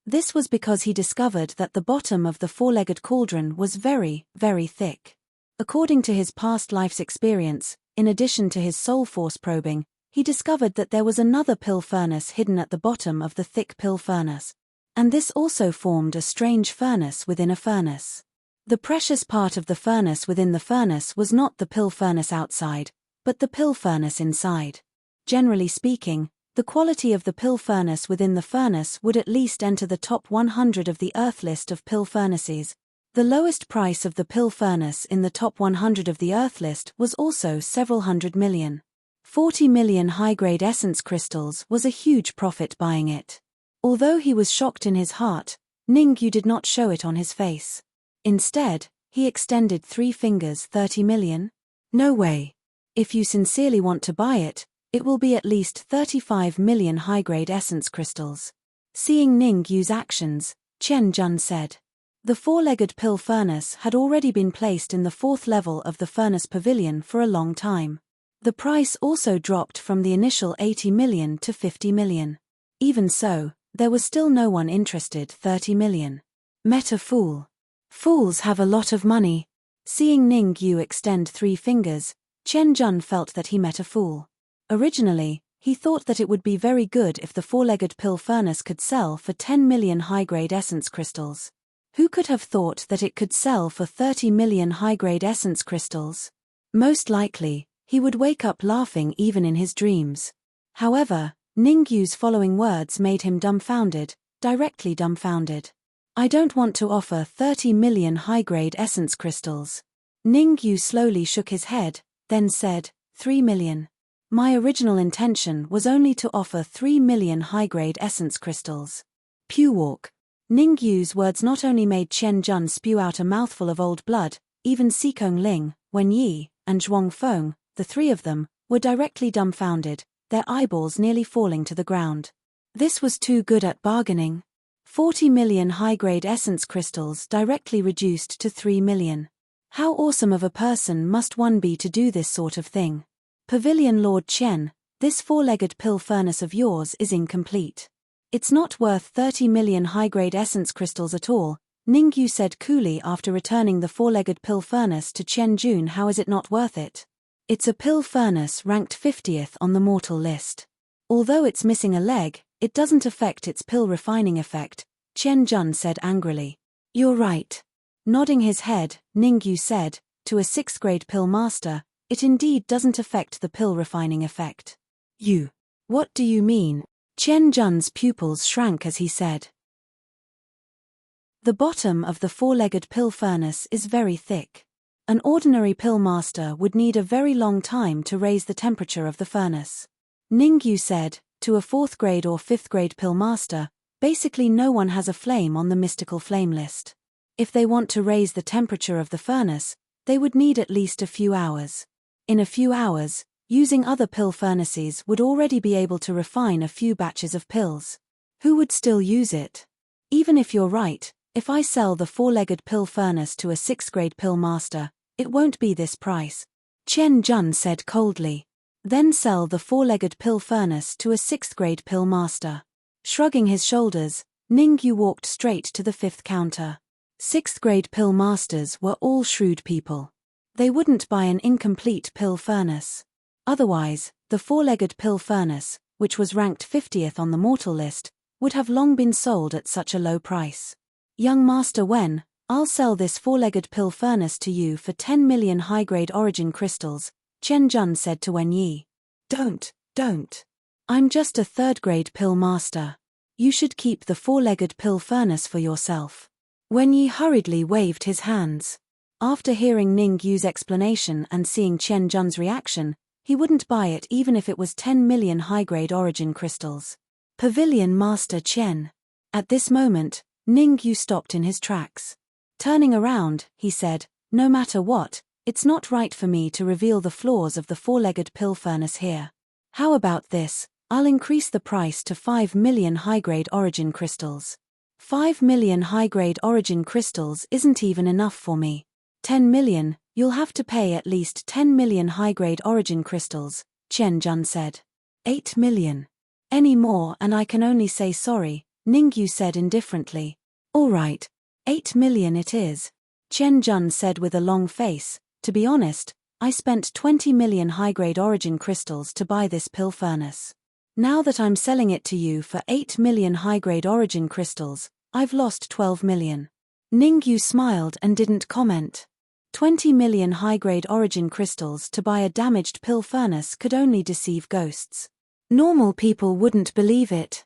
This was because he discovered that the bottom of the four-legged cauldron was very, very thick. According to his past life's experience, in addition to his soul force probing, he discovered that there was another pill furnace hidden at the bottom of the thick pill furnace. And this also formed a strange furnace within a furnace. The precious part of the furnace within the furnace was not the pill furnace outside, but the pill furnace inside. Generally speaking, the quality of the pill furnace within the furnace would at least enter the top 100 of the Earth list of pill furnaces. The lowest price of the pill furnace in the top 100 of the Earth list was also several hundred million. 40 million high-grade essence crystals was a huge profit buying it. Although he was shocked in his heart, Ningyu did not show it on his face. Instead, he extended 3 fingers. 30 million? No way. If you sincerely want to buy it, it will be at least 35 million high-grade essence crystals. Seeing Ningyu's actions, Chen Jun said. The four-legged pill furnace had already been placed in the 4th level of the furnace pavilion for a long time. The price also dropped from the initial 80 million to 50 million. Even so, there was still no one interested. 30 million. Meta fool. Fools have a lot of money. Seeing Ningyu extend 3 fingers, Chen Jun felt that he met a fool. Originally, he thought that it would be very good if the four-legged pill furnace could sell for 10 million high-grade essence crystals. Who could have thought that it could sell for 30 million high-grade essence crystals? Most likely, he would wake up laughing even in his dreams. However, Ningyu's following words made him dumbfounded, directly dumbfounded. I don't want to offer 30 million high-grade essence crystals. Ningyu slowly shook his head, then said, 3 million. My original intention was only to offer 3 million high-grade essence crystals. Pewalk. Ningyu's words not only made Chen Jun spew out a mouthful of old blood, even Xikong Ling, Wen Yi, and Zhuang Feng, the 3 of them, were directly dumbfounded, their eyeballs nearly falling to the ground. This was too good at bargaining. 40 million high-grade essence crystals directly reduced to 3 million. How awesome of a person must one be to do this sort of thing? Pavilion Lord Chen, this four-legged pill furnace of yours is incomplete. It's not worth 30 million high-grade essence crystals at all, Ningyu said coolly after returning the four-legged pill furnace to Chen Jun. How is it not worth it? It's a pill furnace ranked 50th on the mortal list. Although it's missing a leg, it doesn't affect its pill refining effect, Chen Jun said angrily. You're right. Nodding his head, Ningyu said, to a 6th-grade pill master, it indeed doesn't affect the pill refining effect. You. What do you mean? Chen Jun's pupils shrank as he said. The bottom of the four-legged pill furnace is very thick. An ordinary pill master would need a very long time to raise the temperature of the furnace. Ningyu said, to a 4th-grade or 5th-grade pill master, basically no one has a flame on the mystical flame list. If they want to raise the temperature of the furnace, they would need at least a few hours. In a few hours, using other pill furnaces would already be able to refine a few batches of pills. Who would still use it? Even if you're right, if I sell the four-legged pill furnace to a 6th-grade pill master, it won't be this price. Chen Jun said coldly. Then sell the four-legged pill furnace to a 6th-grade pill master. Shrugging his shoulders, Ningyu walked straight to the 5th counter. 6th-grade pill masters were all shrewd people. They wouldn't buy an incomplete pill furnace. Otherwise, the four-legged pill furnace, which was ranked 50th on the mortal list, would have long been sold at such a low price. Young Master Wen, I'll sell this four-legged pill furnace to you for 10 million high-grade origin crystals, Chen Jun said to Wen Yi. Don't. I'm just a 3rd-grade pill master. You should keep the four-legged pill furnace for yourself. Wen Yi hurriedly waved his hands. After hearing Ningyu's explanation and seeing Chen Jun's reaction, he wouldn't buy it even if it was 10 million high-grade origin crystals. Pavilion Master Chen. At this moment, Ningyu stopped in his tracks. Turning around, he said, no matter what, it's not right for me to reveal the flaws of the four-legged pill furnace here. How about this? I'll increase the price to 5 million high-grade origin crystals. 5 million high-grade origin crystals isn't even enough for me. 10 million, you'll have to pay at least 10 million high-grade origin crystals, Chen Jun said. 8 million. Any more and I can only say sorry, Ningyu said indifferently. All right. 8 million it is. Chen Jun said with a long face. To be honest, I spent 20 million high-grade origin crystals to buy this pill furnace. Now that I'm selling it to you for 8 million high-grade origin crystals, I've lost 12 million. Ningyu smiled and didn't comment. 20 million high-grade origin crystals to buy a damaged pill furnace could only deceive ghosts. Normal people wouldn't believe it.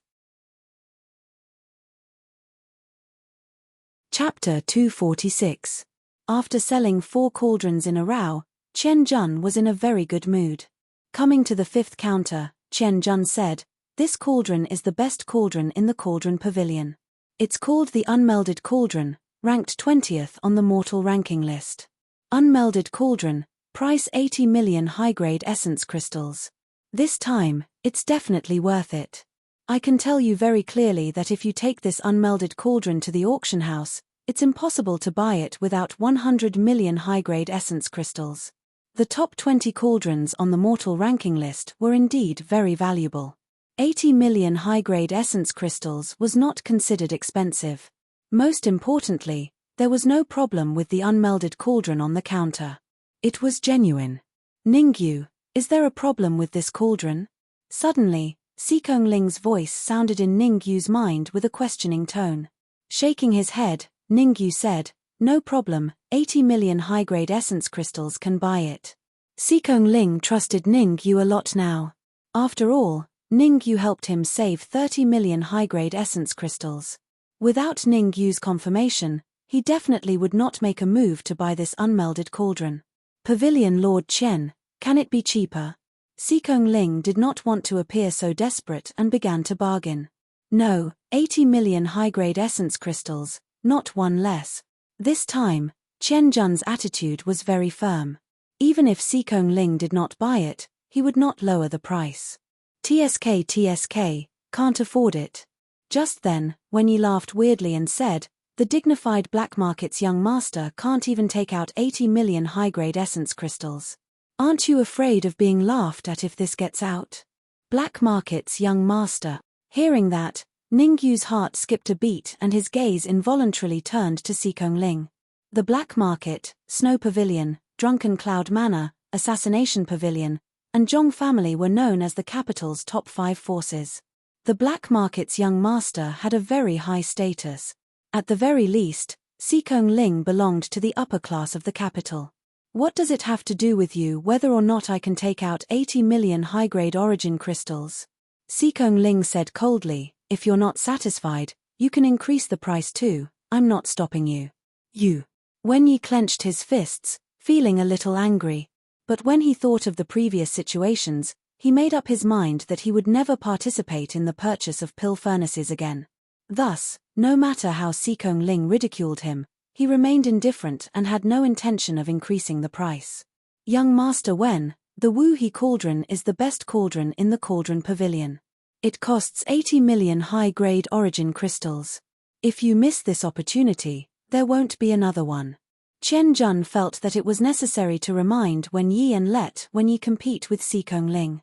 Chapter 246. After selling 4 cauldrons in a row, Chen Jun was in a very good mood. Coming to the 5th counter, Chen Jun said, "This cauldron is the best cauldron in the cauldron pavilion. It's called the unmelded cauldron, ranked 20th on the mortal ranking list. Unmelded cauldron, price 80 million high-grade essence crystals. This time, it's definitely worth it. I can tell you very clearly that if you take this unmelded cauldron to the auction house, it's impossible to buy it without 100 million high-grade essence crystals." The top 20 cauldrons on the mortal ranking list were indeed very valuable. 80 million high-grade essence crystals was not considered expensive. Most importantly, there was no problem with the unmelded cauldron on the counter. It was genuine. "Ningyu, is there a problem with this cauldron?" Suddenly, Sikong Ling's voice sounded in Ningyu's mind with a questioning tone. Shaking his head, Ningyu said, "No problem, 80 million high-grade essence crystals can buy it." Sikong Ling trusted Ningyu a lot now. After all, Ningyu helped him save 30 million high-grade essence crystals. Without Ningyu's confirmation, he definitely would not make a move to buy this unmelded cauldron. "Pavilion Lord Chen, can it be cheaper?" Sikong Ling did not want to appear so desperate and began to bargain. "No, 80 million high-grade essence crystals, not one less." This time, Chen Jun's attitude was very firm. Even if Sikong Ling did not buy it, he would not lower the price. TSK, can't afford it." Just then, Wenyi laughed weirdly and said, "The dignified black market's young master can't even take out 80 million high-grade essence crystals. Aren't you afraid of being laughed at if this gets out?" Black market's young master. Hearing that, Ningyu's heart skipped a beat and his gaze involuntarily turned to Sikong Ling. The Black Market, Snow Pavilion, Drunken Cloud Manor, Assassination Pavilion, and Zhong family were known as the capital's top 5 forces. The Black Market's young master had a very high status. At the very least, Sikong Ling belonged to the upper class of the capital. "What does it have to do with you whether or not I can take out 80 million high-grade origin crystals?" Sikong Ling said coldly, "If you're not satisfied, you can increase the price too, I'm not stopping you." "You." Wenyi clenched his fists, feeling a little angry. But when he thought of the previous situations, he made up his mind that he would never participate in the purchase of pill furnaces again. Thus, no matter how Sikong Ling ridiculed him, he remained indifferent and had no intention of increasing the price. "Young Master Wen, the Wu He cauldron is the best cauldron in the cauldron pavilion. It costs 80 million high-grade origin crystals. If you miss this opportunity, there won't be another one." Chen Jun felt that it was necessary to remind Wenyi and let Wenyi compete with Sikong Ling.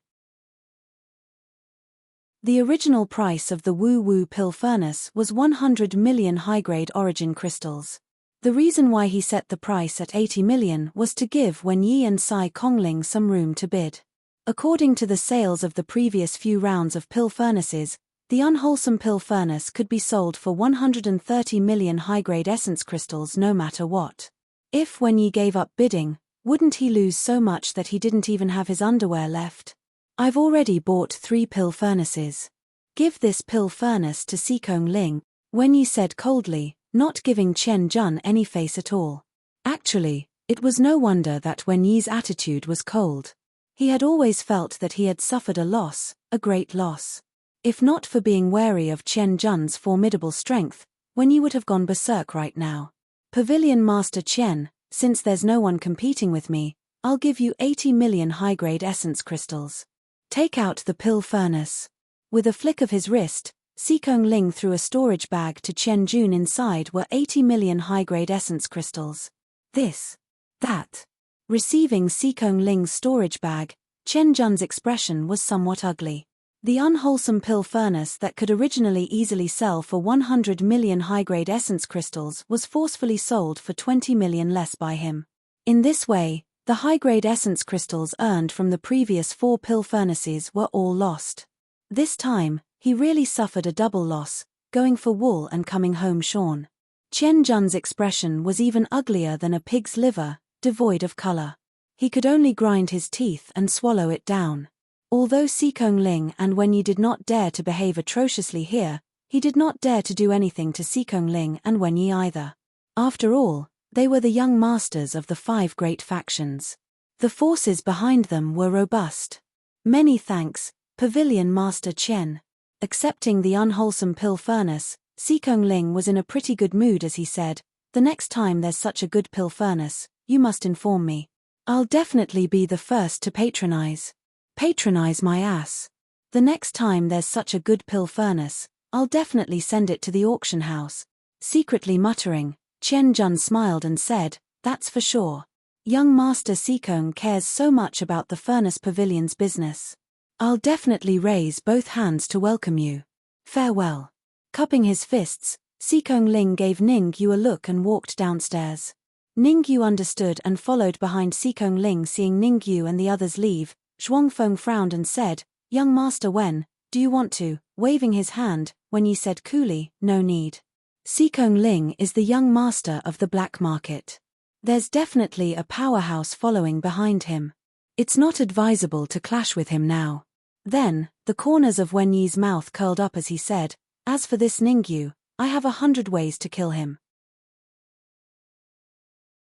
The original price of the Wu Wu pill furnace was 100 million high-grade origin crystals. The reason why he set the price at 80 million was to give Wenyi and Sai Kongling some room to bid. According to the sales of the previous few rounds of pill furnaces, the unwholesome pill furnace could be sold for 130 million high-grade essence crystals no matter what. If Wenyi gave up bidding, wouldn't he lose so much that he didn't even have his underwear left? "I've already bought 3 pill furnaces. Give this pill furnace to Sikong Ling," Wenyi said coldly, not giving Chen Jun any face at all. Actually, it was no wonder that Wenyi's attitude was cold. He had always felt that he had suffered a loss, a great loss. If not for being wary of Chen Jun's formidable strength, Wenyi would have gone berserk right now. "Pavilion Master Chen, since there's no one competing with me, I'll give you 80 million high-grade essence crystals. Take out the pill furnace." With a flick of his wrist, Sikong Ling threw a storage bag to Chen Jun. Inside were 80 million high-grade essence crystals. This. That. Receiving Sikong Ling's storage bag, Chen Jun's expression was somewhat ugly. The unwholesome pill furnace that could originally easily sell for 100 million high-grade essence crystals was forcefully sold for 20 million less by him. In this way, the high-grade essence crystals earned from the previous 4 pill furnaces were all lost. This time, he really suffered a double loss, going for wool and coming home shorn. Chen Jun's expression was even uglier than a pig's liver, devoid of color. He could only grind his teeth and swallow it down. Although Sikong Ling and Wen Yi did not dare to behave atrociously here, he did not dare to do anything to Sikong Ling and Wen Yi either. After all, they were the young masters of the 5 great factions. The forces behind them were robust. Many thanks, Pavilion Master Chen. Accepting the unwholesome pill furnace, Sikong Ling was in a pretty good mood as he said, "The next time there's such a good pill furnace, you must inform me. I'll definitely be the first to patronize." "Patronize my ass. The next time there's such a good pill furnace, I'll definitely send it to the auction house." Secretly muttering, Chen Jun smiled and said, "That's for sure. Young Master Sikong cares so much about the furnace pavilion's business. I'll definitely raise both hands to welcome you. Farewell." Cupping his fists, Sikong Ling gave Ning Yu a look and walked downstairs. Ning Yu understood and followed behind Sikong Ling. Seeing Ning Yu and the others leave, Zhuangfeng frowned and said, "Young Master Wen, do you want to?" Waving his hand, Wen Yi said coolly, "No need. Sikong Ling is the young master of the black market. There's definitely a powerhouse following behind him. It's not advisable to clash with him now." Then, the corners of Wen Yi's mouth curled up as he said, "As for this Ningyu, I have 100 ways to kill him.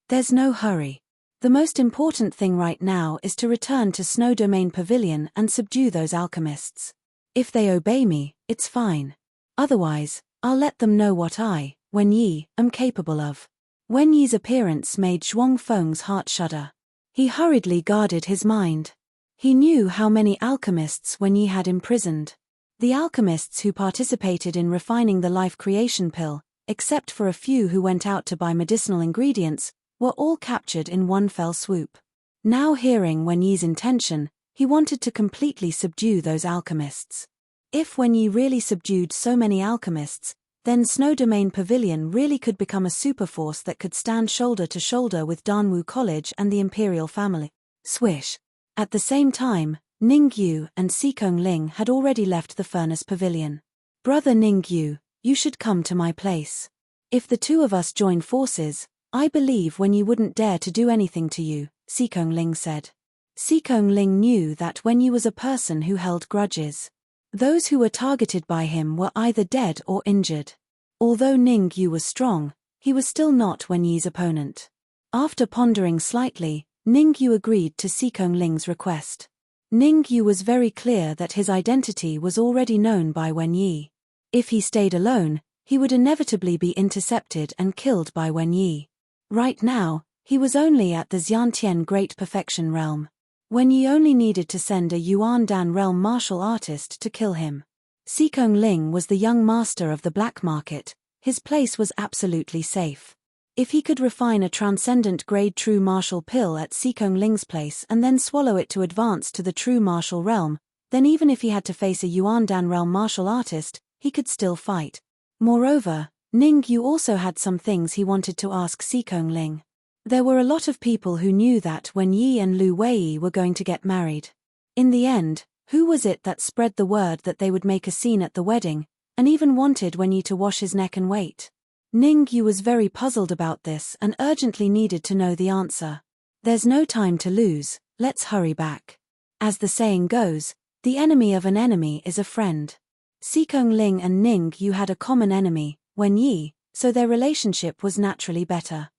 There's no hurry. The most important thing right now is to return to Snow Domain Pavilion and subdue those alchemists. If they obey me, it's fine. Otherwise, I'll let them know what I, Wen Yi, am capable of." Wen Yi's appearance made Zhuangfeng's heart shudder. He hurriedly guarded his mind. He knew how many alchemists Wen Yi had imprisoned. The alchemists who participated in refining the life creation pill, except for a few who went out to buy medicinal ingredients, were all captured in one fell swoop. Now hearing Wen Yi's intention, he wanted to completely subdue those alchemists. If Wen Yi really subdued so many alchemists, then Snow Domain Pavilion really could become a superforce that could stand shoulder to shoulder with Danwu College and the Imperial family. Swish. At the same time, Ning Yu and Sikong Ling had already left the furnace pavilion. "Brother Ning Yu, you should come to my place. If the two of us join forces, I believe Wen Yi wouldn't dare to do anything to you," Sikong Ling said. Sikong Ling knew that Wen Yi was a person who held grudges. Those who were targeted by him were either dead or injured. Although Ning Yu was strong, he was still not Wen Yi's opponent. After pondering slightly, Ning Yu agreed to Sikong Ling's request. Ning Yu was very clear that his identity was already known by Wen Yi. If he stayed alone, he would inevitably be intercepted and killed by Wen Yi. Right now, he was only at the Xiantian Great Perfection Realm. Wen Yi only needed to send a Yuandan realm martial artist to kill him. Sikong Ling was the young master of the black market. His place was absolutely safe. If he could refine a transcendent grade true martial pill at Sikong Ling's place and then swallow it to advance to the true martial realm, then even if he had to face a Yuandan realm martial artist, he could still fight. Moreover, Ning Yu also had some things he wanted to ask Sikong Ling. There were a lot of people who knew that Wen Yi and Lu Wei were going to get married. In the end, who was it that spread the word that they would make a scene at the wedding, and even wanted Wen Yi to wash his neck and wait? Ning Yu was very puzzled about this and urgently needed to know the answer. "There's no time to lose, let's hurry back. As the saying goes, the enemy of an enemy is a friend." Sikong Ling and Ning Yu had a common enemy, Wen Yi, so their relationship was naturally better.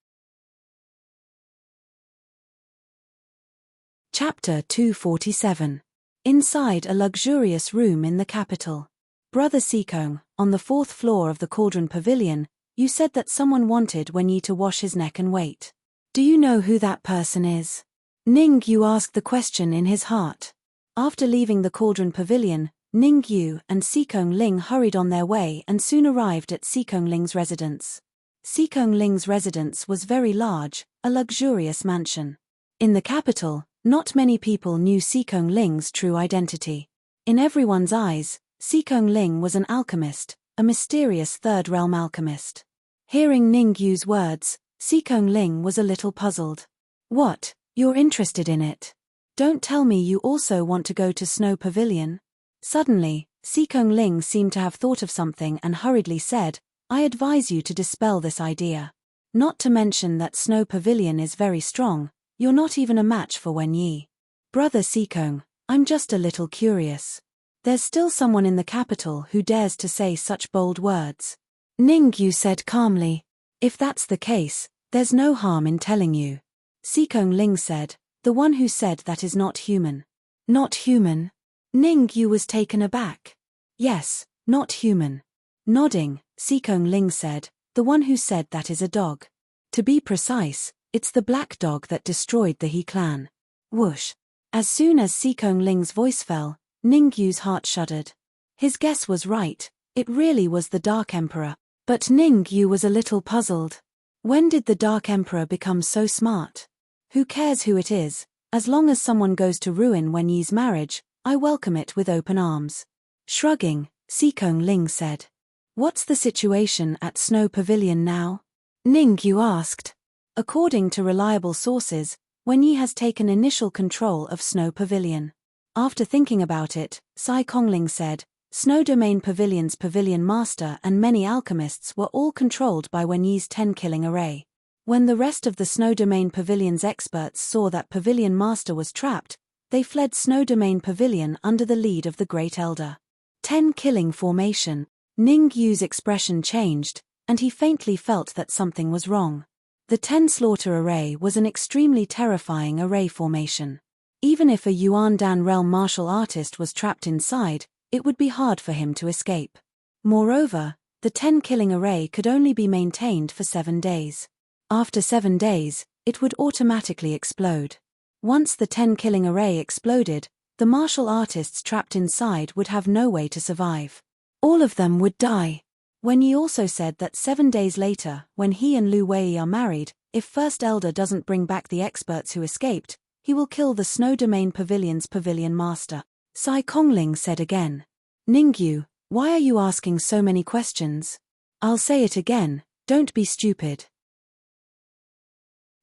Chapter 247. Inside a luxurious room in the capital. "Brother Sikong, on the 4th floor of the Cauldron Pavilion, you said that someone wanted Wen Yi to wash his neck and wait. Do you know who that person is?" Ning Yu asked the question in his heart. After leaving the Cauldron Pavilion, Ning Yu and Sikong Ling hurried on their way and soon arrived at Sikong Ling's residence. Sikong Ling's residence was very large, a luxurious mansion. In the capital, not many people knew Sikong Ling's true identity. In everyone's eyes, Sikong Ling was an alchemist, a mysterious third realm alchemist. Hearing Ning Yu's words, Sikong Ling was a little puzzled. What, you're interested in it? Don't tell me you also want to go to Snow Pavilion? Suddenly, Sikong Ling seemed to have thought of something and hurriedly said, I advise you to dispel this idea. Not to mention that Snow Pavilion is very strong, you're not even a match for Wen Yi. Brother Sikong, I'm just a little curious. There's still someone in the capital who dares to say such bold words. Ning Yu said calmly, if that's the case, there's no harm in telling you. Sikong Ling said, the one who said that is not human. Not human? Ning Yu was taken aback. Yes, not human. Nodding, Sikong Ling said, the one who said that is a dog. To be precise, it's the black dog that destroyed the He clan. Whoosh. As soon as Sikong Ling's voice fell, Ning Yu's heart shuddered. His guess was right, it really was the Dark Emperor. But Ning Yu was a little puzzled. When did the Dark Emperor become so smart? Who cares who it is, as long as someone goes to ruin Wen Yi's marriage, I welcome it with open arms. Shrugging, Sikong Ling said. What's the situation at Snow Pavilion now? Ning Yu asked. According to reliable sources, Wen Yi has taken initial control of Snow Pavilion. After thinking about it, Sai Kongling said, Snow Domain Pavilion's Pavilion Master and many alchemists were all controlled by Wen Yi's 10-killing array. When the rest of the Snow Domain Pavilion's experts saw that Pavilion Master was trapped, they fled Snow Domain Pavilion under the lead of the Great Elder. 10-killing formation. Ning Yu's expression changed, and he faintly felt that something was wrong. The 10-slaughter array was an extremely terrifying array formation. Even if a Yuan Dan realm martial artist was trapped inside, it would be hard for him to escape. Moreover, the 10-killing array could only be maintained for 7 days. After 7 days, it would automatically explode. Once the 10-killing array exploded, the martial artists trapped inside would have no way to survive. All of them would die. Wen Yi also said that 7 days later, when he and Lu Wei are married, if First Elder doesn't bring back the experts who escaped, he will kill the Snow Domain Pavilion's Pavilion Master. Sai Kongling said again. Ning Yu, why are you asking so many questions? I'll say it again, don't be stupid.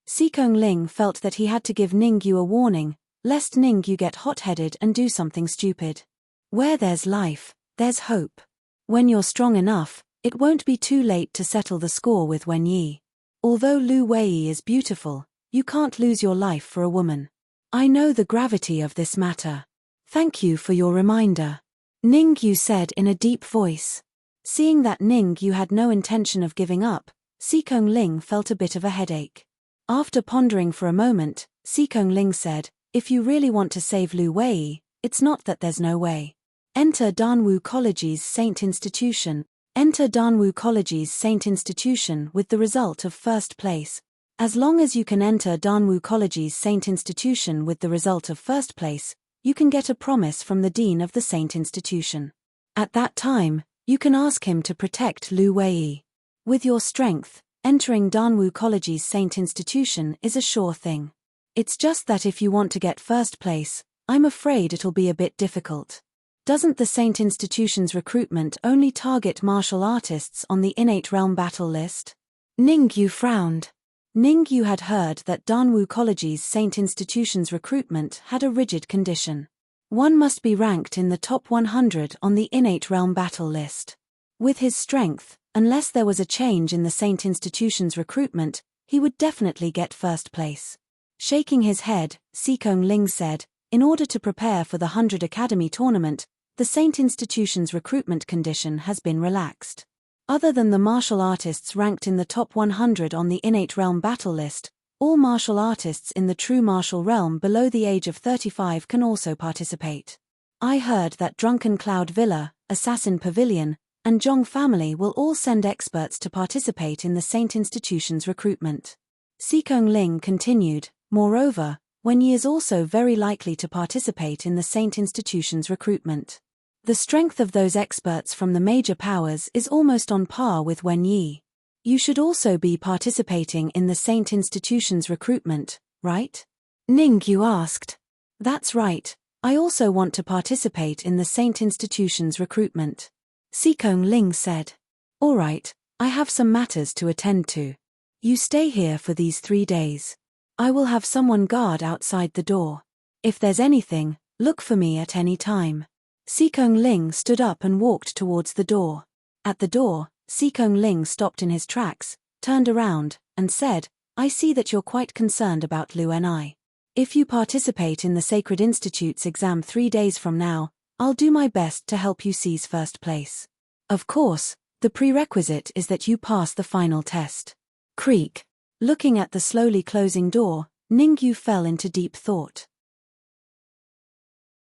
Sikong Ling felt that he had to give Ning Yu a warning, lest Ning Yu get hot-headed and do something stupid. Where there's life, there's hope. When you're strong enough, it won't be too late to settle the score with Wen Yi. Although Lu Wei is beautiful, you can't lose your life for a woman. I know the gravity of this matter. Thank you for your reminder. Ning Yu said in a deep voice. Seeing that Ning Yu had no intention of giving up, Sikong Ling felt a bit of a headache. After pondering for a moment, Sikong Ling said, if you really want to save Lu Wei, it's not that there's no way. Enter Danwu College's Saint Institution. Enter Danwu College's Saint Institution with the result of first place. As long as you can enter Danwu College's Saint Institution with the result of first place, you can get a promise from the Dean of the Saint Institution. At that time, you can ask him to protect Lu Wei. With your strength, entering Danwu College's Saint Institution is a sure thing. It's just that if you want to get first place, I'm afraid it'll be a bit difficult. Doesn't the Saint Institution's recruitment only target martial artists on the innate realm battle list? Ning Yu frowned. Ning Yu had heard that Danwu College's Saint Institution's recruitment had a rigid condition. One must be ranked in the top 100 on the innate realm battle list. With his strength, unless there was a change in the Saint Institution's recruitment, he would definitely get first place. Shaking his head, Sikong Ling said, in order to prepare for the 100 Academy tournament, the Saint Institution's recruitment condition has been relaxed. Other than the martial artists ranked in the top 100 on the innate realm battle list, all martial artists in the true martial realm below the age of 35 can also participate. I heard that Drunken Cloud Villa, Assassin Pavilion, and Zhong family will all send experts to participate in the Saint Institution's recruitment. Sikong Ling continued, moreover, Wen Yi is also very likely to participate in the Saint Institution's recruitment. The strength of those experts from the major powers is almost on par with Wen Yi. You should also be participating in the Saint Institution's recruitment, right? Ningyu asked. That's right, I also want to participate in the Saint Institution's recruitment. Xikong Ling said. All right, I have some matters to attend to. You stay here for these 3 days. I will have someone guard outside the door. If there's anything, look for me at any time. Xikong Ling stood up and walked towards the door. At the door, Xikong Ling stopped in his tracks, turned around, and said, I see that you're quite concerned about Lu Ni. If you participate in the Sacred Institute's exam 3 days from now, I'll do my best to help you seize first place. Of course, the prerequisite is that you pass the final test. Creak. Looking at the slowly closing door, Ningyu fell into deep thought.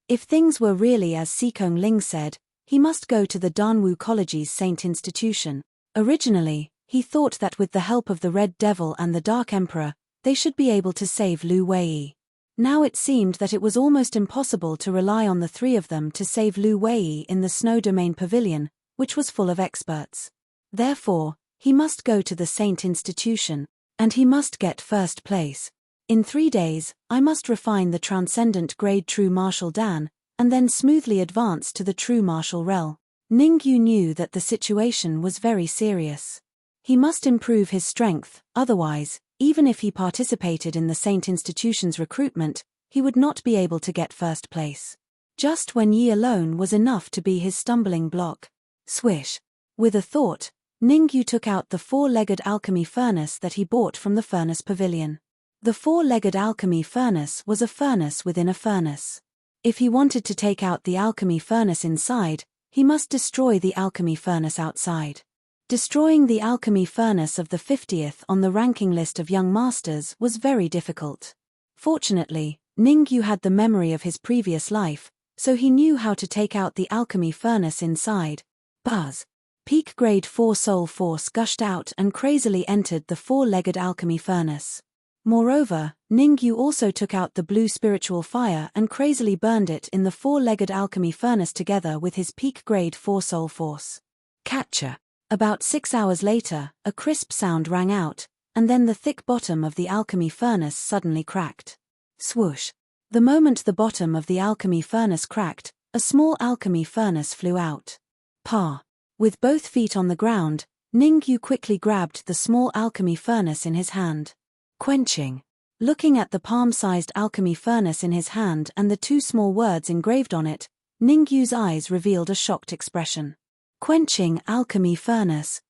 If things were really as Xikong Ling said, he must go to the Danwu College's Saint Institution. Originally, he thought that with the help of the Red Devil and the Dark Emperor, they should be able to save Lu Wei. Now it seemed that it was almost impossible to rely on the 3 of them to save Lu Wei in the Snow Domain Pavilion, which was full of experts. Therefore, he must go to the Saint Institution, and he must get first place. In 3 days, I must refine the transcendent grade True Martial Dan, and then smoothly advance to the True Martial Rel. Ningyu knew that the situation was very serious. He must improve his strength, otherwise, even if he participated in the Saint Institution's recruitment, he would not be able to get first place. Just Wen Yi alone was enough to be his stumbling block. Swish. With a thought, Ningyu took out the 4-legged alchemy furnace that he bought from the furnace pavilion. The 4-legged alchemy furnace was a furnace within a furnace. If he wanted to take out the alchemy furnace inside, he must destroy the alchemy furnace outside. Destroying the alchemy furnace of the 50th on the ranking list of young masters was very difficult. Fortunately, Ningyu had the memory of his previous life, so he knew how to take out the alchemy furnace inside. Buzz. Peak grade 4 soul force gushed out and crazily entered the 4-legged alchemy furnace. Moreover, Ningyu also took out the blue spiritual fire and crazily burned it in the 4-legged alchemy furnace together with his peak grade 4 soul force. Catcher. About 6 hours later, a crisp sound rang out, and then the thick bottom of the alchemy furnace suddenly cracked. Swoosh. The moment the bottom of the alchemy furnace cracked, a small alchemy furnace flew out. Pa. With both feet on the ground, Ningyu quickly grabbed the small alchemy furnace in his hand. Quenching. Looking at the palm-sized alchemy furnace in his hand and the 2 small words engraved on it, Ningyu's eyes revealed a shocked expression. Quenching alchemy furnace.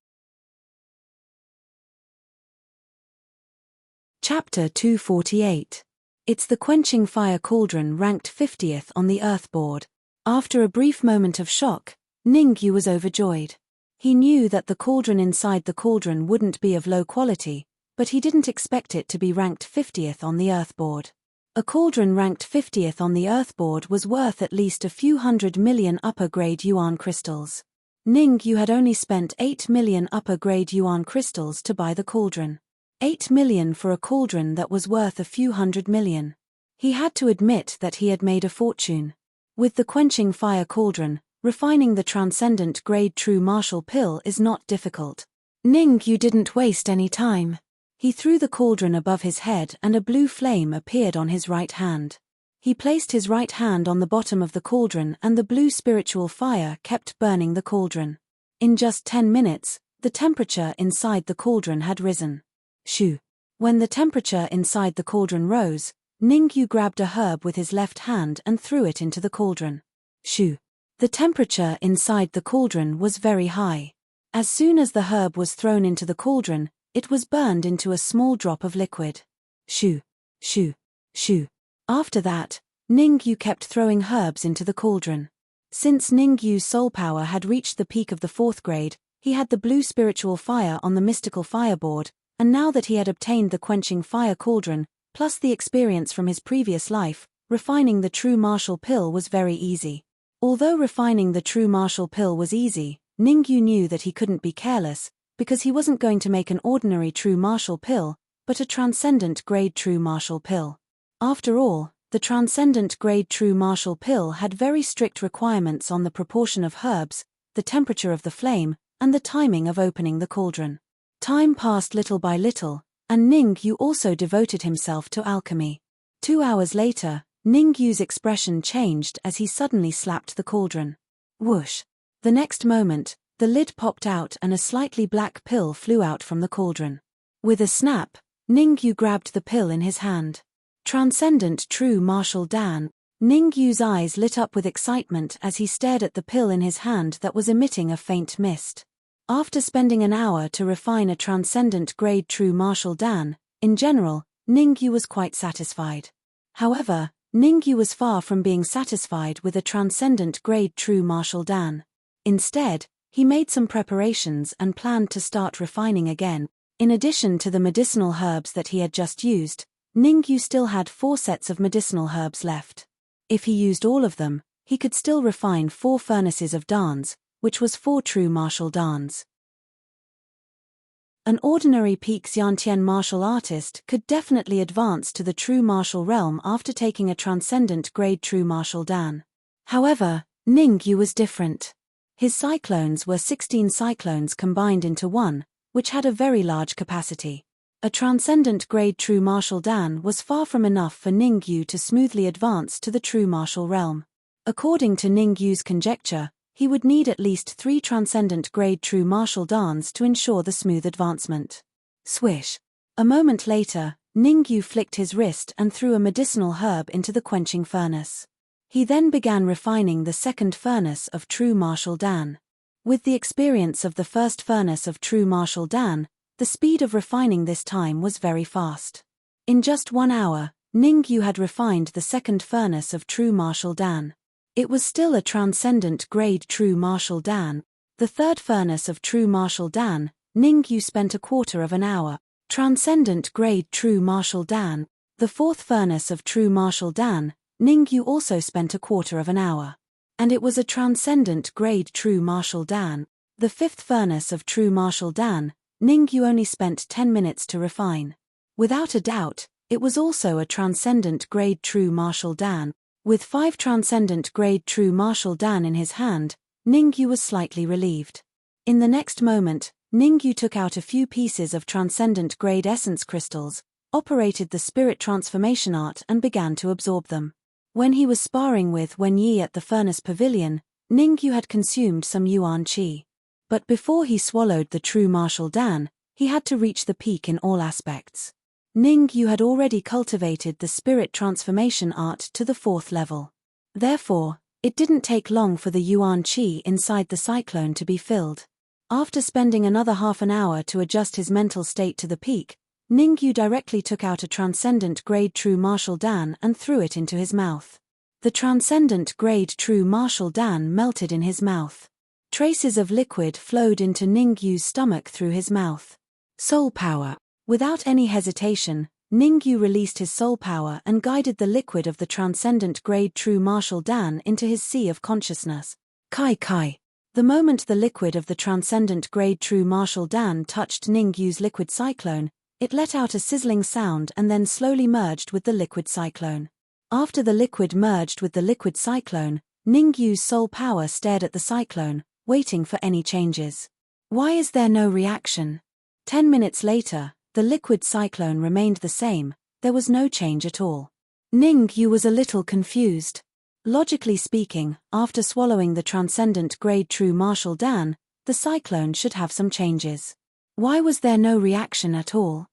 Chapter 248. It's the quenching fire cauldron ranked 50th on the Earth board. After a brief moment of shock, Ningyu was overjoyed. He knew that the cauldron inside the cauldron wouldn't be of low quality, but he didn't expect it to be ranked 50th on the Earth board. A cauldron ranked 50th on the Earth board was worth at least a few 100 million upper-grade yuan crystals. Ningyu had only spent 8 million upper-grade yuan crystals to buy the cauldron. 8 million for a cauldron that was worth a few 100 million. He had to admit that he had made a fortune. With the quenching fire cauldron, refining the transcendent grade true martial pill is not difficult. Ningyu didn't waste any time. He threw the cauldron above his head and a blue flame appeared on his right hand. He placed his right hand on the bottom of the cauldron and the blue spiritual fire kept burning the cauldron. In just 10 minutes, the temperature inside the cauldron had risen. Shoo! When the temperature inside the cauldron rose, Ningyu grabbed a herb with his left hand and threw it into the cauldron. Shoo! The temperature inside the cauldron was very high. As soon as the herb was thrown into the cauldron, it was burned into a small drop of liquid. Shoo! Shoo! Shoo! After that, Ningyu kept throwing herbs into the cauldron. Since Ningyu's soul power had reached the peak of the 4th grade, he had the blue spiritual fire on the mystical fireboard, and now that he had obtained the quenching fire cauldron, plus the experience from his previous life, refining the true martial pill was very easy. Although refining the true martial pill was easy, Ningyu knew that he couldn't be careless, because he wasn't going to make an ordinary true martial pill, but a transcendent grade true martial pill. After all, The transcendent grade true martial pill had very strict requirements on the proportion of herbs, the temperature of the flame, and the timing of opening the cauldron. Time passed little by little, and Ningyu also devoted himself to alchemy. 2 hours later, Ningyu's expression changed as he suddenly slapped the cauldron. Whoosh! The next moment, the lid popped out and a slightly black pill flew out from the cauldron. With a snap, Ningyu grabbed the pill in his hand. Transcendent true martial Dan. Ningyu's eyes lit up with excitement as he stared at the pill in his hand that was emitting a faint mist. After spending an hour to refine a transcendent grade true martial Dan, in general, Ningyu was quite satisfied. However, Ningyu was far from being satisfied with a transcendent grade true martial Dan. Instead, he made some preparations and planned to start refining again. In addition to the medicinal herbs that he had just used, Ningyu still had 4 sets of medicinal herbs left. If he used all of them, he could still refine 4 furnaces of dans, which was 4 true martial dans. An ordinary peak Xiantian martial artist could definitely advance to the true martial realm after taking a transcendent grade true martial Dan. However, Ningyu was different. His cyclones were 16 cyclones combined into one, which had a very large capacity. A transcendent grade true martial Dan was far from enough for Ningyu to smoothly advance to the true martial realm. According to Ningyu's conjecture, he would need at least 3 transcendent grade true martial dans to ensure the smooth advancement. Swish! A moment later, Ningyu flicked his wrist and threw a medicinal herb into the quenching furnace. He then began refining the second furnace of true martial Dan. With the experience of the first furnace of true martial Dan, the speed of refining this time was very fast. In just 1 hour, Ningyu had refined the second furnace of true martial Dan. It was still a transcendent grade true martial Dan. The third furnace of true martial Dan, Ningyu spent a quarter of an hour. Transcendent grade true martial Dan. The fourth furnace of true martial Dan, Ningyu also spent a quarter of an hour. And it was a transcendent grade true martial Dan. The fifth furnace of true martial Dan, Ningyu only spent 10 minutes to refine. Without a doubt, it was also a transcendent grade true martial Dan. With 5 transcendent grade true martial Dan in his hand, Ningyu was slightly relieved. In the next moment, Ningyu took out a few pieces of transcendent grade essence crystals, operated the spirit transformation art and began to absorb them. When he was sparring with Wen Yi at the furnace pavilion, Ningyu had consumed some yuan qi. But before he swallowed the true martial Dan, he had to reach the peak in all aspects. Ningyu had already cultivated the spirit transformation art to the 4th level. Therefore, it didn't take long for the yuan qi inside the cyclone to be filled. After spending another half an hour to adjust his mental state to the peak, Ningyu directly took out a transcendent grade true martial Dan and threw it into his mouth. The transcendent grade true martial Dan melted in his mouth. Traces of liquid flowed into Ningyu's stomach through his mouth. Soul power. Without any hesitation, Ningyu released his soul power and guided the liquid of the transcendent grade true martial Dan into his sea of consciousness. Kai Kai. The moment the liquid of the transcendent grade true martial Dan touched Ningyu's liquid cyclone, it let out a sizzling sound and then slowly merged with the liquid cyclone. After the liquid merged with the liquid cyclone, Ningyu's soul power stared at the cyclone, waiting for any changes. Why is there no reaction? 10 minutes later, the liquid cyclone remained the same, there was no change at all. Ningyu was a little confused. Logically speaking, after swallowing the transcendent grade true martial Dan, the cyclone should have some changes. Why was there no reaction at all?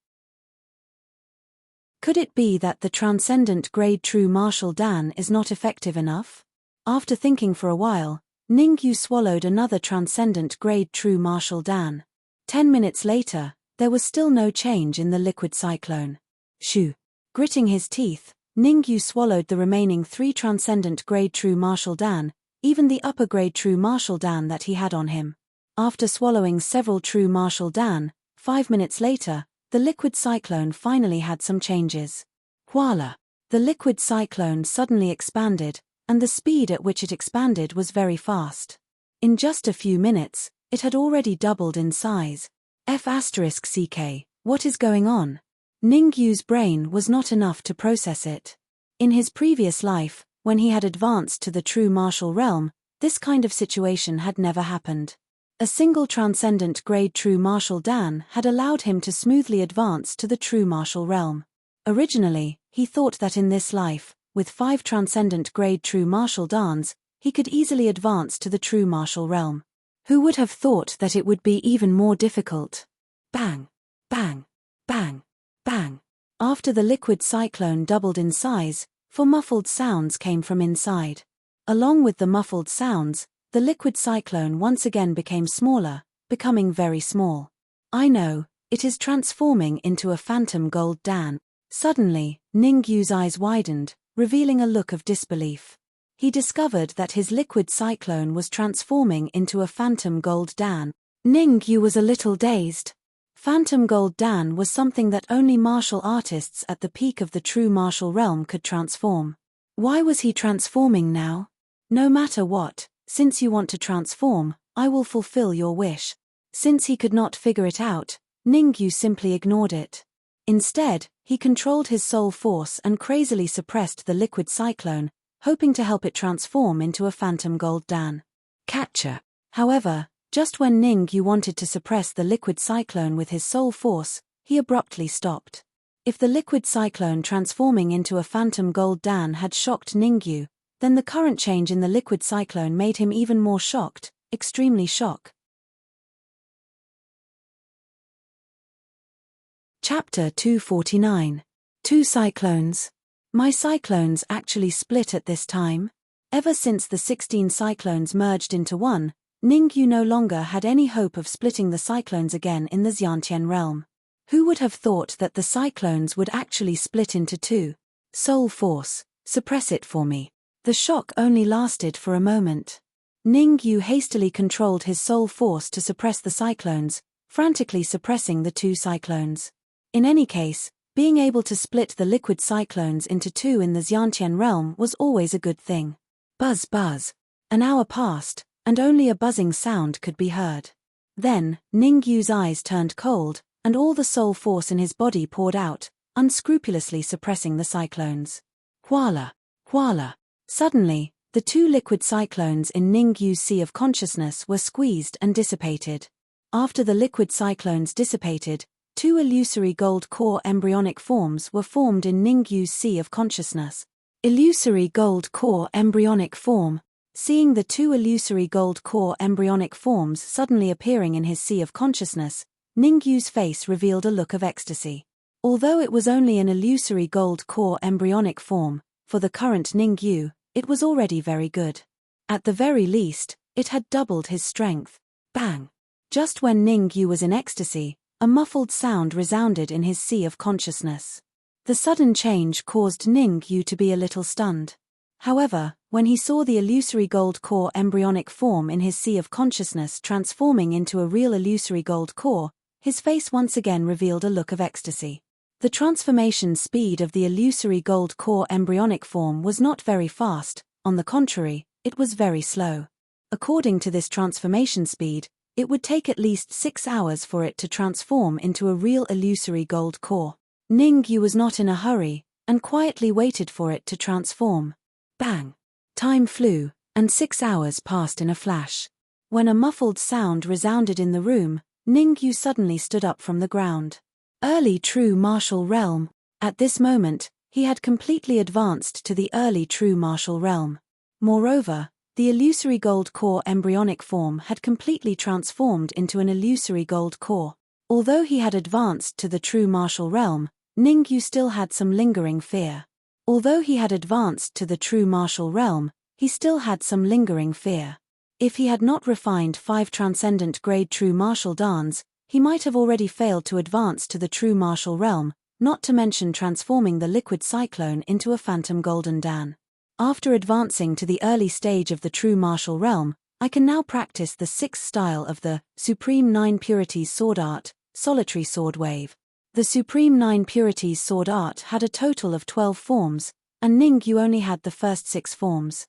Could it be that the transcendent grade true martial Dan is not effective enough? After thinking for a while, Ningyu swallowed another transcendent grade true martial Dan. 10 minutes later, there was still no change in the liquid cyclone. Shoo! Gritting his teeth, Ningyu swallowed the remaining 3 transcendent grade true martial Dan, even the upper grade true martial Dan that he had on him. After swallowing several true martial Dan, 5 minutes later, the liquid cyclone finally had some changes. Voila! The liquid cyclone suddenly expanded, and the speed at which it expanded was very fast. In just a few minutes, it had already doubled in size. F***ck, what is going on? Ningyu's brain was not enough to process it. In his previous life, when he had advanced to the true martial realm, this kind of situation had never happened. A single transcendent grade true martial Dan had allowed him to smoothly advance to the true martial realm. Originally, he thought that in this life, with 5 transcendent grade true martial Dans, he could easily advance to the true martial realm. Who would have thought that it would be even more difficult? Bang! Bang! Bang! Bang! After the liquid cyclone doubled in size, 4 muffled sounds came from inside. Along with the muffled sounds, the liquid cyclone once again became smaller, becoming very small. I know, it is transforming into a phantom gold Dan. Suddenly, Ningyu's eyes widened, revealing a look of disbelief. He discovered that his liquid cyclone was transforming into a phantom gold Dan. Ningyu was a little dazed. Phantom gold Dan was something that only martial artists at the peak of the true martial realm could transform. Why was he transforming now? No matter what, since you want to transform, I will fulfill your wish. Since he could not figure it out, Ningyu simply ignored it. Instead, he controlled his soul force and crazily suppressed the liquid cyclone, hoping to help it transform into a phantom gold Dan. Catcher. However, just when Ningyu wanted to suppress the liquid cyclone with his soul force, he abruptly stopped. If the liquid cyclone transforming into a phantom gold Dan had shocked Ningyu, then the current change in the liquid cyclone made him even more shocked, extremely shocked. Chapter 249. 2 Cyclones. My cyclones actually split at this time. Ever since the 16 cyclones merged into one, Ningyu no longer had any hope of splitting the cyclones again in the Xiantian realm. Who would have thought that the cyclones would actually split into 2? Soul force, suppress it for me. The shock only lasted for a moment. Ningyu hastily controlled his soul force to suppress the cyclones, frantically suppressing the 2 cyclones. In any case, being able to split the liquid cyclones into 2 in the Xiantian realm was always a good thing. Buzz buzz. An hour passed, and only a buzzing sound could be heard. Then, Ningyu's eyes turned cold, and all the soul force in his body poured out, unscrupulously suppressing the cyclones. Huala! Huala! Suddenly, the 2 liquid cyclones in Ningyu's sea of consciousness were squeezed and dissipated. After the liquid cyclones dissipated, 2 illusory gold core embryonic forms were formed in Ningyu's sea of consciousness. Illusory gold core embryonic form. Seeing the 2 illusory gold core embryonic forms suddenly appearing in his sea of consciousness, Ningyu's face revealed a look of ecstasy. Although it was only an illusory gold core embryonic form, for the current Ningyu, it was already very good. At the very least, it had doubled his strength. Bang! Just when Ningyu was in ecstasy, a muffled sound resounded in his sea of consciousness. The sudden change caused Ningyu to be a little stunned. However, when he saw the illusory gold core embryonic form in his sea of consciousness transforming into a real illusory gold core, his face once again revealed a look of ecstasy. The transformation speed of the illusory gold core embryonic form was not very fast, on the contrary, it was very slow. According to this transformation speed, it would take at least 6 hours for it to transform into a real illusory gold core. Ningyu was not in a hurry, and quietly waited for it to transform. Bang! Time flew, and 6 hours passed in a flash. When a muffled sound resounded in the room, Ningyu suddenly stood up from the ground. Early true martial realm. At this moment, he had completely advanced to the early true martial realm. Moreover, the illusory gold core embryonic form had completely transformed into an illusory gold core. Although he had advanced to the true martial realm, Ningyu still had some lingering fear. Although he had advanced to the true martial realm, he still had some lingering fear. If he had not refined 5 transcendent grade true martial dans, he might have already failed to advance to the true martial realm, not to mention transforming the liquid cyclone into a phantom golden Dan. After advancing to the early stage of the true martial realm, I can now practice the 6th style of the Supreme 9 Purities Sword Art, Solitary Sword Wave. The Supreme 9 Purities Sword Art had a total of 12 forms, and Ningyu only had the first 6 forms.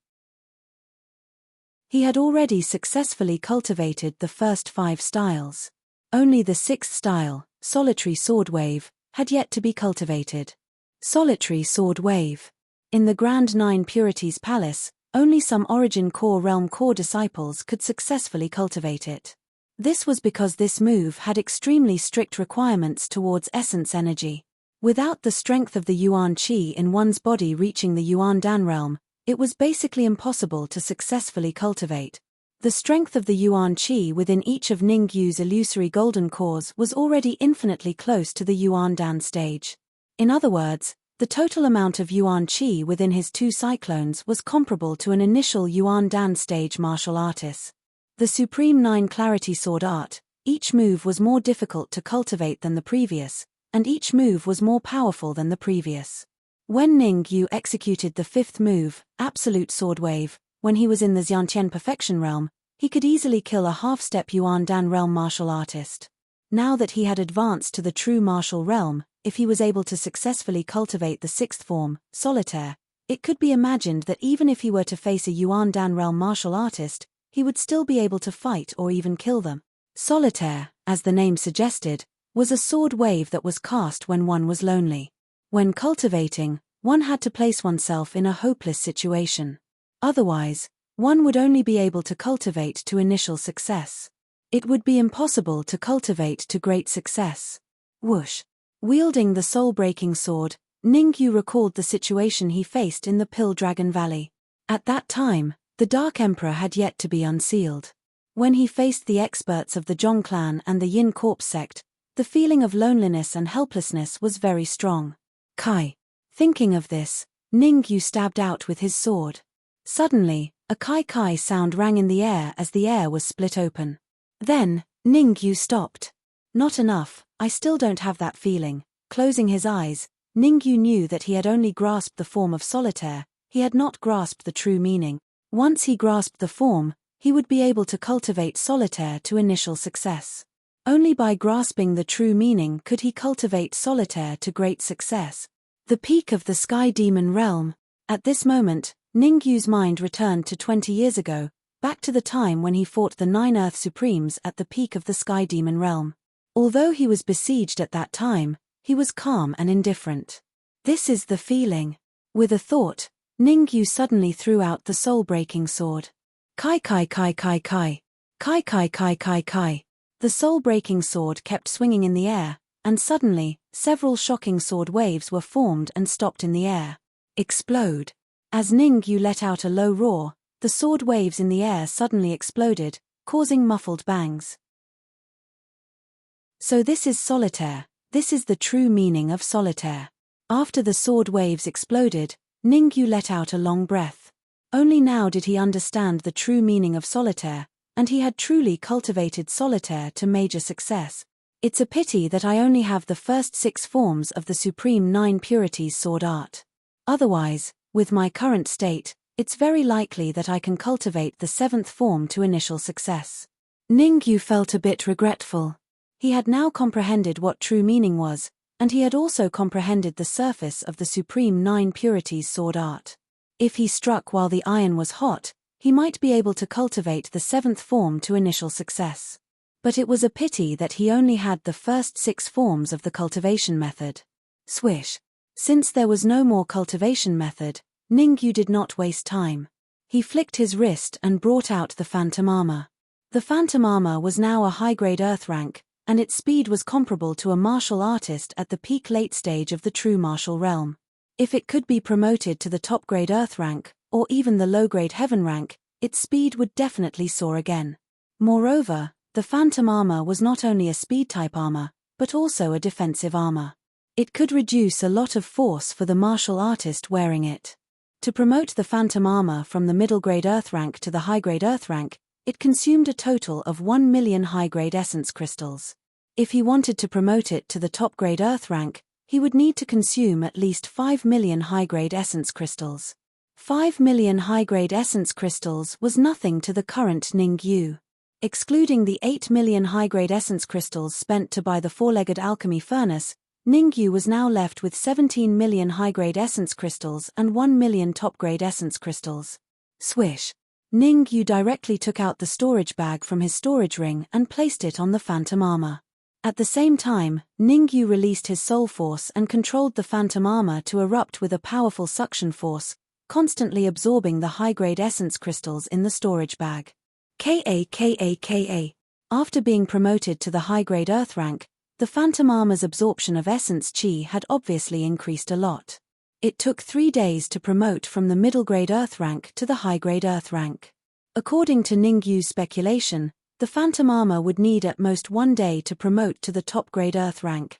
He had already successfully cultivated the first 5 styles. Only the 6th style, Solitary Sword Wave, had yet to be cultivated. Solitary Sword Wave. In the Grand Nine Purities Palace, only some Origin Core Realm Core disciples could successfully cultivate it. This was because this move had extremely strict requirements towards essence energy. Without the strength of the Yuan Qi in one's body reaching the Yuan Dan realm, it was basically impossible to successfully cultivate. The strength of the Yuan Qi within each of Ningyu's illusory golden cores was already infinitely close to the Yuan Dan stage. In other words, the total amount of Yuan Qi within his two cyclones was comparable to an initial Yuan Dan stage martial artist. The Supreme Nine Clarity Sword Art, each move was more difficult to cultivate than the previous, and each move was more powerful than the previous. When Ningyu executed the fifth move, Absolute Sword Wave, when he was in the Xiantian Perfection realm, he could easily kill a half-step Yuan Dan realm martial artist. Now that he had advanced to the true martial realm, if he was able to successfully cultivate the sixth form, Solitaire, it could be imagined that even if he were to face a Yuan Dan realm martial artist, he would still be able to fight or even kill them. Solitaire, as the name suggested, was a sword wave that was cast when one was lonely. When cultivating, one had to place oneself in a hopeless situation. Otherwise, one would only be able to cultivate to initial success. It would be impossible to cultivate to great success. Whoosh! Wielding the soul-breaking sword, Ningyu recalled the situation he faced in the Pill Dragon Valley. At that time, the Dark Emperor had yet to be unsealed. When he faced the experts of the Zhong clan and the Yin Corpse sect, the feeling of loneliness and helplessness was very strong. Kai. Thinking of this, Ningyu stabbed out with his sword. Suddenly, a kai-kai sound rang in the air as the air was split open. Then, Ningyu stopped. Not enough, I still don't have that feeling. Closing his eyes, Ningyu knew that he had only grasped the form of Solitaire, he had not grasped the true meaning. Once he grasped the form, he would be able to cultivate Solitaire to initial success. Only by grasping the true meaning could he cultivate Solitaire to great success. The peak of the Sky Demon realm. At this moment, Ningyu's mind returned to 20 years ago, back to the time when he fought the 9 Earth Supremes at the peak of the Sky Demon realm. Although he was besieged at that time, he was calm and indifferent. This is the feeling. With a thought, Ningyu suddenly threw out the soul-breaking sword. Kai kai kai kai kai. Kai kai kai kai kai. The soul-breaking sword kept swinging in the air, and suddenly, several shocking sword waves were formed and stopped in the air. Explode. As Ningyu let out a low roar, the sword waves in the air suddenly exploded, causing muffled bangs. So this is Solitaire, this is the true meaning of Solitaire. After the sword waves exploded, Ningyu let out a long breath. Only now did he understand the true meaning of Solitaire, and he had truly cultivated Solitaire to major success. It's a pity that I only have the first 6 forms of the Supreme 9 Purities Sword Art. Otherwise, with my current state, it's very likely that I can cultivate the 7th form to initial success. Ningyu felt a bit regretful. He had now comprehended what true meaning was, and he had also comprehended the surface of the Supreme 9 Purities Sword Art. If he struck while the iron was hot, he might be able to cultivate the 7th form to initial success. But it was a pity that he only had the first 6 forms of the cultivation method. Swish. Since there was no more cultivation method, Ningyu did not waste time. He flicked his wrist and brought out the Phantom Armor. The Phantom Armor was now a high-grade Earth rank, and its speed was comparable to a martial artist at the peak late stage of the true martial realm. If it could be promoted to the top-grade Earth rank, or even the low-grade Heaven rank, its speed would definitely soar again. Moreover, the Phantom Armor was not only a speed-type armor, but also a defensive armor. It could reduce a lot of force for the martial artist wearing it. To promote the Phantom Armor from the middle-grade Earth rank to the high-grade Earth rank, it consumed a total of 1 million high-grade essence crystals. If he wanted to promote it to the top-grade Earth rank, he would need to consume at least 5 million high-grade essence crystals. 5 million high-grade essence crystals was nothing to the current Ningyu. Excluding the 8 million high-grade essence crystals spent to buy the 4-legged alchemy furnace, Ningyu was now left with 17 million high-grade essence crystals and 1 million top-grade essence crystals. Swish. Ningyu directly took out the storage bag from his storage ring and placed it on the Phantom Armor. At the same time, Ningyu released his soul force and controlled the phantom armor to erupt with a powerful suction force, constantly absorbing the high-grade essence crystals in the storage bag. Ka. After being promoted to the high-grade Earth rank, the phantom armor's absorption of essence chi had obviously increased a lot. It took 3 days to promote from the middle-grade Earth rank to the high-grade Earth rank. According to Ningyu's speculation, the phantom armor would need at most 1 day to promote to the top-grade Earth rank.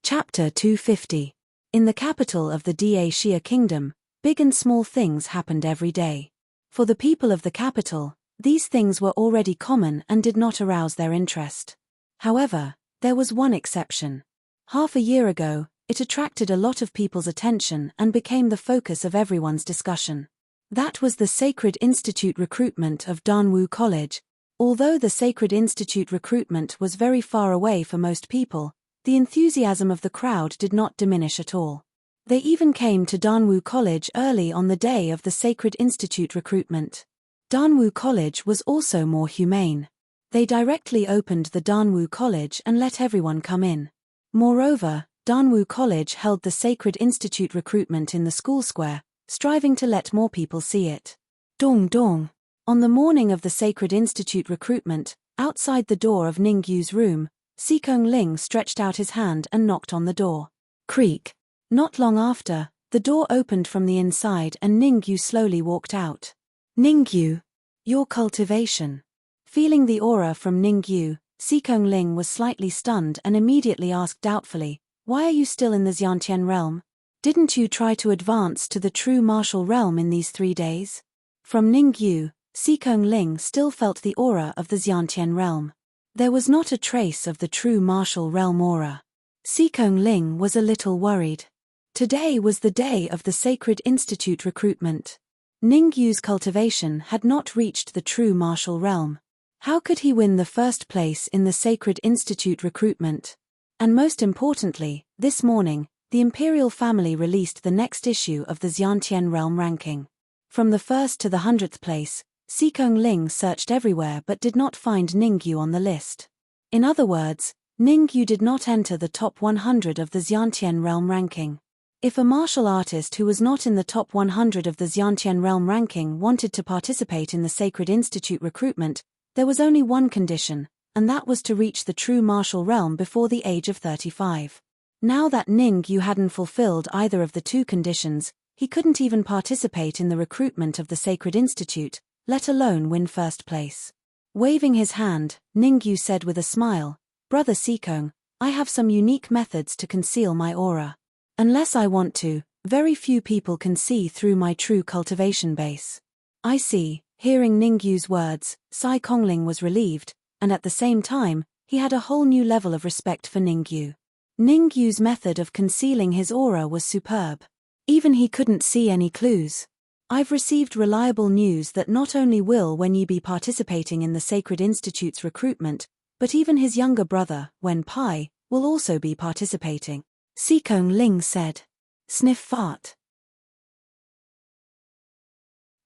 Chapter 250. In the capital of the Dacia Kingdom, big and small things happened every day. For the people of the capital, these things were already common and did not arouse their interest. However, there was one exception. Half a year ago, it attracted a lot of people's attention and became the focus of everyone's discussion. That was the Sacred Institute recruitment of Danwu College. Although the Sacred Institute recruitment was very far away for most people, the enthusiasm of the crowd did not diminish at all. They even came to Danwu College early on the day of the Sacred Institute recruitment. Danwu College was also more humane. They directly opened the Danwu College and let everyone come in. Moreover, Danwu College held the Sacred Institute recruitment in the school square, striving to let more people see it. Dong dong. On the morning of the Sacred Institute recruitment, outside the door of Ningyu's room, Sikong Ling stretched out his hand and knocked on the door. Creak. Not long after, the door opened from the inside and Ningyu slowly walked out. Ningyu. Your cultivation. Feeling the aura from Ningyu, Sikong Ling was slightly stunned and immediately asked doubtfully, "Why are you still in the Xiantian realm? Didn't you try to advance to the true martial realm in these 3 days?" From Ningyu, Sikong Ling still felt the aura of the Xiantian realm. There was not a trace of the true martial realm aura. Sikong Ling was a little worried. Today was the day of the Sacred Institute recruitment. Ningyu's cultivation had not reached the true martial realm. How could he win the first place in the Sacred Institute recruitment? And most importantly, this morning, the imperial family released the next issue of the Xiantian realm ranking. From the 1st to the 100th place, Sikong Ling searched everywhere but did not find Ningyu on the list. In other words, Ningyu did not enter the top 100 of the Xiantian realm ranking. If a martial artist who was not in the top 100 of the Xiantian realm ranking wanted to participate in the Sacred Institute recruitment, there was only one condition, and that was to reach the true martial realm before the age of 35. Now that Ningyu hadn't fulfilled either of the two conditions, he couldn't even participate in the recruitment of the Sacred Institute, let alone win first place. Waving his hand, Ningyu said with a smile, "Brother Sikong, I have some unique methods to conceal my aura. Unless I want to, very few people can see through my true cultivation base." I see. Hearing Ningyu's words, Sai Kongling was relieved, and at the same time, he had a whole new level of respect for Ningyu. Ningyu's method of concealing his aura was superb. Even he couldn't see any clues. I've received reliable news that not only will Wen Yi be participating in the Sacred Institute's recruitment, but even his younger brother, Wen Pai, will also be participating. Sikong Ling said. Sniff fart.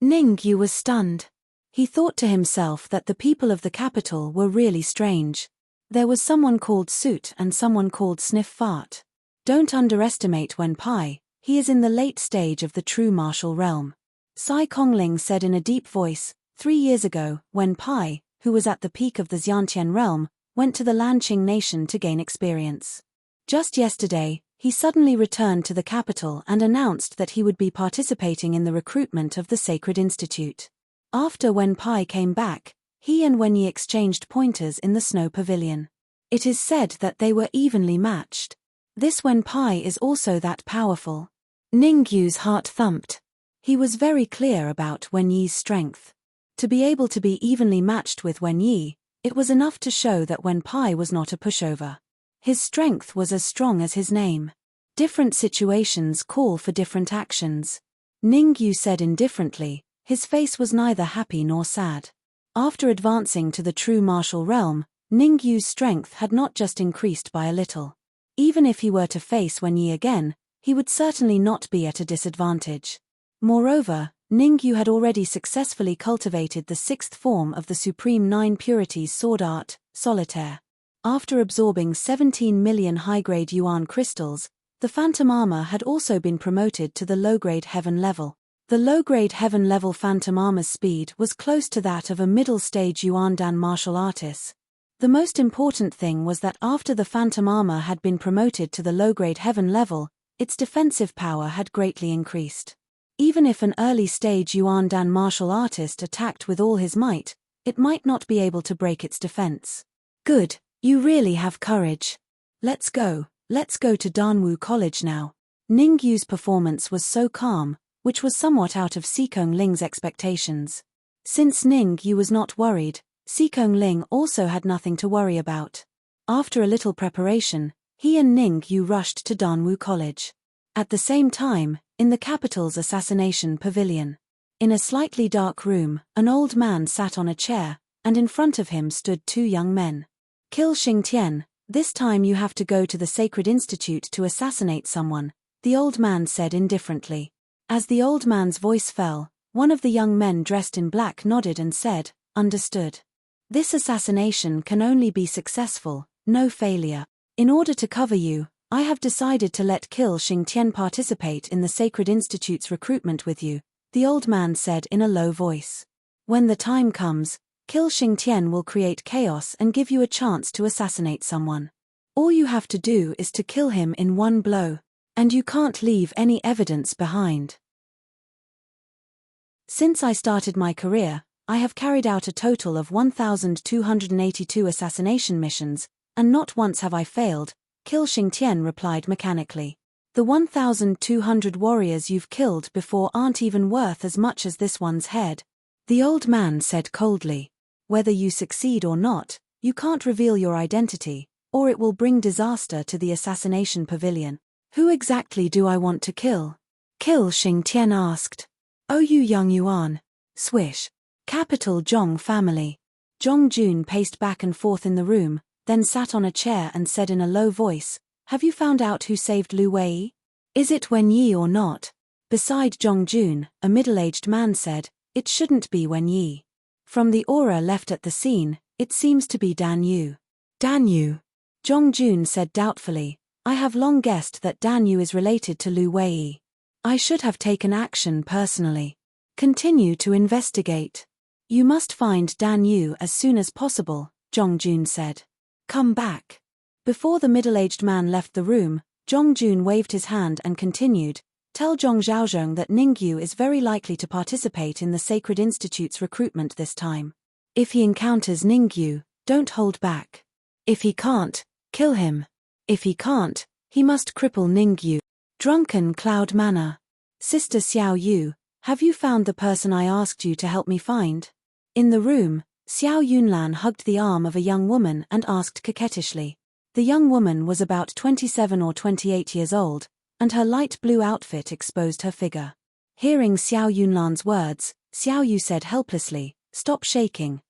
Ningyu was stunned. He thought to himself that the people of the capital were really strange. There was someone called Soot and someone called Sniff Fart. Don't underestimate Wen Pai, he is in the late stage of the true martial realm. Sai Kongling said in a deep voice, 3 years ago, Wen Pai, who was at the peak of the Xiantian realm, went to the Lanqing nation to gain experience. Just yesterday, he suddenly returned to the capital and announced that he would be participating in the recruitment of the Sacred Institute. After Wen Pai came back, he and Wen Yi exchanged pointers in the snow pavilion. It is said that they were evenly matched. This Wen Pai is also that powerful. Ningyu's heart thumped. He was very clear about Wen Yi's strength. To be able to be evenly matched with Wen Yi, it was enough to show that Wen Pai was not a pushover. His strength was as strong as his name. Different situations call for different actions. Ningyu said indifferently, his face was neither happy nor sad. After advancing to the true martial realm, Ningyu's strength had not just increased by a little. Even if he were to face Wen Yi again, he would certainly not be at a disadvantage. Moreover, Ningyu had already successfully cultivated the sixth form of the Supreme Nine Purities sword art, Solitaire. After absorbing 17 million high-grade yuan crystals, the Phantom Armor had also been promoted to the low-grade Heaven level. The low-grade Heaven level Phantom Armor's speed was close to that of a middle-stage Yuan Dan martial artist. The most important thing was that after the Phantom Armor had been promoted to the low-grade Heaven level, its defensive power had greatly increased. Even if an early-stage Yuan Dan martial artist attacked with all his might, it might not be able to break its defense. Good, you really have courage. Let's go to Danwu College now. Ningyu's performance was so calm, which was somewhat out of Sikong Ling's expectations. Since Ningyu was not worried, Sikong Ling also had nothing to worry about. After a little preparation, he and Ningyu rushed to Danwu College. At the same time, in the capital's assassination pavilion. In a slightly dark room, an old man sat on a chair, and in front of him stood two young men. Kill Xingtian, this time you have to go to the Sacred Institute to assassinate someone, the old man said indifferently. As the old man's voice fell, one of the young men dressed in black nodded and said, "Understood. This assassination can only be successful, no failure. In order to cover you, I have decided to let Kill Xingtian participate in the Sacred Institute's recruitment with you," the old man said in a low voice. "When the time comes, Kill Xingtian will create chaos and give you a chance to assassinate someone. All you have to do is to kill him in one blow. And you can't leave any evidence behind. Since I started my career, I have carried out a total of 1,282 assassination missions, and not once have I failed," Kill Xingtian replied mechanically. "The 1,200 warriors you've killed before aren't even worth as much as this one's head," the old man said coldly. "Whether you succeed or not, you can't reveal your identity, or it will bring disaster to the assassination pavilion. Who exactly do I want to kill?" Kill Xingtian asked. "Oh, you young Yuan. Swish. Capital Zhong family." Zhong Jun paced back and forth in the room, then sat on a chair and said in a low voice, "Have you found out who saved Lu Wei? Is it Wen Yi or not?" Beside Zhong Jun, a middle-aged man said, "It shouldn't be Wen Yi. From the aura left at the scene, it seems to be Dan Yu." "Dan Yu?" Zhong Jun said doubtfully. "I have long guessed that Dan Yu is related to Lu Wei. I should have taken action personally. Continue to investigate. You must find Dan Yu as soon as possible," Zhong Jun said. "Come back." Before the middle-aged man left the room, Zhong Jun waved his hand and continued, "Tell Zhong Zhaozhong that Ningyu is very likely to participate in the Sacred Institute's recruitment this time. If he encounters Ningyu, don't hold back. If he can't, kill him. If he can't, he must cripple Ningyu." Drunken Cloud Manor. "Sister Xiao Yu, have you found the person I asked you to help me find?" In the room, Xiao Yunlan hugged the arm of a young woman and asked coquettishly. The young woman was about 27 or 28 years old, and her light blue outfit exposed her figure. Hearing Xiao Yunlan's words, Xiao Yu said helplessly, stop shaking,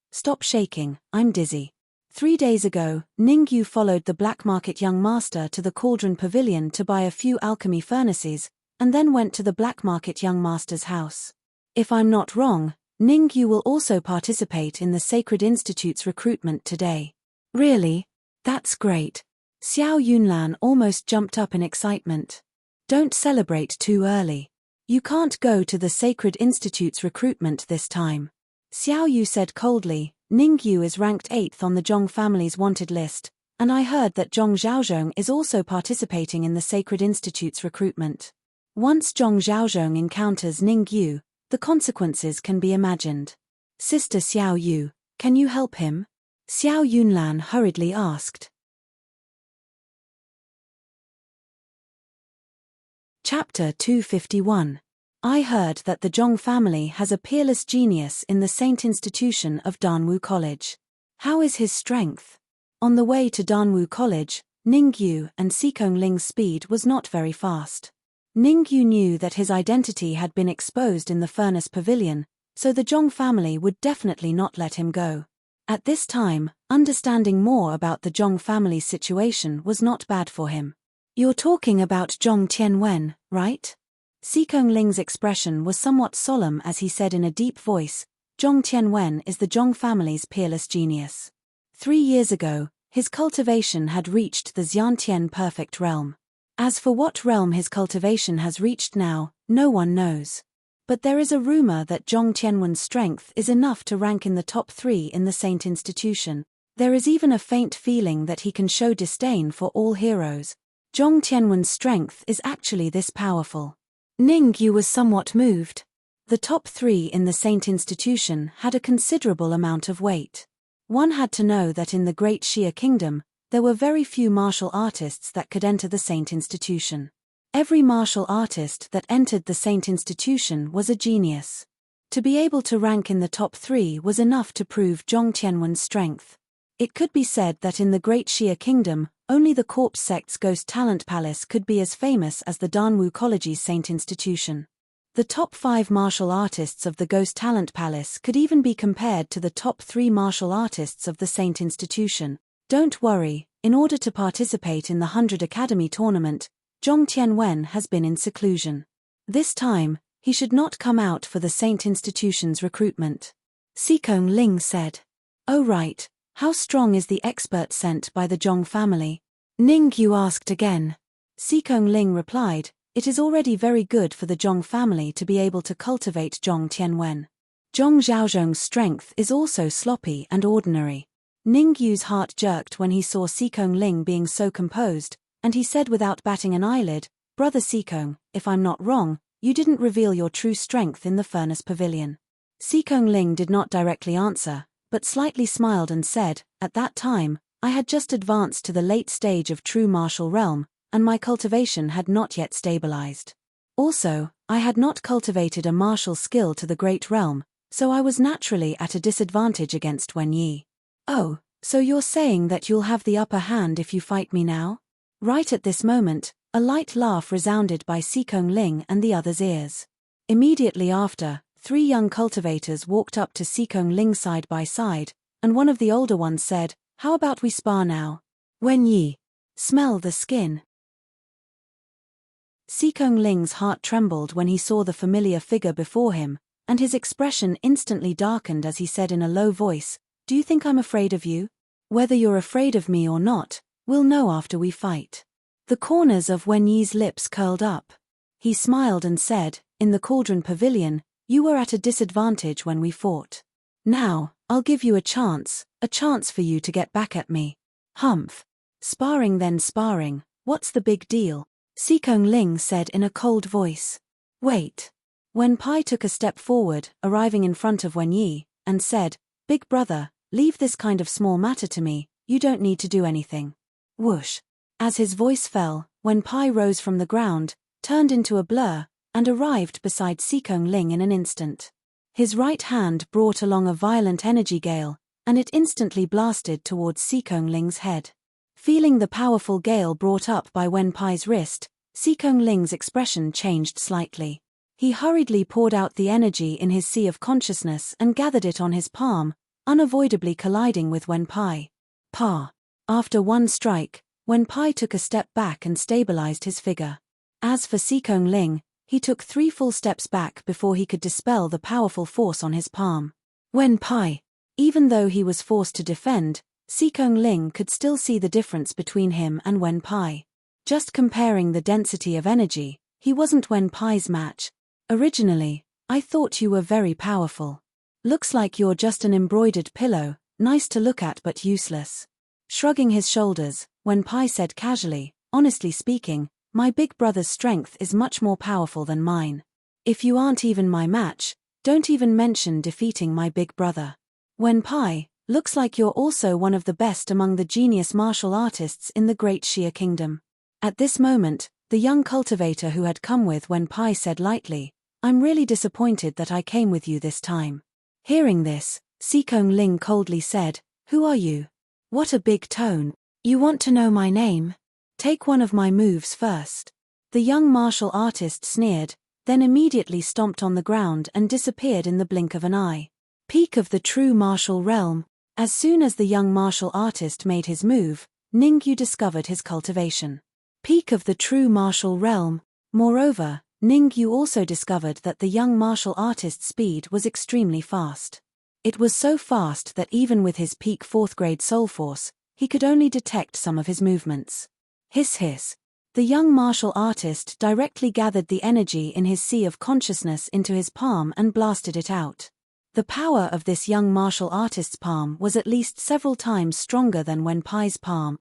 I'm dizzy." 3 days ago, Ningyu followed the black market young master to the Cauldron Pavilion to buy a few alchemy furnaces, and then went to the black market young master's house. If I'm not wrong, Ningyu will also participate in the Sacred Institute's recruitment today. Really? That's great. Xiao Yunlan almost jumped up in excitement. Don't celebrate too early. You can't go to the Sacred Institute's recruitment this time. Xiao Yu said coldly, Ningyu is ranked 8th on the Zhong family's wanted list, and I heard that Zhong Zhaozhong is also participating in the Sacred Institute's recruitment. Once Zhong Zhaozhong encounters Ningyu, the consequences can be imagined. Sister Xiao Yu, can you help him? Xiao Yunlan hurriedly asked. Chapter 251. I heard that the Zhong family has a peerless genius in the Saint Institution of Danwu College. How is his strength? On the way to Danwu College, Ningyu and Sikong Ling's speed was not very fast. Ningyu knew that his identity had been exposed in the furnace pavilion, so the Zhong family would definitely not let him go. At this time, understanding more about the Zhong family's situation was not bad for him. You're talking about Zhong Tianwen, right? Xikong Ling's expression was somewhat solemn as he said in a deep voice, Zhong Tianwen is the Zhong family's peerless genius. 3 years ago, his cultivation had reached the Xiantian perfect realm. As for what realm his cultivation has reached now, no one knows. But there is a rumor that Zhong Tianwen's strength is enough to rank in the top 3 in the Saint Institution. There is even a faint feeling that he can show disdain for all heroes. Zhong Tianwen's strength is actually this powerful. Ningyu was somewhat moved. The top 3 in the Saint Institution had a considerable amount of weight. One had to know that in the Great Xia Kingdom, there were very few martial artists that could enter the Saint Institution. Every martial artist that entered the Saint Institution was a genius. To be able to rank in the top 3 was enough to prove Zhong Tianwen's strength. It could be said that in the Great Xia Kingdom, only the Corpse Sect's Ghost Talent Palace could be as famous as the Danwu College's Saint Institution. The top 5 martial artists of the Ghost Talent Palace could even be compared to the top 3 martial artists of the Saint Institution. Don't worry, in order to participate in the 100 Academy tournament, Zhong Tianwen has been in seclusion. This time, he should not come out for the Saint Institution's recruitment. Xikong Ling said. Oh right, how strong is the expert sent by the Zhong family? Ningyu asked again. Xikong Ling replied, it is already very good for the Zhong family to be able to cultivate Zhong Tianwen. Zhong Xiaozhong's strength is also sloppy and ordinary. Ningyu's heart jerked when he saw Xikong Ling being so composed, and he said without batting an eyelid, Brother Xikong, if I'm not wrong, you didn't reveal your true strength in the Furnace Pavilion. Xikong Ling did not directly answer, but slightly smiled and said, at that time, I had just advanced to the late stage of true martial realm, and my cultivation had not yet stabilized. Also, I had not cultivated a martial skill to the great realm, so I was naturally at a disadvantage against Wen Yi. Oh, so you're saying that you'll have the upper hand if you fight me now? Right at this moment, a light laugh resounded by Xikong Ling and the others' ears. Immediately after, 3 young cultivators walked up to Xikong Ling side by side, and one of the older ones said, how about we spar now? Wen Yi. Smell the skin. Xikong Ling's heart trembled when he saw the familiar figure before him, and his expression instantly darkened as he said in a low voice, do you think I'm afraid of you? Whether you're afraid of me or not, we'll know after we fight. The corners of Wen Yi's lips curled up. He smiled and said, in the Cauldron Pavilion, you were at a disadvantage when we fought. Now, I'll give you a chance for you to get back at me. Humph. Sparring then sparring, what's the big deal? Xikong Ling said in a cold voice. Wait. Wen Pai took a step forward, arriving in front of Wen Yi, and said, Big brother, leave this kind of small matter to me, you don't need to do anything. Whoosh. As his voice fell, Wen Pai rose from the ground, turned into a blur, and arrived beside Xikong Ling in an instant. His right hand brought along a violent energy gale, and it instantly blasted towards Xikong Ling's head. Feeling the powerful gale brought up by Wen Pai's wrist, Xikong Ling's expression changed slightly. He hurriedly poured out the energy in his sea of consciousness and gathered it on his palm, unavoidably colliding with Wen Pai. Pa. After one strike, Wen Pai took a step back and stabilized his figure. As for Xikong Ling, he took 3 full steps back before he could dispel the powerful force on his palm. Wen Pai. Even though he was forced to defend, Xikong Ling could still see the difference between him and Wen Pai. Just comparing the density of energy, he wasn't Wen Pai's match. Originally, I thought you were very powerful. Looks like you're just an embroidered pillow, nice to look at but useless. Shrugging his shoulders, Wen Pai said casually, honestly speaking, my big brother's strength is much more powerful than mine. If you aren't even my match, don't even mention defeating my big brother. Wen Pai, looks like you're also one of the best among the genius martial artists in the Great Xia Kingdom. At this moment, the young cultivator who had come with Wen Pai said lightly, I'm really disappointed that I came with you this time. Hearing this, Xikong Ling coldly said, who are you? What a big tone. You want to know my name? Take one of my moves first. The young martial artist sneered, then immediately stomped on the ground and disappeared in the blink of an eye. Peak of the true martial realm. As soon as the young martial artist made his move, Ningyu discovered his cultivation. Peak of the true martial realm. Moreover, Ningyu also discovered that the young martial artist's speed was extremely fast. It was so fast that even with his peak 4th grade soul force, he could only detect some of his movements. Hiss hiss. The young martial artist directly gathered the energy in his sea of consciousness into his palm and blasted it out. The power of this young martial artist's palm was at least several times stronger than Wen Pai's palm.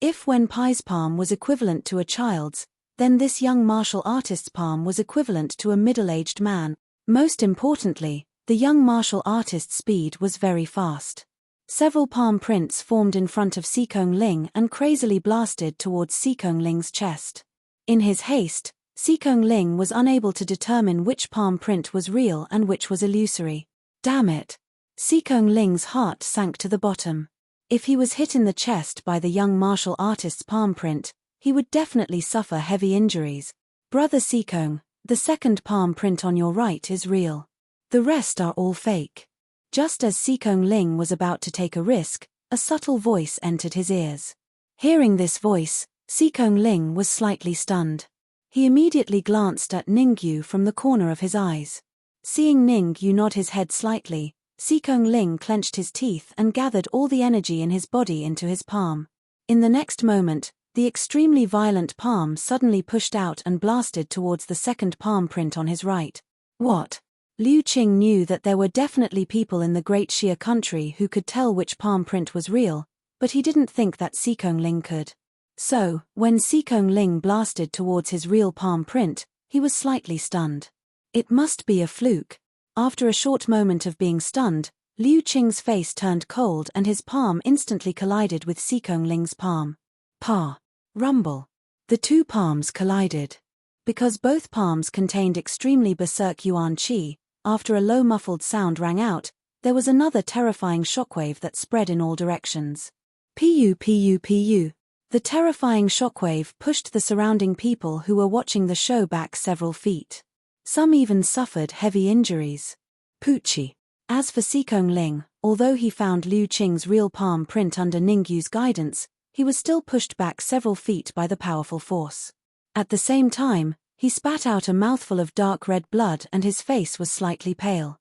If Wen Pai's palm was equivalent to a child's, then this young martial artist's palm was equivalent to a middle-aged man. Most importantly, the young martial artist's speed was very fast. Several palm prints formed in front of Xikong Ling and crazily blasted towards Xikong Ling's chest. In his haste, Xikong Ling was unable to determine which palm print was real and which was illusory. Damn it! Xikong Ling's heart sank to the bottom. If he was hit in the chest by the young martial artist's palm print, he would definitely suffer heavy injuries. Brother Xikong, the second palm print on your right is real. The rest are all fake. Just as Xikong Ling was about to take a risk, a subtle voice entered his ears. Hearing this voice, Xikong Ling was slightly stunned. He immediately glanced at Ningyu from the corner of his eyes. Seeing Ningyu nod his head slightly, Xikong Ling clenched his teeth and gathered all the energy in his body into his palm. In the next moment, the extremely violent palm suddenly pushed out and blasted towards the second palm print on his right. What? Liu Qing knew that there were definitely people in the Great Xia country who could tell which palm print was real, but he didn't think that Xikong Ling could. So, when Xikong Ling blasted towards his real palm print, he was slightly stunned. It must be a fluke. After a short moment of being stunned, Liu Qing's face turned cold and his palm instantly collided with Xikong Ling's palm. Pa! Rumble! The two palms collided. Because both palms contained extremely berserk yuan qi, after a low muffled sound rang out, there was another terrifying shockwave that spread in all directions. Pu pu pu. The terrifying shockwave pushed the surrounding people who were watching the show back several feet. Some even suffered heavy injuries. Poochie. As for Xikong Ling, although he found Liu Qing's real palm print under Ningyu's guidance, he was still pushed back several feet by the powerful force. At the same time, he spat out a mouthful of dark red blood and his face was slightly pale.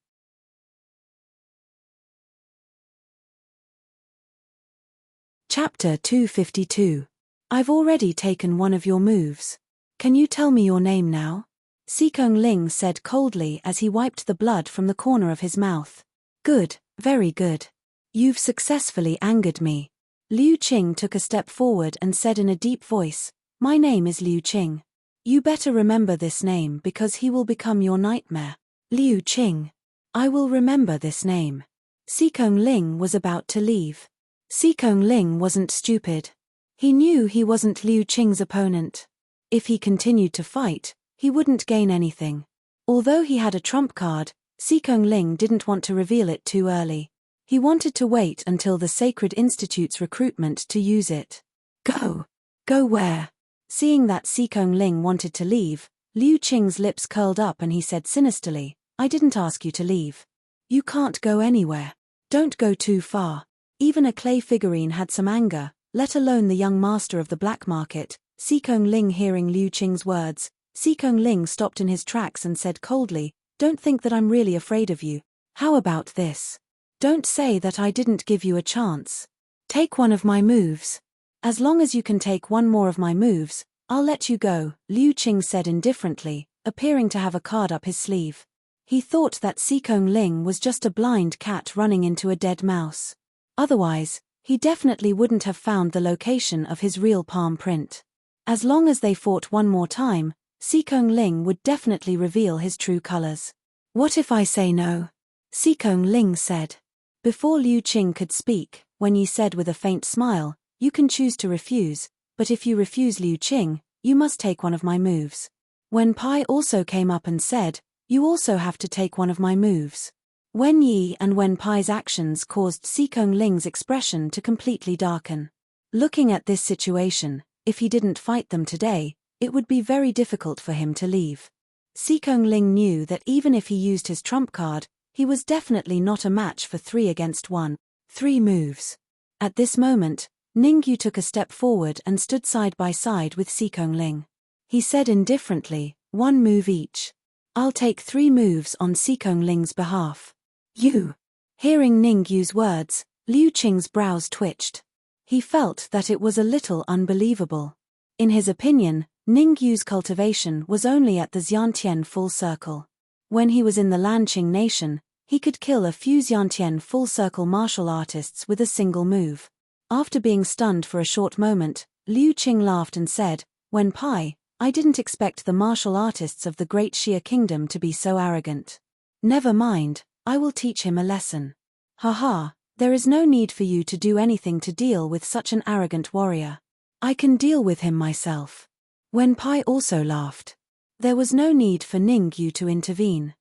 Chapter 252. I've already taken one of your moves. Can you tell me your name now? Xikong Ling said coldly as he wiped the blood from the corner of his mouth. Good, very good. You've successfully angered me. Liu Qing took a step forward and said in a deep voice, My name is Liu Qing. You better remember this name because he will become your nightmare. Liu Qing. I will remember this name. Xikong Ling was about to leave. Xikong Ling wasn't stupid. He knew he wasn't Liu Qing's opponent. If he continued to fight, he wouldn't gain anything. Although he had a trump card, Xikong Ling didn't want to reveal it too early. He wanted to wait until the Sacred Institute's recruitment to use it. Go. Go where? Seeing that Xikong Ling wanted to leave, Liu Qing's lips curled up and he said sinisterly, I didn't ask you to leave. You can't go anywhere. Don't go too far. Even a clay figurine had some anger, let alone the young master of the black market. Xikong Ling hearing Liu Qing's words, Xikong Ling stopped in his tracks and said coldly, Don't think that I'm really afraid of you. How about this? Don't say that I didn't give you a chance. Take one of my moves. As long as you can take one more of my moves, I'll let you go, Liu Qing said indifferently, appearing to have a card up his sleeve. He thought that Xikong Ling was just a blind cat running into a dead mouse. Otherwise, he definitely wouldn't have found the location of his real palm print. As long as they fought one more time, Xikong Ling would definitely reveal his true colors. What if I say no? Xikong Ling said. Before Liu Qing could speak, Wen Yi said with a faint smile, You can choose to refuse, but if you refuse Liu Qing, you must take one of my moves. Wen Pai also came up and said, You also have to take one of my moves. Wen Yi and Wen Pai's actions caused Xikong Ling's expression to completely darken. Looking at this situation, if he didn't fight them today, it would be very difficult for him to leave. Xikong Ling knew that even if he used his trump card, he was definitely not a match for 3 against 1. 3 moves. At this moment, Ningyu took a step forward and stood side by side with Xikong Ling. He said indifferently, 1 move each. I'll take 3 moves on Sikong Ling's behalf. You. Hearing Ningyu's words, Liu Qing's brows twitched. He felt that it was a little unbelievable. In his opinion, Ningyu's cultivation was only at the Xiantian full circle. When he was in the Lanqing nation, he could kill a few Xiantian full circle martial artists with a single move. After being stunned for a short moment, Liu Qing laughed and said, "Wen Pai, I didn't expect the martial artists of the Great Xia Kingdom to be so arrogant. Never mind, I will teach him a lesson." "Haha, there is no need for you to do anything to deal with such an arrogant warrior. I can deal with him myself." Wen Pai also laughed. There was no need for Ningyu to intervene.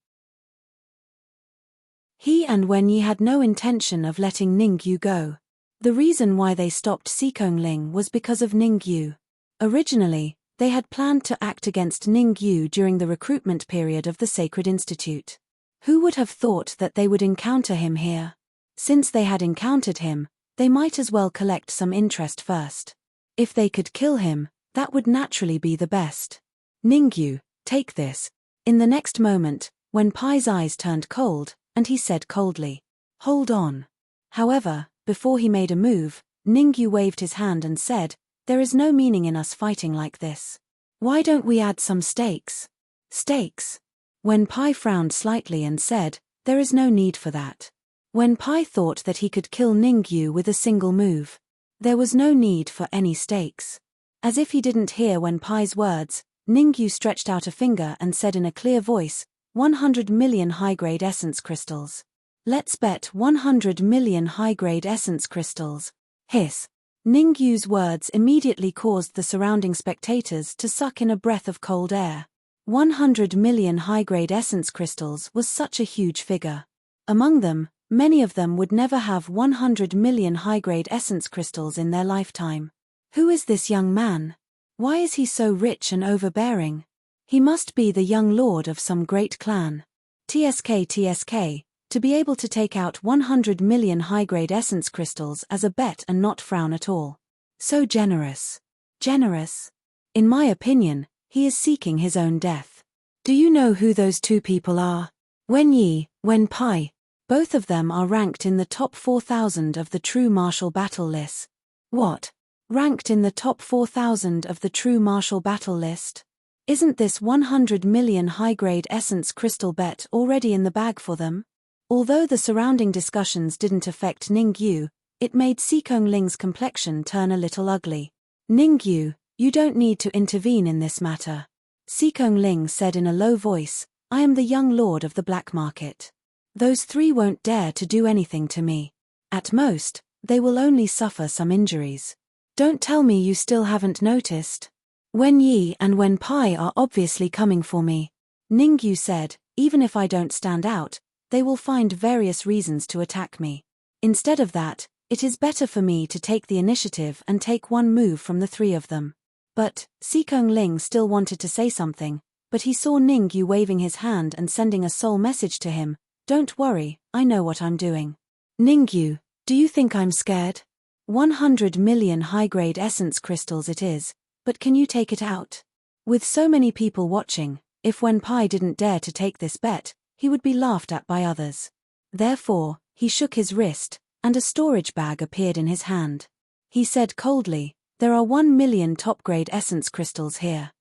He and Wen Yi had no intention of letting Ningyu go. The reason why they stopped Sikong Ling was because of Ningyu. Originally, they had planned to act against Ningyu during the recruitment period of the Sacred Institute. Who would have thought that they would encounter him here? Since they had encountered him, they might as well collect some interest first. If they could kill him, that would naturally be the best. "Ningyu, take this." In the next moment, Wen Pai's eyes turned cold, and he said coldly, "Hold on." However, before he made a move, Ningyu waved his hand and said, "There is no meaning in us fighting like this. Why don't we add some stakes?" "Stakes?" Wen Pai frowned slightly and said, "There is no need for that." Wen Pai thought that he could kill Ningyu with a single move. There was no need for any stakes. As if he didn't hear Wen Pai's words, Ningyu stretched out a finger and said in a clear voice, 100 million high-grade essence crystals. Let's bet 100 million high-grade essence crystals. Hiss. Ningyu's words immediately caused the surrounding spectators to suck in a breath of cold air. 100 million high-grade essence crystals was such a huge figure. Among them, many of them would never have 100 million high-grade essence crystals in their lifetime. Who is this young man? Why is he so rich and overbearing? He must be the young lord of some great clan. TSK, to be able to take out 100 million high-grade essence crystals as a bet and not frown at all. So generous. Generous? In my opinion, he is seeking his own death. Do you know who those 2 people are? Wen Yi, Wen Pai. Both of them are ranked in the top 4,000 of the true martial battle list. What? Ranked in the top 4,000 of the true martial battle list? Isn't this 100 million high-grade essence crystal bet already in the bag for them? Although the surrounding discussions didn't affect Ningyu, it made Sikong Ling's complexion turn a little ugly. "Ningyu, you don't need to intervene in this matter." Sikong Ling said in a low voice, "I am the young lord of the black market. Those 3 won't dare to do anything to me. At most, they will only suffer some injuries. Don't tell me you still haven't noticed. Wen Yi and Wen Pai are obviously coming for me." Ningyu said, "Even if I don't stand out, they will find various reasons to attack me. Instead of that, it is better for me to take the initiative and take 1 move from the 3 of them." But Sikong Ling still wanted to say something, but he saw Ningyu waving his hand and sending a soul message to him, "Don't worry, I know what I'm doing." "Ningyu, do you think I'm scared? 100 million high-grade essence crystals it is, but can you take it out?" With so many people watching, if Wen Pai didn't dare to take this bet, he would be laughed at by others. Therefore, he shook his wrist, and a storage bag appeared in his hand. He said coldly, "There are 1 million top-grade essence crystals here.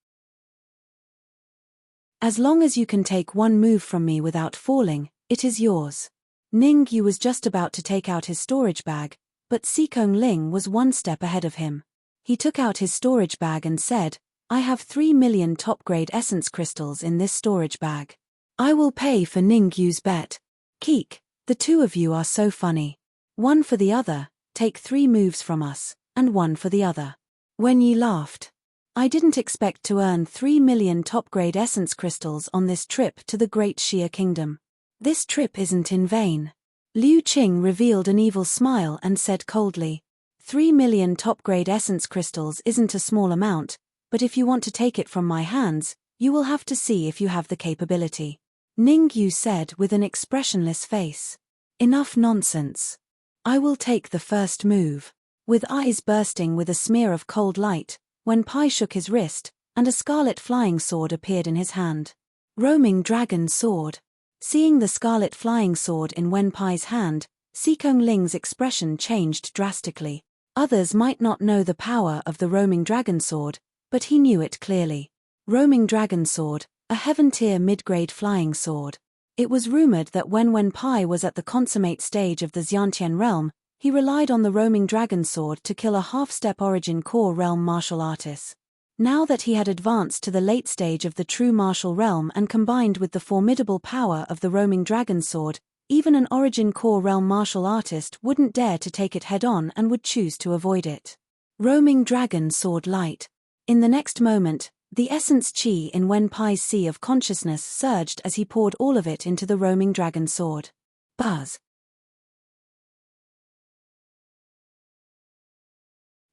As long as you can take 1 move from me without falling, it is yours." Ningyu was just about to take out his storage bag, but Sikong Ling was 1 step ahead of him. He took out his storage bag and said, "I have 3 million top-grade essence crystals in this storage bag. I will pay for Ningyu's bet." "Keek, the 2 of you are so funny. 1 for the other, take 3 moves from us, and 1 for the other." Wen Yi laughed. "I didn't expect to earn 3 million top-grade essence crystals on this trip to the Great Xia Kingdom. This trip isn't in vain." Liu Qing revealed an evil smile and said coldly, 3 million top-grade essence crystals isn't a small amount, but if you want to take it from my hands, you will have to see if you have the capability." Ningyu said with an expressionless face. "Enough nonsense. I will take the first move." With eyes bursting with a smear of cold light, Wen Pai shook his wrist, and a scarlet flying sword appeared in his hand. Roaming Dragon Sword. Seeing the scarlet flying sword in Wenpai's hand, Sikong Ling's expression changed drastically. Others might not know the power of the Roaming Dragon Sword, but he knew it clearly. Roaming Dragon Sword, a heaven-tier mid-grade flying sword. It was rumored that when Wenpai was at the consummate stage of the Xiantian realm, he relied on the Roaming Dragon Sword to kill a half-step origin core realm martial artist. Now that he had advanced to the late stage of the true martial realm and combined with the formidable power of the Roaming Dragon Sword, even an origin core realm martial artist wouldn't dare to take it head-on and would choose to avoid it. Roaming Dragon Sword Light. In the next moment, the essence chi in Wenpai's sea of consciousness surged as he poured all of it into the Roaming Dragon Sword. Buzz.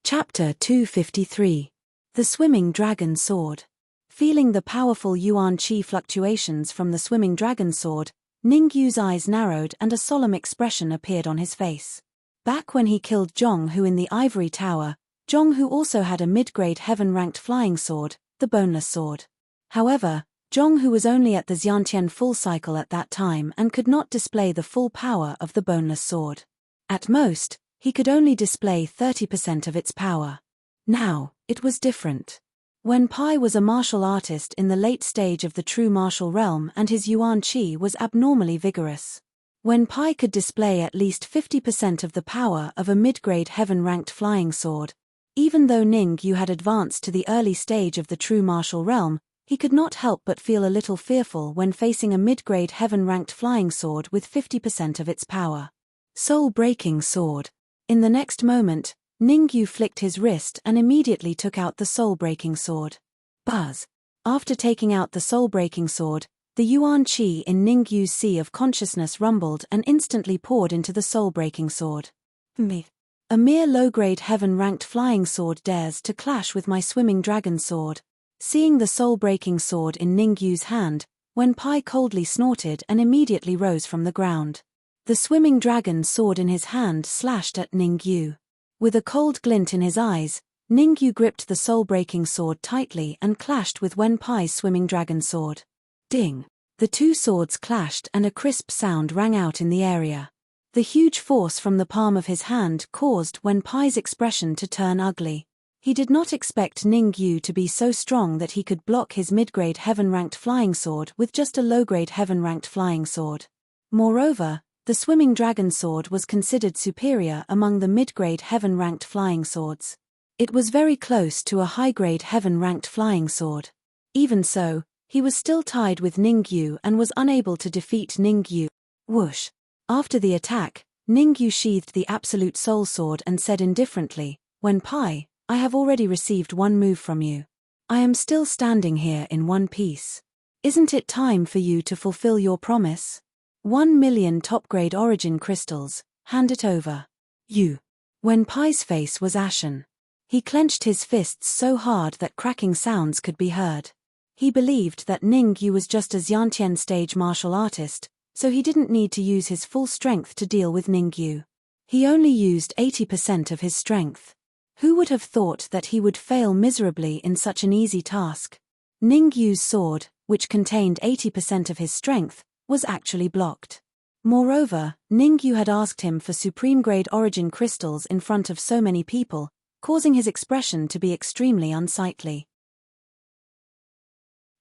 Chapter 253. The Swimming Dragon Sword. Feeling the powerful Yuan Qi fluctuations from the Swimming Dragon Sword, Ningyu's eyes narrowed and a solemn expression appeared on his face. Back when he killed Zhonghu in the Ivory Tower, Zhonghu also had a mid-grade heaven-ranked flying sword, the Boneless Sword. However, Zhonghu was only at the Xiantian full cycle at that time and could not display the full power of the Boneless Sword. At most, he could only display 30% of its power. Now, it was different. Wenpai was a martial artist in the late stage of the true martial realm and his Yuan Qi was abnormally vigorous. Wenpai could display at least 50% of the power of a mid-grade heaven-ranked flying sword. Even though Ningyu had advanced to the early stage of the true martial realm, he could not help but feel a little fearful when facing a mid-grade heaven-ranked flying sword with 50% of its power. Soul-breaking sword. In the next moment, Ningyu flicked his wrist and immediately took out the soul-breaking sword. Buzz. After taking out the soul-breaking sword, the Yuan Qi in Ningyu's sea of consciousness rumbled and instantly poured into the soul-breaking sword. A mere low-grade heaven-ranked flying sword dares to clash with my swimming dragon sword. Seeing the soul-breaking sword in Ningyu's hand, Wenpai coldly snorted and immediately rose from the ground. The swimming dragon sword in his hand slashed at Ningyu. With a cold glint in his eyes, Ningyu gripped the soul-breaking sword tightly and clashed with Wenpai's swimming dragon sword. Ding! The two swords clashed and a crisp sound rang out in the area. The huge force from the palm of his hand caused Wenpai's expression to turn ugly. He did not expect Ningyu to be so strong that he could block his mid-grade heaven-ranked flying sword with just a low-grade heaven-ranked flying sword. Moreover, the swimming dragon sword was considered superior among the mid-grade heaven-ranked flying swords. It was very close to a high-grade heaven-ranked flying sword. Even so, he was still tied with Ningyu and was unable to defeat Ningyu. Whoosh! After the attack, Ningyu sheathed the Absolute Soul Sword and said indifferently, "Wenpai, I have already received one move from you. I am still standing here in one piece. Isn't it time for you to fulfill your promise? 1 million top-grade origin crystals, hand it over." You. Wenpai's face was ashen. He clenched his fists so hard that cracking sounds could be heard. He believed that Ningyu was just a Xiantian stage martial artist, so he didn't need to use his full strength to deal with Ningyu. He only used 80% of his strength. Who would have thought that he would fail miserably in such an easy task? Ningyu's sword, which contained 80% of his strength, was actually blocked. Moreover, Ningyu had asked him for supreme-grade origin crystals in front of so many people, causing his expression to be extremely unsightly.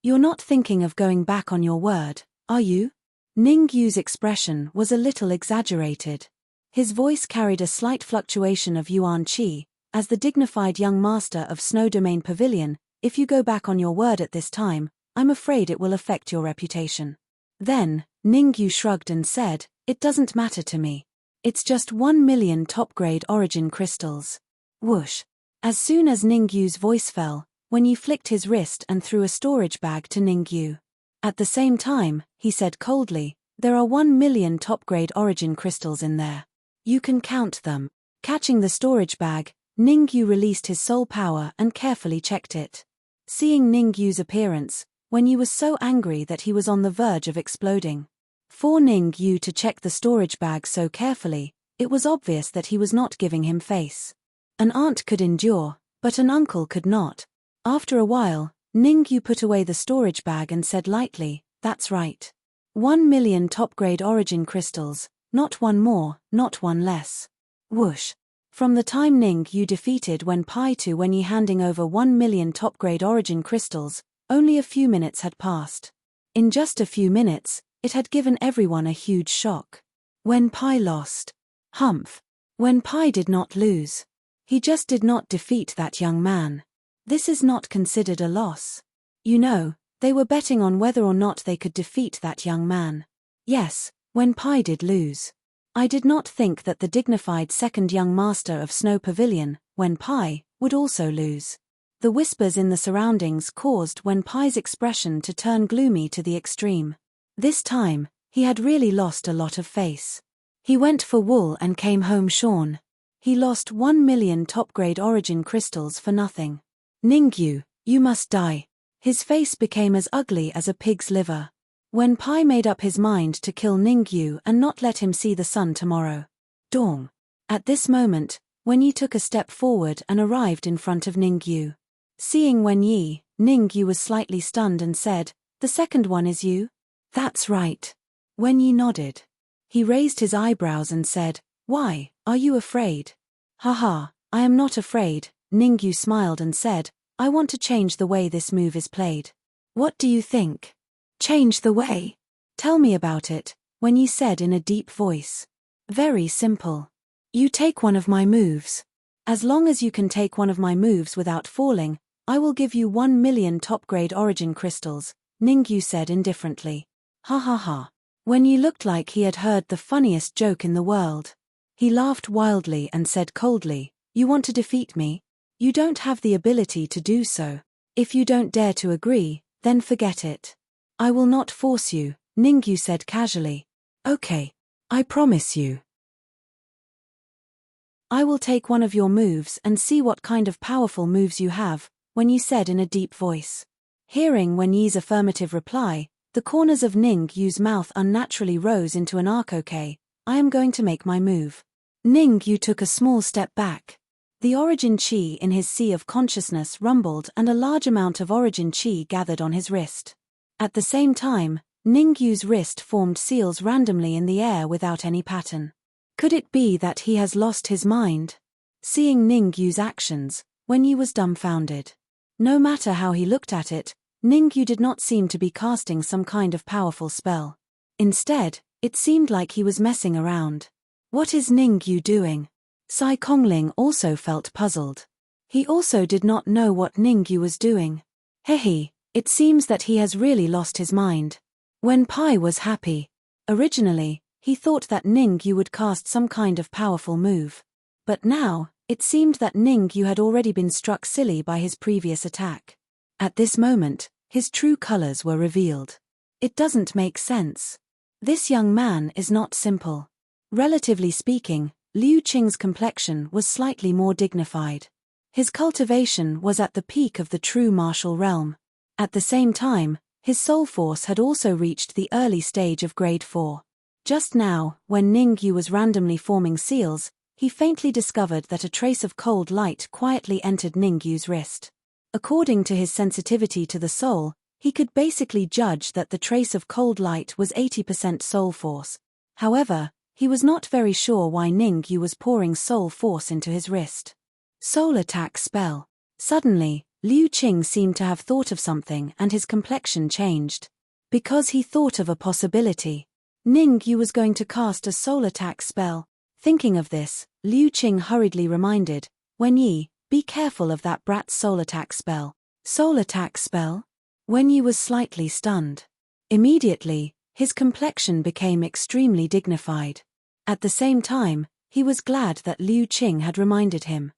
"You're not thinking of going back on your word, are you?" Ningyu's expression was a little exaggerated. His voice carried a slight fluctuation of Yuan Qi. As the dignified young master of Snow Domain Pavilion, if you go back on your word at this time, I'm afraid it will affect your reputation. Then, Ningyu shrugged and said, "It doesn't matter to me. It's just 1 million top-grade origin crystals." Whoosh! As soon as Ningyu's voice fell, Wenyi flicked his wrist and threw a storage bag to Ningyu. At the same time, he said coldly, "There are 1 million top-grade origin crystals in there. You can count them." Catching the storage bag, Ningyu released his soul power and carefully checked it. Seeing Ningyu's appearance, Wenyi was so angry that he was on the verge of exploding. For Ningyu to check the storage bag so carefully, it was obvious that he was not giving him face. An aunt could endure, but an uncle could not. After a while, Ningyu put away the storage bag and said lightly, "That's right. 1 million top-grade origin crystals, not one more, not one less." Whoosh. From the time Ningyu defeated Wenpai to Wenyi handing over 1 million top-grade origin crystals, only a few minutes had passed. In just a few minutes, it had given everyone a huge shock. Wenpai lost. Humph. Wenpai did not lose. He just did not defeat that young man. This is not considered a loss. You know, they were betting on whether or not they could defeat that young man. Yes, Wenpai did lose. I did not think that the dignified second young master of Snow Pavilion, Wenpai, would also lose. The whispers in the surroundings caused Wenpai's expression to turn gloomy to the extreme. This time, he had really lost a lot of face. He went for wool and came home shorn. He lost 1 million top-grade origin crystals for nothing. Ningyu, you must die. His face became as ugly as a pig's liver. Wenpai made up his mind to kill Ningyu and not let him see the sun tomorrow. Dong. At this moment, Wenyi took a step forward and arrived in front of Ningyu. Seeing Wenyi, Ningyu was slightly stunned and said, "The second one is you?" "That's right." Wenyi nodded. He raised his eyebrows and said, "Why, are you afraid?" "Haha, I am not afraid," Ningyu smiled and said, "I want to change the way this move is played." "What do you think?" "Change the way? Tell me about it," Wenyi said in a deep voice. "Very simple. You take one of my moves. As long as you can take one of my moves without falling, I will give you 1 million top-grade origin crystals," Ningyu said indifferently. Ha ha ha. Wenyi looked like he had heard the funniest joke in the world. He laughed wildly and said coldly, "You want to defeat me? You don't have the ability to do so. If you don't dare to agree, then forget it." "I will not force you," Ningyu said casually. "Okay. I promise you. I will take one of your moves and see what kind of powerful moves you have," Wenyi said in a deep voice. Hearing Wenyi's affirmative reply, the corners of Ningyu's mouth unnaturally rose into an arc. "Okay, I am going to make my move." Ningyu took a small step back. The origin chi in his sea of consciousness rumbled and a large amount of origin chi gathered on his wrist. At the same time, Ningyu's wrist formed seals randomly in the air without any pattern. Could it be that he has lost his mind? Seeing Ningyu's actions, Wenyi was dumbfounded. No matter how he looked at it, Ningyu did not seem to be casting some kind of powerful spell. Instead, it seemed like he was messing around. What is Ningyu doing? Sai Kongling also felt puzzled. He also did not know what Ningyu was doing. Hehe, it seems that he has really lost his mind. Wenpai was happy. Originally, he thought that Ningyu would cast some kind of powerful move. But now, it seemed that Ningyu had already been struck silly by his previous attack. At this moment, his true colors were revealed. It doesn't make sense. This young man is not simple. Relatively speaking, Liu Qing's complexion was slightly more dignified. His cultivation was at the peak of the true martial realm. At the same time, his soul force had also reached the early stage of grade 4. Just now, when Ningyu was randomly forming seals, he faintly discovered that a trace of cold light quietly entered Ningyu's wrist. According to his sensitivity to the soul, he could basically judge that the trace of cold light was 80% soul force. However, he was not very sure why Ningyu was pouring soul force into his wrist. Soul attack spell. Suddenly, Liu Qing seemed to have thought of something and his complexion changed. Because he thought of a possibility. Ningyu was going to cast a soul attack spell. Thinking of this, Liu Qing hurriedly reminded, "Wenyi, be careful of that brat's soul attack spell." Soul attack spell? Wenyi was slightly stunned. Immediately, his complexion became extremely dignified. At the same time, he was glad that Liu Qing had reminded him.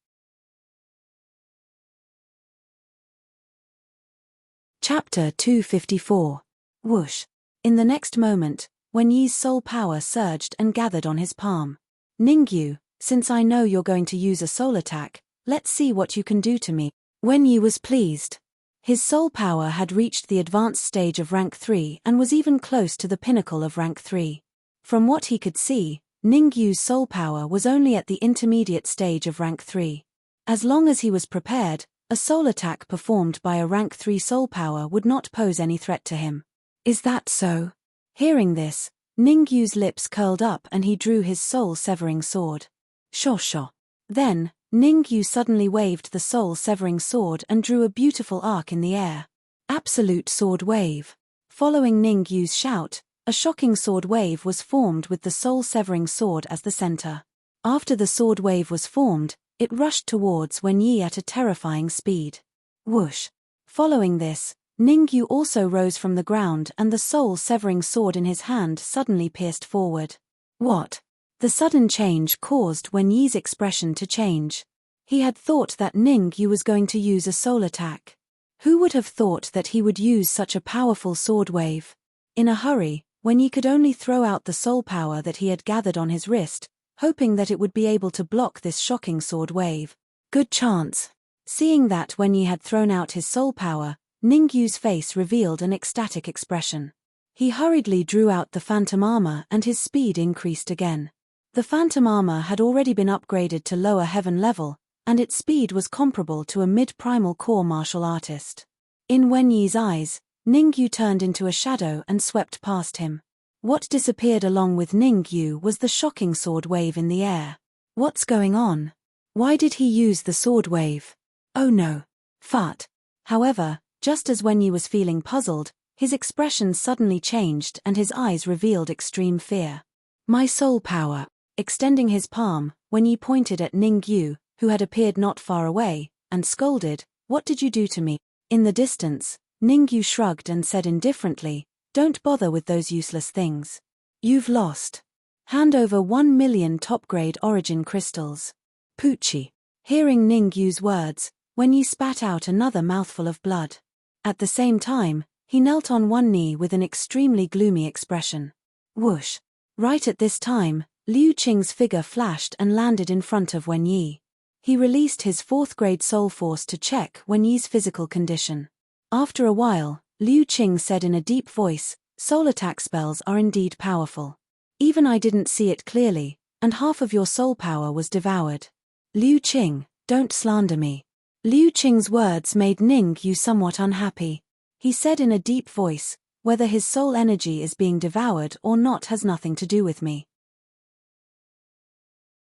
Chapter 254. Whoosh. In the next moment, Wenyi's soul power surged and gathered on his palm. "Ningyu, since I know you're going to use a soul attack, let's see what you can do to me." Wenyi was pleased. His soul power had reached the advanced stage of rank 3 and was even close to the pinnacle of rank 3. From what he could see, Ningyu's soul power was only at the intermediate stage of rank 3. As long as he was prepared, A soul attack performed by a rank 3 soul power would not pose any threat to him. Is that so? Hearing this, Ningyu's lips curled up and he drew his soul-severing sword. Shosho. Then, Ningyu suddenly waved the soul-severing sword and drew a beautiful arc in the air. Absolute sword wave. Following Ningyu's shout, a shocking sword wave was formed with the soul-severing sword as the center. After the sword wave was formed, it rushed towards Wen Yi at a terrifying speed. Whoosh. Following this, Ningyu also rose from the ground and the soul-severing sword in his hand suddenly pierced forward. What? The sudden change caused Wen Yi's expression to change. He had thought that Ningyu was going to use a soul attack. Who would have thought that he would use such a powerful sword wave? In a hurry, Wen Yi could only throw out the soul power that he had gathered on his wrist, hoping that it would be able to block this shocking sword wave. Good chance. Seeing that Wen Yi had thrown out his soul power, Ningyu's face revealed an ecstatic expression. He hurriedly drew out the phantom armor and his speed increased again. The phantom armor had already been upgraded to lower heaven level, and its speed was comparable to a mid-primal core martial artist. In Wen Yi's eyes, Ningyu turned into a shadow and swept past him. What disappeared along with Ningyu was the shocking sword wave in the air. What's going on? Why did he use the sword wave? Oh no. Fart. However, just as Wen Yi was feeling puzzled, his expression suddenly changed and his eyes revealed extreme fear. My soul power. Extending his palm, Wen Yi pointed at Ningyu, who had appeared not far away, and scolded, "What did you do to me?" In the distance, Ningyu shrugged and said indifferently, "Don't bother with those useless things. You've lost. Hand over 1 million top-grade origin crystals." Poochie. Hearing Ningyu's words, Wen Yi spat out another mouthful of blood. At the same time, he knelt on one knee with an extremely gloomy expression. Whoosh. Right at this time, Liu Qing's figure flashed and landed in front of Wen Yi. He released his 4th-grade soul force to check Wen Yi's physical condition. After a while, Liu Qing said in a deep voice, "Soul attack spells are indeed powerful. Even I didn't see it clearly, and half of your soul power was devoured. Liu Qing, don't slander me." Liu Qing's words made Ningyu somewhat unhappy. He said in a deep voice, "Whether his soul energy is being devoured or not has nothing to do with me.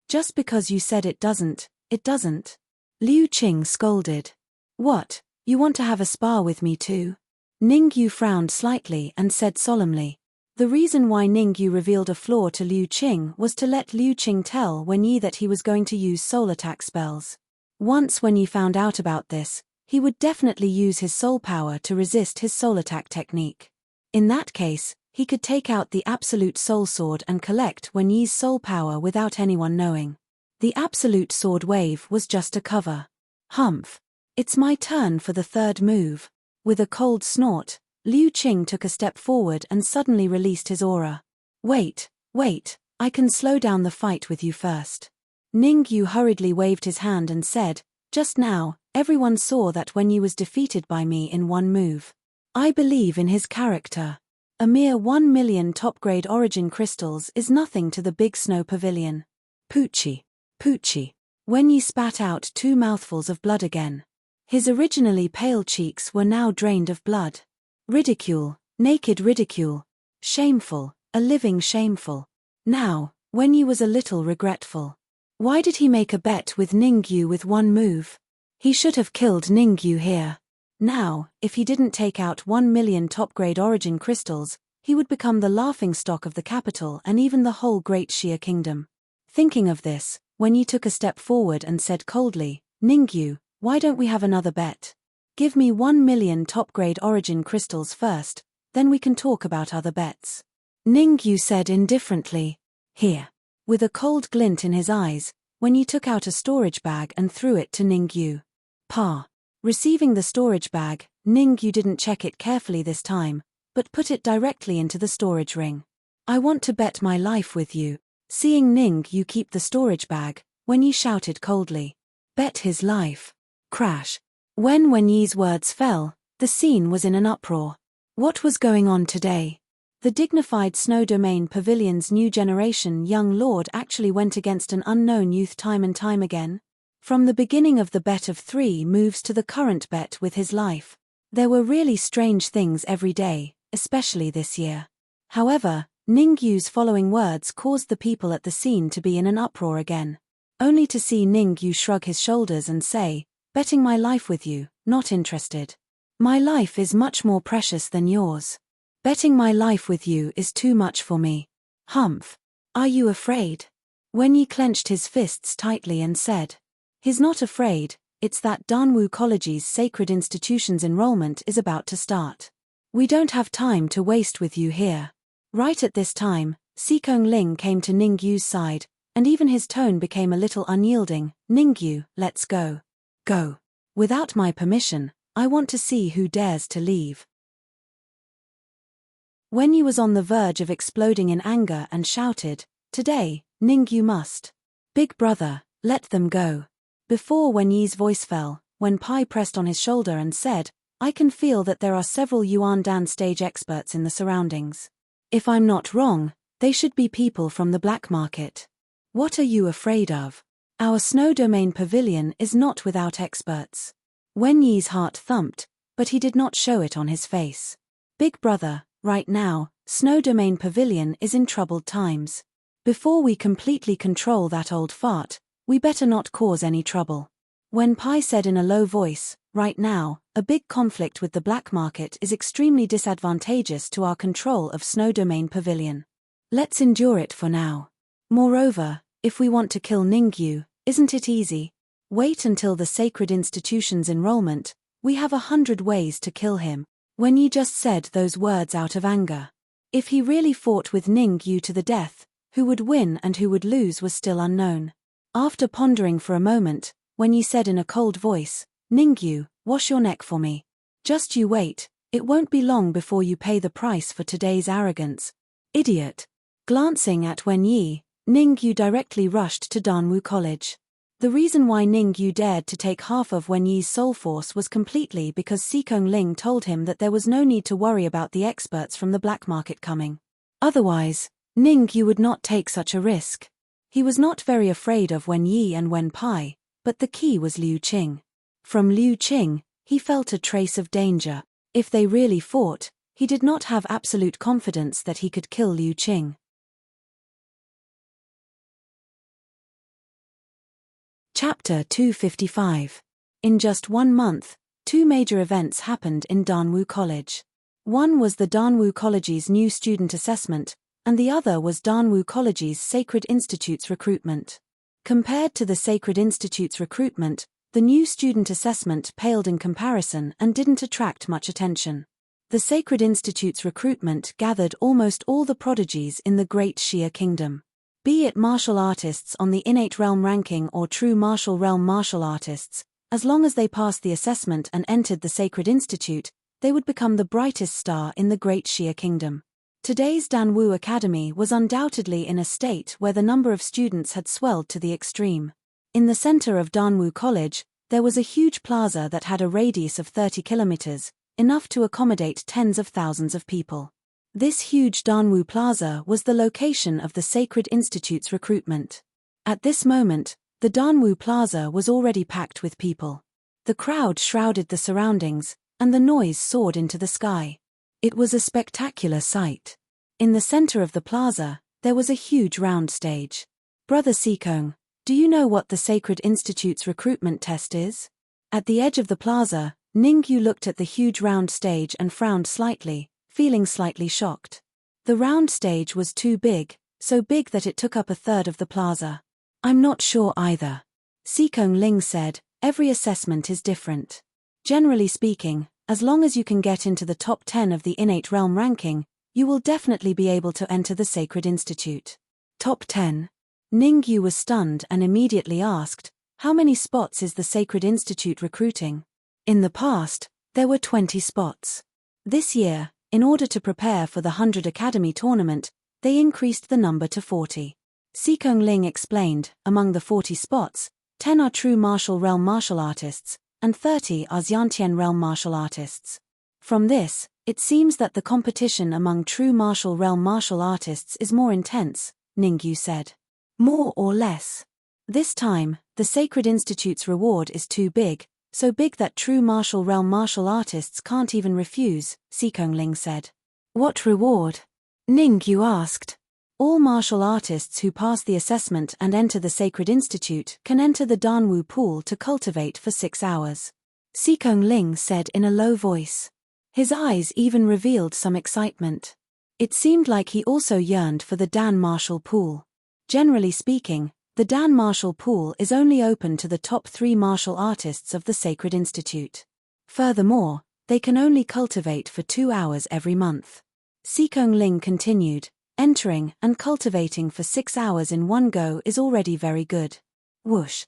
Just because you said it doesn't, it doesn't." Liu Qing scolded. "What, you want to have a spar with me too?" Ningyu frowned slightly and said solemnly. The reason why Ningyu revealed a flaw to Liu Qing was to let Liu Qing tell Wen Yi that he was going to use soul attack spells. Once Wen Yi found out about this, he would definitely use his soul power to resist his soul attack technique. In that case, he could take out the absolute soul sword and collect Wen Yi's soul power without anyone knowing. The absolute sword wave was just a cover. Humph. It's my turn for the third move. With a cold snort, Liu Qing took a step forward and suddenly released his aura. Wait, I can slow down the fight with you first. Ningyu hurriedly waved his hand and said, "Just now, everyone saw that Wen Yi was defeated by me in one move. I believe in his character. A mere 1 million top-grade origin crystals is nothing to the big snow pavilion." Poochie. Wen Yi spat out 2 mouthfuls of blood again. His originally pale cheeks were now drained of blood. Ridicule, naked ridicule. Shameful, a living shameful. Now, Wen Yi was a little regretful. Why did he make a bet with Ningyu with one move? He should have killed Ningyu here. Now, if he didn't take out 1 million top-grade origin crystals, he would become the laughingstock of the capital and even the whole Great Xia Kingdom. Thinking of this, Wen Yi took a step forward and said coldly, "Ningyu, why don't we have another bet? Give me 1 million top-grade origin crystals first, then we can talk about other bets." Ningyu said indifferently, "Here." With a cold glint in his eyes, Wen Yi took out a storage bag and threw it to Ningyu. Pa. Receiving the storage bag, Ningyu didn't check it carefully this time, but put it directly into the storage ring. "I want to bet my life with you." Seeing Ningyu keep the storage bag, Wen Yi shouted coldly, "Bet his life." Crash. When Wen Yi's words fell, the scene was in an uproar. What was going on today? The dignified Snow Domain Pavilion's new generation young lord actually went against an unknown youth time and time again? From the beginning of the bet of 3 moves to the current bet with his life. There were really strange things every day, especially this year. However, Ningyu's following words caused the people at the scene to be in an uproar again. Only to see Ningyu shrug his shoulders and say, "Betting my life with you, not interested. My life is much more precious than yours. Betting my life with you is too much for me." Humph. Are you afraid? Wenyi clenched his fists tightly and said. He's not afraid, it's that Danwu College's Sacred Institutions enrollment is about to start. We don't have time to waste with you here. Right at this time, Sikong Ling came to Ningyu's side, and even his tone became a little unyielding. "Ningyu, let's go. Go. Without my permission, I want to see who dares to leave." Wenyi was on the verge of exploding in anger and shouted, "Today, Ningyu must. Big brother, let them go." Before Wenyi's voice fell, Wen Pai pressed on his shoulder and said, "I can feel that there are several Yuan Dan stage experts in the surroundings. If I'm not wrong, they should be people from the black market. What are you afraid of? Our snow domain pavilion is not without experts." Wenyi's heart thumped, but he did not show it on his face. "Big brother, right now, Snow Domain Pavilion is in troubled times. Before we completely control that old fart, we better not cause any trouble." Wen Pai said in a low voice, "Right now, a big conflict with the black market is extremely disadvantageous to our control of Snow Domain Pavilion. Let's endure it for now. Moreover, if we want to kill Ningyu, isn't it easy? Wait until the Sacred Institution's enrollment, we have 100 ways to kill him." Wenyi just said those words out of anger. If he really fought with Ningyu to the death, who would win and who would lose was still unknown. After pondering for a moment, Wenyi said in a cold voice, "Ningyu, wash your neck for me. Just you wait, it won't be long before you pay the price for today's arrogance. Idiot." Glancing at Wenyi, Ningyu directly rushed to Danwu College. The reason why Ningyu dared to take half of Wenyi's soul force was completely because Sikong Ling told him that there was no need to worry about the experts from the black market coming. Otherwise, Ningyu would not take such a risk. He was not very afraid of Wenyi and Wen Pai, but the key was Liu Qing. From Liu Qing, he felt a trace of danger. If they really fought, he did not have absolute confidence that he could kill Liu Qing. Chapter 255. In just 1 month, 2 major events happened in Danwu College. One was the Danwu College's new student assessment, and the other was Danwu College's Sacred Institute's recruitment. Compared to the Sacred Institute's recruitment, the new student assessment paled in comparison and didn't attract much attention. The Sacred Institute's recruitment gathered almost all the prodigies in the Great Xia Kingdom. Be it martial artists on the innate realm ranking or true martial realm martial artists, as long as they passed the assessment and entered the Sacred Institute, they would become the brightest star in the Great Xia Kingdom. Today's Danwu Academy was undoubtedly in a state where the number of students had swelled to the extreme. In the center of Danwu College, there was a huge plaza that had a radius of 30 kilometers, enough to accommodate tens of thousands of people. This huge Danwu Plaza was the location of the Sacred Institute's recruitment. At this moment, the Danwu Plaza was already packed with people. The crowd shrouded the surroundings, and the noise soared into the sky. It was a spectacular sight. In the center of the plaza, there was a huge round stage. "Brother Sikong, do you know what the Sacred Institute's recruitment test is?" At the edge of the plaza, Ningyu looked at the huge round stage and frowned slightly, feeling slightly shocked. The round stage was too big, so big that it took up a third of the plaza. "I'm not sure either." Sikong Ling said, "Every assessment is different. Generally speaking, as long as you can get into the top 10 of the innate realm ranking, you will definitely be able to enter the Sacred Institute." Top 10? Ningyu was stunned and immediately asked, "How many spots is the Sacred Institute recruiting?" In the past, there were 20 spots. This year, in order to prepare for the 100 Academy tournament, they increased the number to 40. Sikong Ling explained, among the 40 spots, 10 are true martial realm martial artists, and 30 are Xiantian realm martial artists. From this, it seems that the competition among true martial realm martial artists is more intense, Ningyu said. "More or less?" This time, the Sacred Institute's reward is too big, so big that true martial realm martial artists can't even refuse, Ling said. What reward? Ningyu asked. All martial artists who pass the assessment and enter the Sacred Institute can enter the Danwu pool to cultivate for 6 hours. Ling said in a low voice. His eyes even revealed some excitement. It seemed like he also yearned for the Dan Martial Pool. Generally speaking, the Dan Martial Pool is only open to the top 3 martial artists of the Sacred Institute. Furthermore, they can only cultivate for 2 hours every month. Ling continued, entering and cultivating for 6 hours in one go is already very good. Whoosh.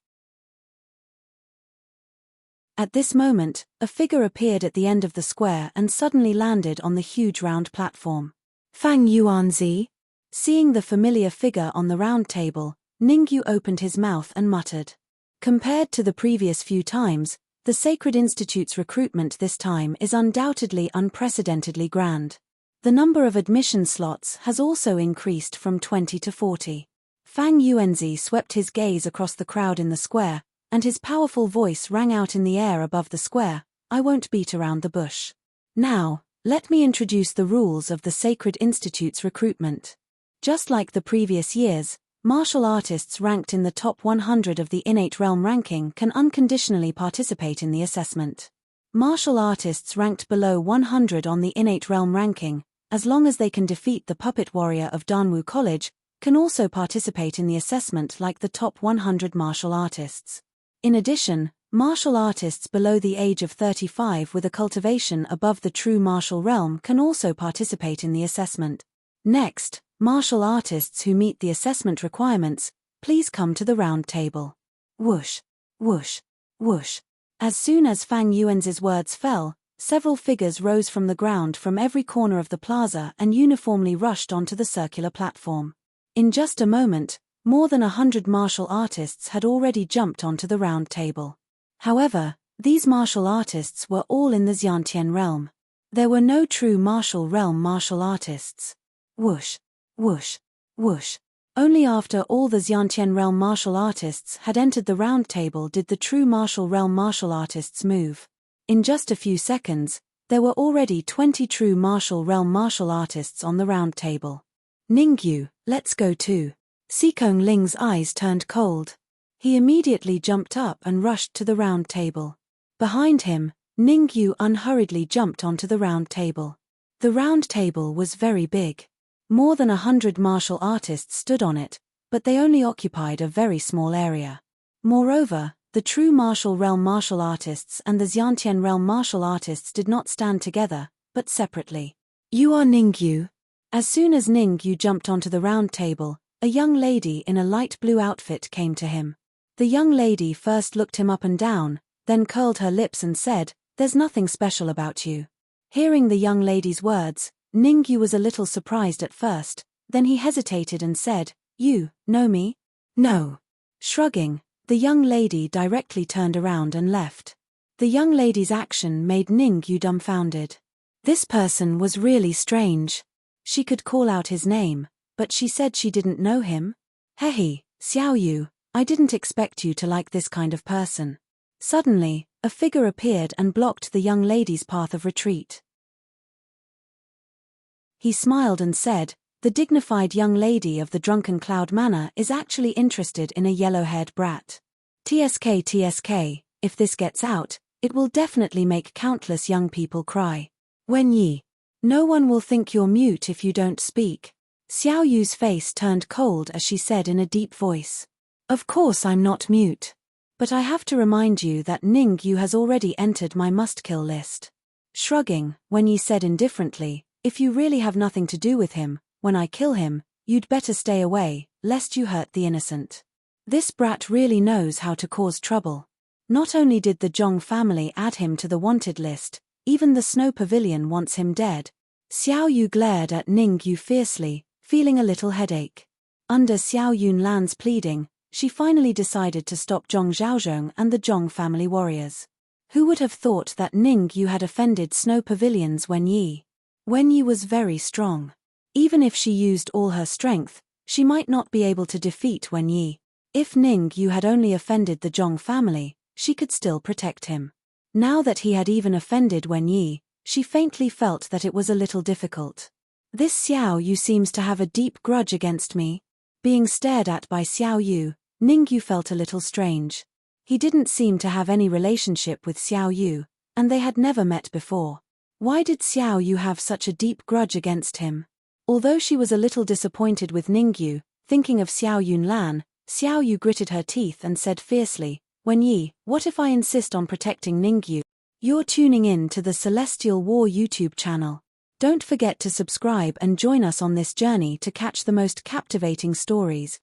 At this moment, a figure appeared at the end of the square and suddenly landed on the huge round platform. Fang Yuanzi? Seeing the familiar figure on the round table, Ningyu opened his mouth and muttered. Compared to the previous few times, the Sacred Institute's recruitment this time is undoubtedly unprecedentedly grand. The number of admission slots has also increased from 20 to 40. Fang Yuanzi swept his gaze across the crowd in the square, and his powerful voice rang out in the air above the square. I won't beat around the bush. Now, let me introduce the rules of the Sacred Institute's recruitment. Just like the previous years, martial artists ranked in the top 100 of the Innate Realm ranking can unconditionally participate in the assessment. Martial artists ranked below 100 on the Innate Realm ranking, as long as they can defeat the Puppet Warrior of Danwu College, can also participate in the assessment like the top 100 martial artists. In addition, martial artists below the age of 35 with a cultivation above the true martial realm can also participate in the assessment. Next, martial artists who meet the assessment requirements, please come to the round table. Whoosh, whoosh, whoosh. As soon as Fang Yuanzi's words fell, several figures rose from the ground from every corner of the plaza and uniformly rushed onto the circular platform. In just a moment, more than 100 martial artists had already jumped onto the round table. However, these martial artists were all in the Xiantian realm. There were no true martial realm martial artists. Whoosh, whoosh, whoosh. Only after all the Xiantian realm martial artists had entered the round table did the true martial realm martial artists move. In just a few seconds, there were already 20 true martial realm martial artists on the round table. Ningyu, let's go too. Ling's eyes turned cold. He immediately jumped up and rushed to the round table. Behind him, Ningyu unhurriedly jumped onto the round table. The round table was very big. More than 100 martial artists stood on it, but they only occupied a very small area. Moreover, the true martial realm martial artists and the Xiantian realm martial artists did not stand together, but separately. You are Ningyu. As soon as Ningyu jumped onto the round table, a young lady in a light blue outfit came to him. The young lady first looked him up and down, then curled her lips and said, "There's nothing special about you." Hearing the young lady's words, Ningyu was a little surprised at first, then he hesitated and said, "You know me?" "No." Shrugging, the young lady directly turned around and left. The young lady's action made Ningyu dumbfounded. This person was really strange. She could call out his name, but she said she didn't know him. "Hey, Xiaoyu, I didn't expect you to like this kind of person." Suddenly, a figure appeared and blocked the young lady's path of retreat. He smiled and said, "The dignified young lady of the Drunken Cloud Manor is actually interested in a yellow-haired brat. TSK, if this gets out, it will definitely make countless young people cry. Wen Yi. No one will think you're mute if you don't speak." Xiaoyu's face turned cold as she said in a deep voice. "Of course I'm not mute. But I have to remind you that Ningyu has already entered my must-kill list." Shrugging, Wen Yi said indifferently, "If you really have nothing to do with him, when I kill him, you'd better stay away, lest you hurt the innocent. This brat really knows how to cause trouble." Not only did the Zhong family add him to the wanted list, even the Snow Pavilion wants him dead. Xiaoyu glared at Ningyu fiercely, feeling a little headache. Under Xiao Yunlan's pleading, she finally decided to stop Zhong Zhaozhong and the Zhong family warriors. Who would have thought that Ningyu had offended Snow Pavilion's Wen Yi? Wen Yi was very strong. Even if she used all her strength, she might not be able to defeat Wen Yi. If Ningyu had only offended the Zhong family, she could still protect him. Now that he had even offended Wen Yi, she faintly felt that it was a little difficult. This Xiao Yu seems to have a deep grudge against me. Being stared at by Xiao Yu, Ningyu felt a little strange. He didn't seem to have any relationship with Xiao Yu, and they had never met before. Why did Xiao Yu have such a deep grudge against him? Although she was a little disappointed with Ningyu, thinking of Xiao Yunlan, Xiao Yu gritted her teeth and said fiercely, Wen Yi, what if I insist on protecting Ningyu? You're tuning in to the Celestial War YouTube channel. Don't forget to subscribe and join us on this journey to catch the most captivating stories.